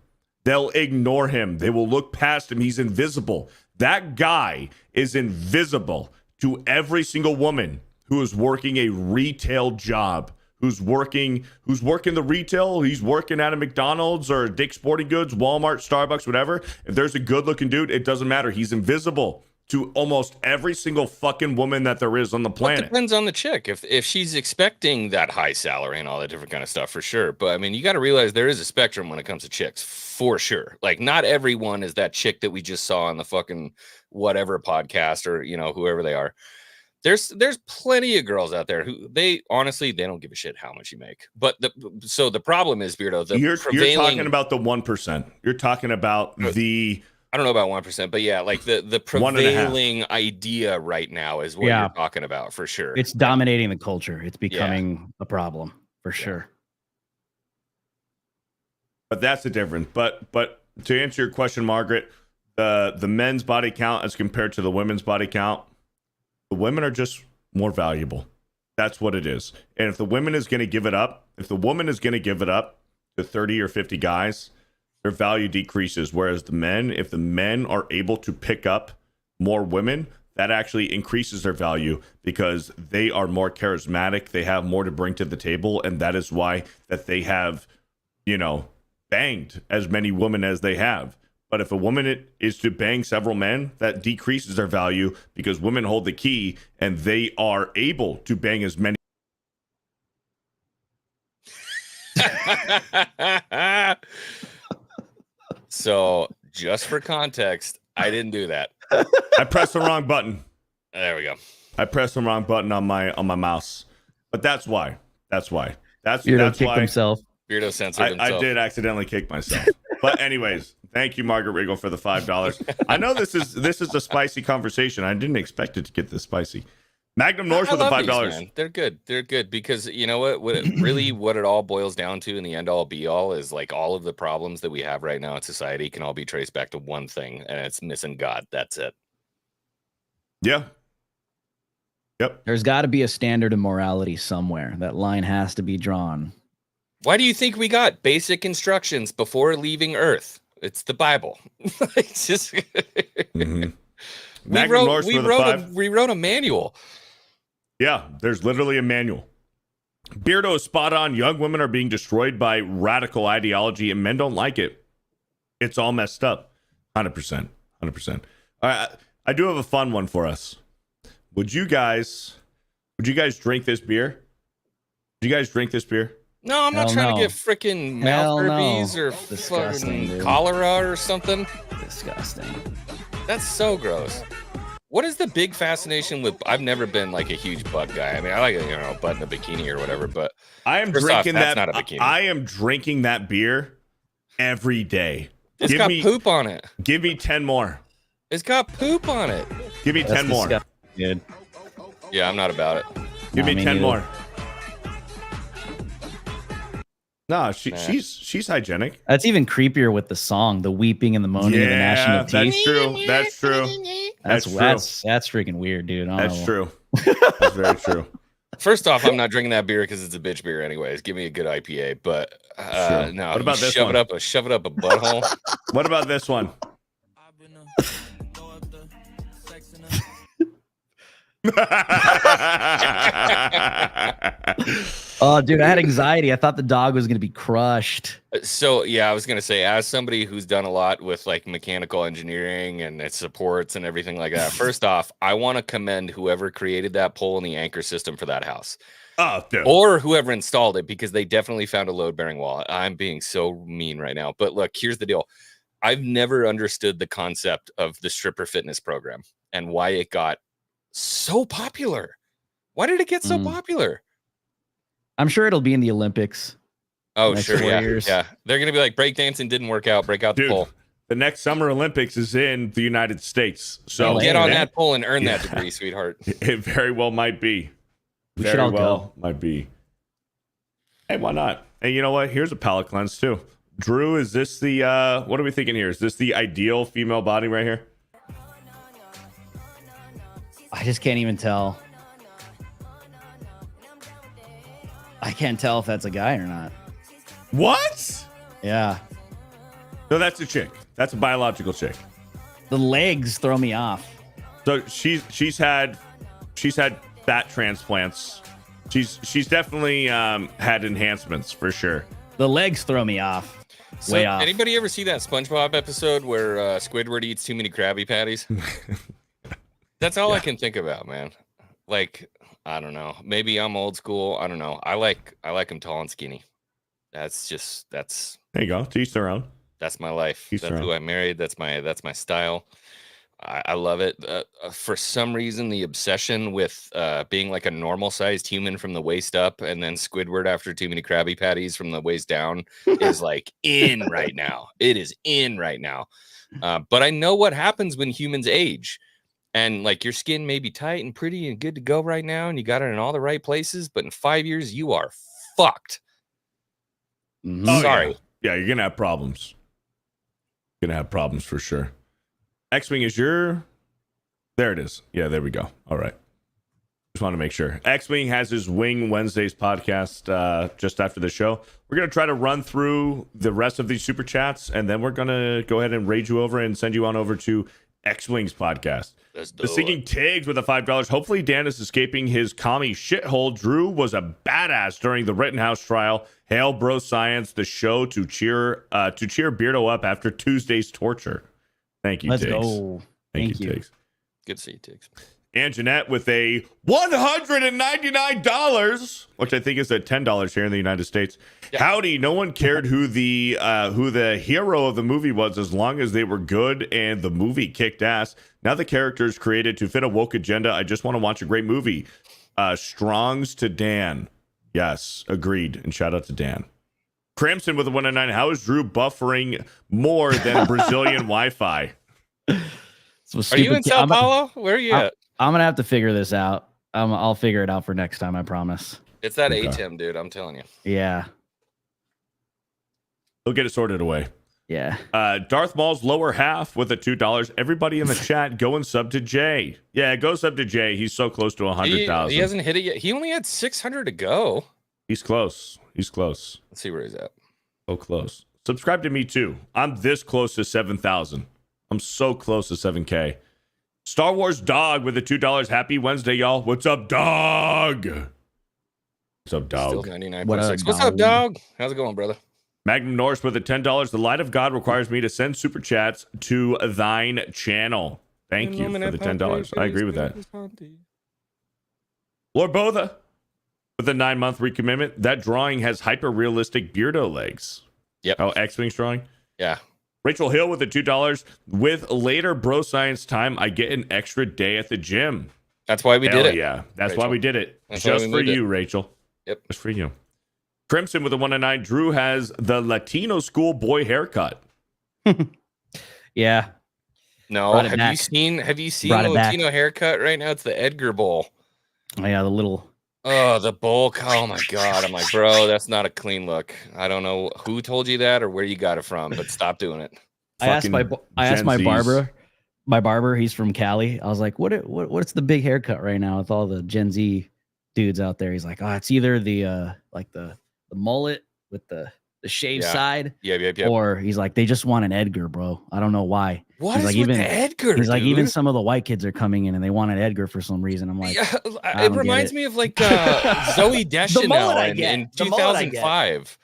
They'll ignore him. They will look past him. He's invisible. That guy is invisible to every single woman who is working a retail job, who's working the retail. He's working at a McDonald's or Dick's Sporting Goods, Walmart, Starbucks, whatever. If there's a good looking dude, it doesn't matter. He's invisible to almost every single fucking woman that there is on the planet. It depends on the chick. If she's expecting that high salary and all that different kind of stuff, for sure. But I mean, you got to realize there is a spectrum when it comes to chicks, for sure. Like, not everyone is that chick that we just saw on the fucking whatever podcast or, you know, whoever they are. There's plenty of girls out there who they don't give a shit how much you make. But the problem is, Beardo, you're talking about the 1%. You're talking about the, I don't know about 1%, but yeah, like the prevailing idea right now is what you're talking about, for sure. It's dominating the culture. It's becoming a problem, for sure. But that's the difference. But to answer your question, Margaret, the men's body count as compared to the women's body count, the women are just more valuable. That's what it is. And if the woman is going to give it up, if the woman is going to give it up to 30 or 50 guys, their value decreases. Whereas the men, if the men are able to pick up more women, that actually increases their value because they are more charismatic. They have more to bring to the table. And that is why that they have, banged as many women as they have. But if a woman is to bang several men, that decreases their value because women hold the key and they are able to bang as many. So, just for context, I didn't do that. I pressed the wrong button. There we go. I pressed the wrong button on my mouse. But that's why. That's why. That's Kicked why himself. Beardo censored I himself. did accidentally kick myself. But anyways, thank you, Margaret Riggle, for the $5. I know this is a spicy conversation. I didn't expect it to get this spicy. Magnum Norse with the $5. They're good. They're good because you know what it all boils down to in the end all be all is like all of the problems that we have right now in society can all be traced back to one thing, and it's missing God. That's it. Yeah. Yep. There's got to be a standard of morality somewhere. That line has to be drawn. Why do you think we got basic instructions before leaving Earth? It's the Bible. It's just Mm-hmm. we wrote a manual. Yeah, there's literally a manual. Beardo is spot on. Young women are being destroyed by radical ideology, and men don't like it. It's all messed up. 100%. 100%. All right, I do have a fun one for us. Would you guys drink this beer? Would you guys drink this beer? No, I'm not trying to get freaking mouth herpes or Disgusting, fucking dude. cholera or something. Disgusting. That's so gross. What is the big fascination with? I've never been like a huge butt guy. I mean, I like a butt in a bikini or whatever, but I am first drinking off, that's that. not a bikini. I am drinking that beer every day. It's got poop on it. Give me 10 more. It's got poop on it. Give me 10 more. Good. Yeah, I'm not about it. Give me me 10 neither. more. No, she's hygienic. That's even creepier with the song, the weeping and the moaning of the gnashing of teeth. That's true. That's true. That's freaking weird, dude. That's true. That's very true. First off, I'm not drinking that beer because it's a bitch beer, anyways. Give me a good IPA, but Sure. no. What about this shove one? it up a butthole. What about this one? Oh, dude, I had anxiety. I thought the dog was gonna be crushed. So yeah, I was gonna say, as somebody who's done a lot with like mechanical engineering and its supports and everything like that. First off, I want to commend whoever created that pole and the anchor system for that house. Oh, dude. Or whoever installed it, because they definitely found a load-bearing wall. I'm being so mean right now, but look, here's the deal. I've never understood the concept of the stripper fitness program and why it got so popular. Why did it get so popular? I'm sure it'll be in the Olympics. Oh, next sure, 4 yeah, years. yeah. They're gonna be like, breakdancing didn't work out. Break out the Dude, pole. the next Summer Olympics is in the United States. So Get on yeah, that pole and earn that degree, sweetheart. It very well might be. We should Very all well go. might be. Hey, why not? Hey, you know what? Here's a palate cleanse too. Drew, is this the what are we thinking here? Is this the ideal female body right here? I just can't even tell. I can't tell if that's a guy or not. What? Yeah. No, that's a chick. That's a biological chick. The legs throw me off. So she's had fat transplants. She's definitely had enhancements for sure. The legs throw me off. So, Way off. anybody ever see that SpongeBob episode where Squidward eats too many Krabby Patties? That's all I can think about, man. Like, I don't know. Maybe I'm old school. I don't know. I like them tall and skinny. That's There you go. To each their own. that's my life. Each That's their who own. I married. That's my style. I love it. For some reason, the obsession with being like a normal sized human from the waist up, and then Squidward after too many Krabby Patties from the waist down is like in right now. It is in right now. But I know what happens when humans age. And like your skin may be tight and pretty and good to go right now, and you got it in all the right places, but in 5 years you are fucked. Mhm. Oh, Sorry. Yeah, you're gonna have problems. Gonna have problems for sure. X-Wing is your. There it is. Yeah, there we go. All right. Just want to make sure. X-Wing has his Wing Wednesdays podcast just after the show. We're gonna try to run through the rest of these super chats, and then we're gonna go ahead and raid you over and send you on over to X-Wing's podcast. The Singing Tigs with the $5. Hopefully Dan is escaping his commie shithole. Drew was a badass during the Rittenhouse trial. Hail Bro Science, the show to cheer Beardo up after Tuesday's torture. Thank you, Let's Tiggs. go. Thank you, Tiggs. Good to see you, Tiggs. And Jeanette with a $199, which I think is at $10 here in the United States. Yeah. Howdy, no one cared who the hero of the movie was as long as they were good and the movie kicked ass. Now the characters created to fit a woke agenda. I just want to watch a great movie. Strongs to Dan. Yes, agreed. And shout out to Dan. Crimson with a 109. How is Drew buffering more than Brazilian Wi-Fi? Are you in Sao Paulo? Where are you at? I'm gonna have to figure this out. I'll figure it out for next time. I promise. It's that Okay. ATEM, dude. I'm telling you. Yeah. He'll get it sorted away. Yeah. Darth Maul's lower half with a $2. Everybody in the chat, go and sub to Jay. Yeah, go sub to Jay. He's so close to 100,000. He hasn't hit it yet. He only had 600 to go. He's close. He's close. Let's see where he's at. So close. Subscribe to me too. I'm this close to 7,000. I'm so close to 7K. Star Wars Dog with the $2. Happy Wednesday, y'all. What's up, dog? What's up, dog? Still 99.6. What's up, dog? How's it going, brother? Magnum Norris with the $10. The light of God requires me to send super chats to thine channel. Thank you for the $10. I agree with that. Lord Botha with a 9-month recommitment. That drawing has hyper realistic Beardo legs. Yep. Oh, X-Wing drawing? Yeah. Rachel Hill with the $2. With later Bro Science time, I get an extra day at the gym. That's why we did it. Yeah, that's Rachel. why we did it. That's why Just we for moved it. you, Rachel. Yep. Just for you. Crimson with a 109. Drew has the Latino school boy haircut. Yeah. No, Brought it have back. you seen Brought the it back. Latino haircut right now? It's the Edgar Bowl. Oh, yeah, the little. Oh, the bowl. Oh my god. I'm like, bro, that's not a clean look. I don't know who told you that or where you got it from, but stop doing it. I asked my Gen Zs. barber. He's from Cali. I was like, what's the big haircut right now with all the Gen Z dudes out there? He's like, oh, it's either the like the mullet with the shaved side, Yep. or he's like, they just want an Edgar, bro. I don't know why. What he's is like, with even the Edgar? He's like, dude? even some of the white kids are coming in and they want an Edgar for some reason. I'm like, Yeah, I it don't reminds get me of like Zoe Deschanel in The mullet I get. 2005.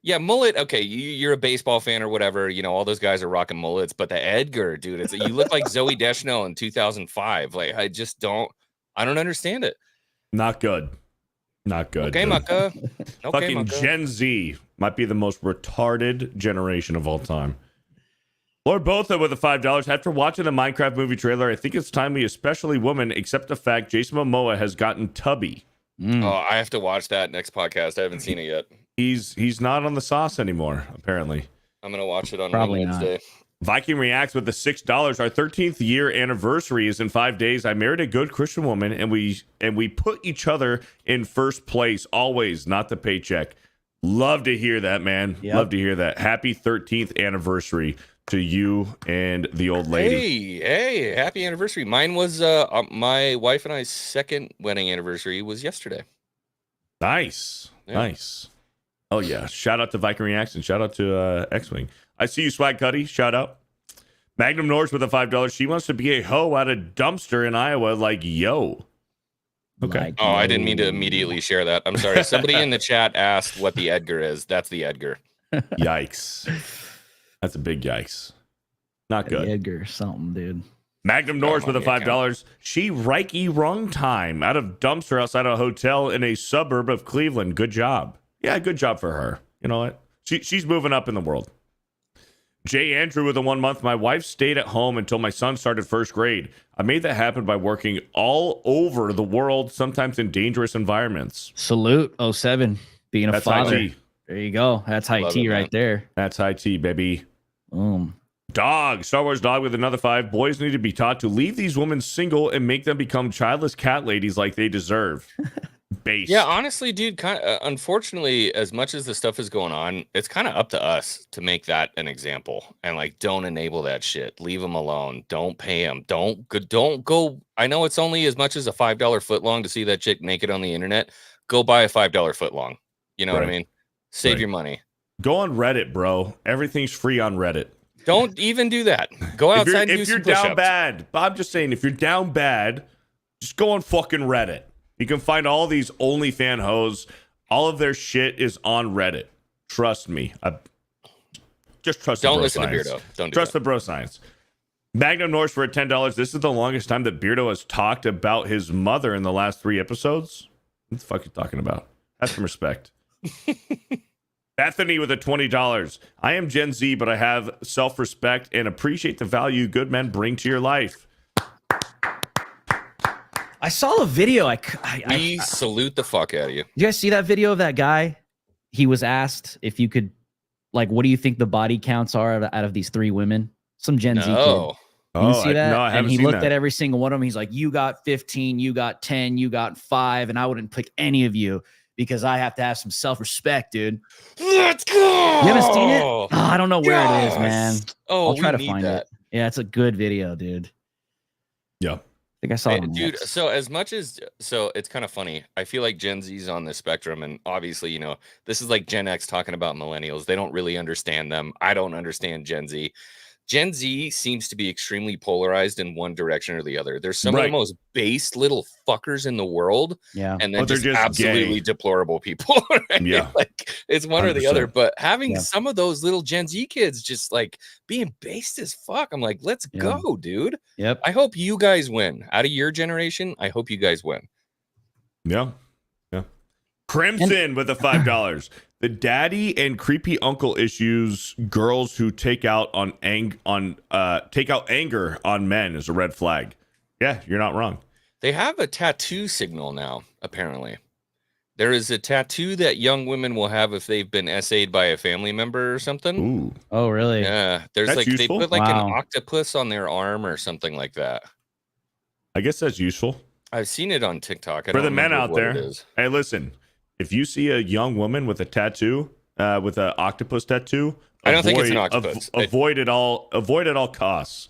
Yeah, mullet. Okay, you're a baseball fan or whatever. You know, all those guys are rocking mullets, but the Edgar, dude, you look like Zoe Deschanel in 2005. Like, I don't understand it. Not good. Not good. Okay, Maka. Okay, Fucking Maka. Gen Z might be the most retarded generation of all time. Lord Botha with a $5. After watching the Minecraft movie trailer, I think it's time we especially women accept the fact Jason Momoa has gotten tubby. Oh, I have to watch that next podcast. I haven't seen it yet. He's not on the sauce anymore, apparently. I'm gonna watch it on Probably not. Wednesday. Viking reacts with the $6. Our 13th year anniversary is in 5 days. I married a good Christian woman, and we put each other in first place always, not the paycheck. Love to hear that, man. Yep. Love to hear that. Happy 13th anniversary to you and the old lady. Hey, happy anniversary. Mine was my wife and I's second wedding anniversary was yesterday. Nice. Yeah. Nice. Oh yeah. Shout out to Viking Reacts and shout out to X-Wing. I see you, Swag Cuddy. Shout out. Magnum Norris with a $5. She wants to be a hoe at a dumpster in Iowa. Like, yo. Okay. Like, Oh, I didn't mean to immediately share that. I'm sorry. Somebody in the chat asked what the Edgar is. That's the Edgar. Yikes. That's a big yikes. Not good. Edgar something, dude. Magnum Norris with a my account. $5. She Reiki wrong time out of dumpster outside a hotel in a suburb of Cleveland. Good job. Yeah, good job for her. You know what? She's moving up in the world. Jay Andrew with a 1 month. My wife stayed at home until my son started first grade. I made that happen by working all over the world, sometimes in dangerous environments. Salute 07 being a That's father. high tea. There you go. That's high Love tea it, right man. there. That's high tea, baby. Boom. Dog, Star Wars Dog with another 5. Boys need to be taught to leave these women single and make them become childless cat ladies like they deserve. Base. Yeah, honestly, dude, unfortunately, as much as the stuff is going on, it's kind of up to us to make that an example and like don't enable that shit. Leave them alone. Don't pay them. Don't go. I know it's only as much as a $5 foot long to see that chick naked on the internet. Go buy a $5 foot long. You know what I Right. mean? Save Right. your money. Go on Reddit, bro. Everything's free on Reddit. Don't even do that. Go outside and do if you're some down push-ups. bad, I'm just saying, if you're down bad, just go on fucking Reddit. You can find all these OnlyFan hoes All of their shit is on Reddit. Trust me. Just trust. Don't the bro listen science. to Beardo. Don't Trust do the bro science. Magnum Norse for $10. This is the longest time that Beardo has talked about his mother in the last 3 episodes. What the fuck are you talking about? Have some respect. Bethany with a $20. I am Gen Z, but I have self-respect and appreciate the value good men bring to your life. I saw a video. We salute the fuck out of you. You guys see that video of that guy? He was asked if you could, like, what do you think the body counts are out of these 3 women? Some Gen Z kid. Oh, You see that? No, I and haven't he seen looked that. at every single one of them. He's like, you got 15, you got 10, you got 5, and I wouldn't pick any of you because I have to have some self-respect, dude. let's go. You haven't seen it? Oh, I don't know where it is, man. Oh, I'll try we to need find that. it. Yeah, it's a good video, dude. Yeah. I think I saw it on Dude, X. so as much as it's kind of funny. I feel like Gen Z's on the spectrum, and obviously, this is like Gen X talking about millennials. They don't really understand them. I don't understand Gen Z. Gen Z seems to be extremely polarized in one direction or the other. There's some of the most base little fuckers in the world, Yeah. and then they're just just absolutely gay. deplorable people. Right? Yeah. Like it's one or the other. 100%. But having Yeah. some of those little Gen Z kids just like being based as fuck, I'm like, let's Yeah. go, dude. Yep. I hope you guys win. Out of your generation, I hope you guys win. Yeah. Yeah. Crimson with a $5. The daddy and creepy uncle issues girls who take out anger on men is a red flag. Yeah, you're not wrong. They have a tattoo signal now, apparently. There is a tattoo that young women will have if they've been essayed by a family member or something. Ooh. Oh, really? Yeah. There's That's like useful. they put like Wow. an octopus on their arm or something like that. I guess that's useful. I've seen it on TikTok. I For don't the men remember out what there. it is. Hey, listen. If you see a young woman with a tattoo, with an octopus tattoo, I don't think it's an octopus. Avoid it all. Avoid at all costs.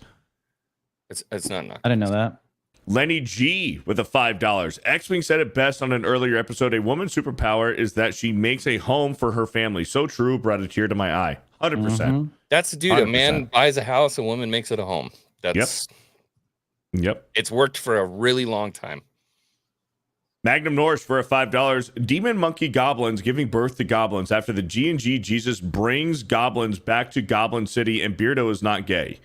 It's not an octopus. I didn't know that. Lenny G with a $5. X-Wing said it best on an earlier episode. A woman's superpower is that she makes a home for her family. So true. Brought a tear to my eye. 100%. Mhm. That's dude. A 100%. man buys a house, a woman makes it a home. That's Yep. It's worked for a really long time. Magnum Norse for a $5. Demon monkey goblins giving birth to goblins after the G&G Jesus brings goblins back to Goblin City and Beardo is not gay.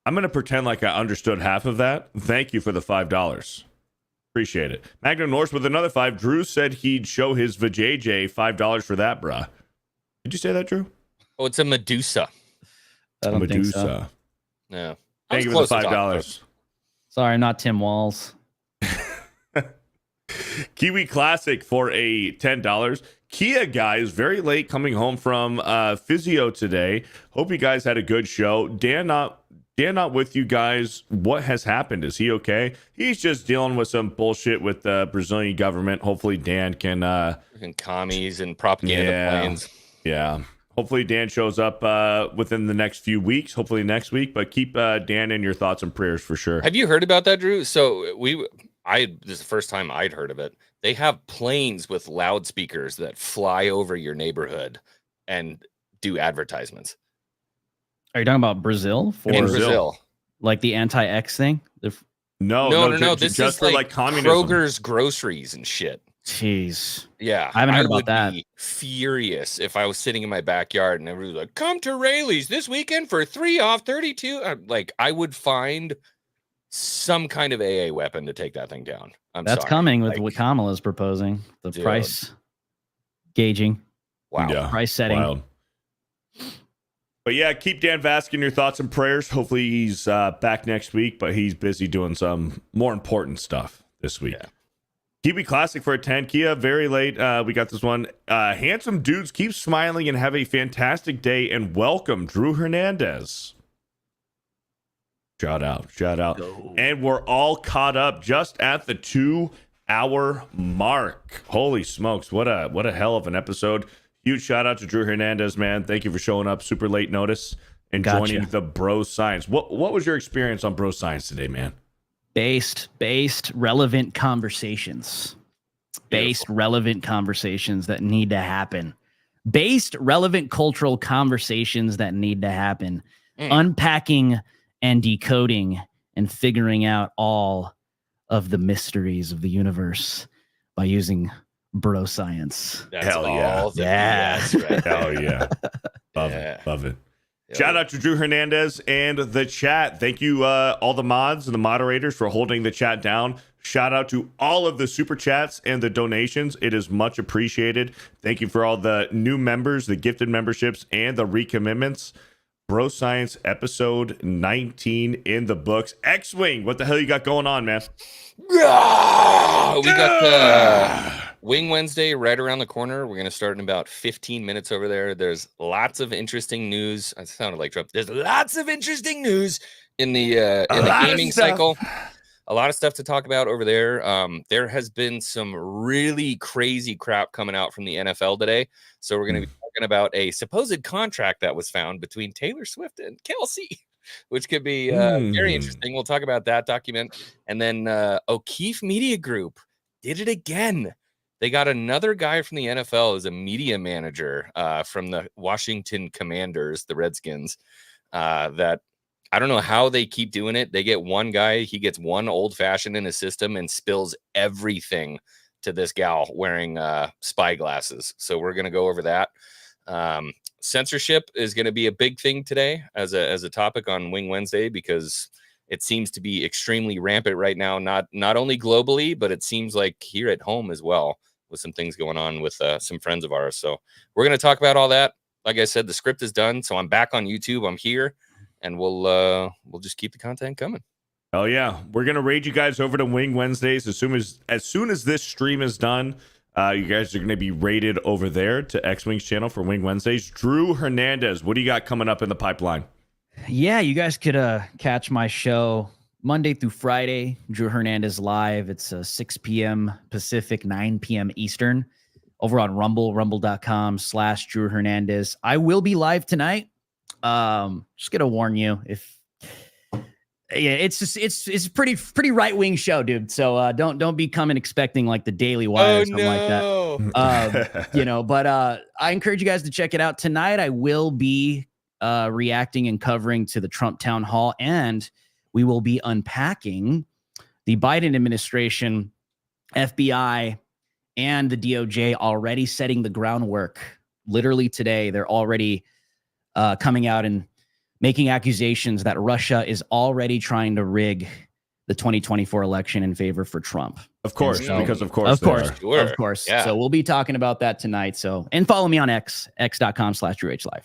I'm going to pretend like I understood half of that. Thank you for the $5. Appreciate it. Magnum Norse with another 5. Drew said he'd show his vajayjay. $5 for that, bruh. Did you say that, Drew? Oh, it's a Medusa. I don't think so. Medusa. Yeah. Thank you for the $5. Sorry, not Tim Walls. Kiwi Classic for a $10. Kia guys, very late coming home from physio today. Hope you guys had a good show. Dan not with you guys. What has happened? Is he okay? He's just dealing with some bullshit with the Brazilian government. Hopefully Dan can And commies and propaganda planes. Yeah. Hopefully Dan shows up within the next few weeks. Hopefully next week. But keep Dan in your thoughts and prayers for sure. Have you heard about that, Drew? So this is the first time I'd heard of it. They have planes with loudspeakers that fly over your neighborhood and do advertisements. Are you talking about Brazil? In Brazil. Like the anti-X thing? No. This just is for like communism. Kroger's groceries and shit. Jeez. Yeah. I haven't heard about would that. Be furious if I was sitting in my backyard and everybody was like, come to Rayleigh's this weekend for 3 off 32. I would find some kind of AA weapon to take that thing down. That's sorry. coming with what Kamala's proposing. The Dude. price gauging. Wow. Yeah. Price setting. Wild. But yeah, keep Dan Vasc in your thoughts and prayers. Hopefully he's back next week, but he's busy doing some more important stuff this week. Yeah. Kiwi Classic for a 10. Kia, very late. We got this one. Handsome dudes, keep smiling and have a fantastic day and welcome Drew Hernandez. Shout out. And we're all caught up just at the 2-hour mark. Holy smokes. What a hell of an episode. Huge shout out to Drew Hernandez, man. Thank you for showing up. Super late notice and joining the Bro Science. What was your experience on Bro Science today, man? Based relevant conversations. Based relevant conversations that need to happen. Based relevant cultural conversations that need to happen. Unpacking and decoding and figuring out all of the mysteries of the universe by using bro science. That's Hell yeah. all the Yeah. BS right Hell there. yeah. Love Yeah. it. Love it. Hell Shout yeah. out to Drew Hernandez and the chat. Thank you, all the mods and the moderators, for holding the chat down. Shout out to all of the super chats and the donations. It is much appreciated. Thank you for all the new members, the gifted memberships, and the recommitments. Bro Science episode 19 in the books. X-Wing, what the hell you got going on, man? We got Wing Wednesday right around the corner. We're going to start in about 15 minutes over there. There's lots of interesting news. I sounded like Trump. There's lots of interesting news in the gaming cycle. A lot of stuff to talk about over there. There has been some really crazy crap coming out from the NFL today. So we're going to be talking about a supposed contract that was found between Taylor Swift and Kelsey, which could be very interesting. We'll talk about that document. And then O'Keefe Media Group did it again. They got another guy from the NFL as a media manager from the Washington Commanders, the Redskins, that I don't know how they keep doing it. They get one guy, he gets one old fashioned in his system and spills everything to this gal wearing spy glasses. So we're going to go over that. Censorship is going to be a big thing today as a topic on Wing Wednesday, because it seems to be extremely rampant right now, not only globally, but it seems like here at home as well, with some things going on with some friends of ours. So we're going to talk about all that. Like I said, the script is done, so I'm back on YouTube. I'm here, and we'll just keep the content coming. Oh yeah, we're gonna raid you guys over to Wing Wednesdays as soon as this stream is done. You guys are gonna be raided over there to X-Wing's channel for Wing Wednesdays. Drew Hernandez, what do you got coming up in the pipeline? Yeah, you guys could catch my show Monday through Friday, Drew Hernandez Live. It's 6 p.m. Pacific, 9 p.m. Eastern, over on Rumble, rumble.com/Drew Hernandez. I will be live tonight. Just gonna warn you, it's pretty right-wing show, dude. So don't be coming expecting like the Daily Wire or something like that. But I encourage you guys to check it out tonight. I will be reacting and covering to the Trump town hall, and we will be unpacking the Biden administration, FBI, and the DOJ already setting the groundwork. Literally today, they're already coming out and making accusations that Russia is already trying to rig the 2024 election in favor for Trump. Of course, because of course. Sure. Of course. Yeah. So we'll be talking about that tonight. So, and follow me on x.com/DrewHLive.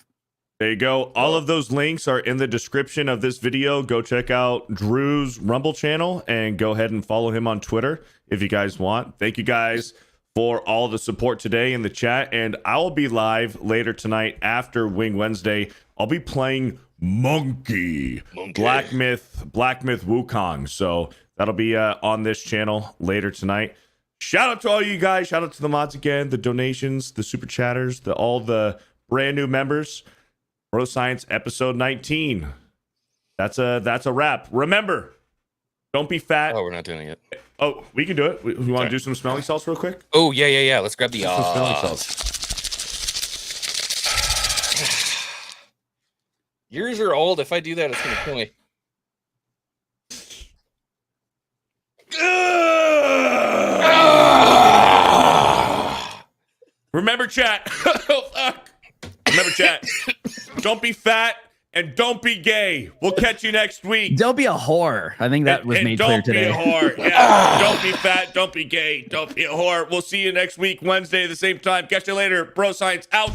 There you go. All of those links are in the description of this video. Go check out Drew's Rumble channel and go ahead and follow him on Twitter if you guys want. Thank you guys for all the support today in the chat. And I'll be live later tonight after Wing Wednesday. I'll be playing Monkey. Black Myth Wukong. So that'll be on this channel later tonight. Shout out to all you guys. Shout out to the mods again, the donations, the super chatters, all the brand new members. Bro Science episode 19. That's a wrap. Remember, don't be fat. Oh, we're not doing it yet. Oh, we can do it. We want to do some smelling salts real quick? Oh, yeah. Let's grab the Some smelling salts. Yours are old. If I do that, it's going to kill me. Remember, chat. Oh, fuck. Remember, chat. Don't be fat and don't be gay. We'll catch you next week. Don't be a whore. I think that was made clear today. Don't be a whore. Yeah. Don't be fat. Don't be gay. Don't be a whore. We'll see you next week, Wednesday at the same time. Catch you later. Bro Science out.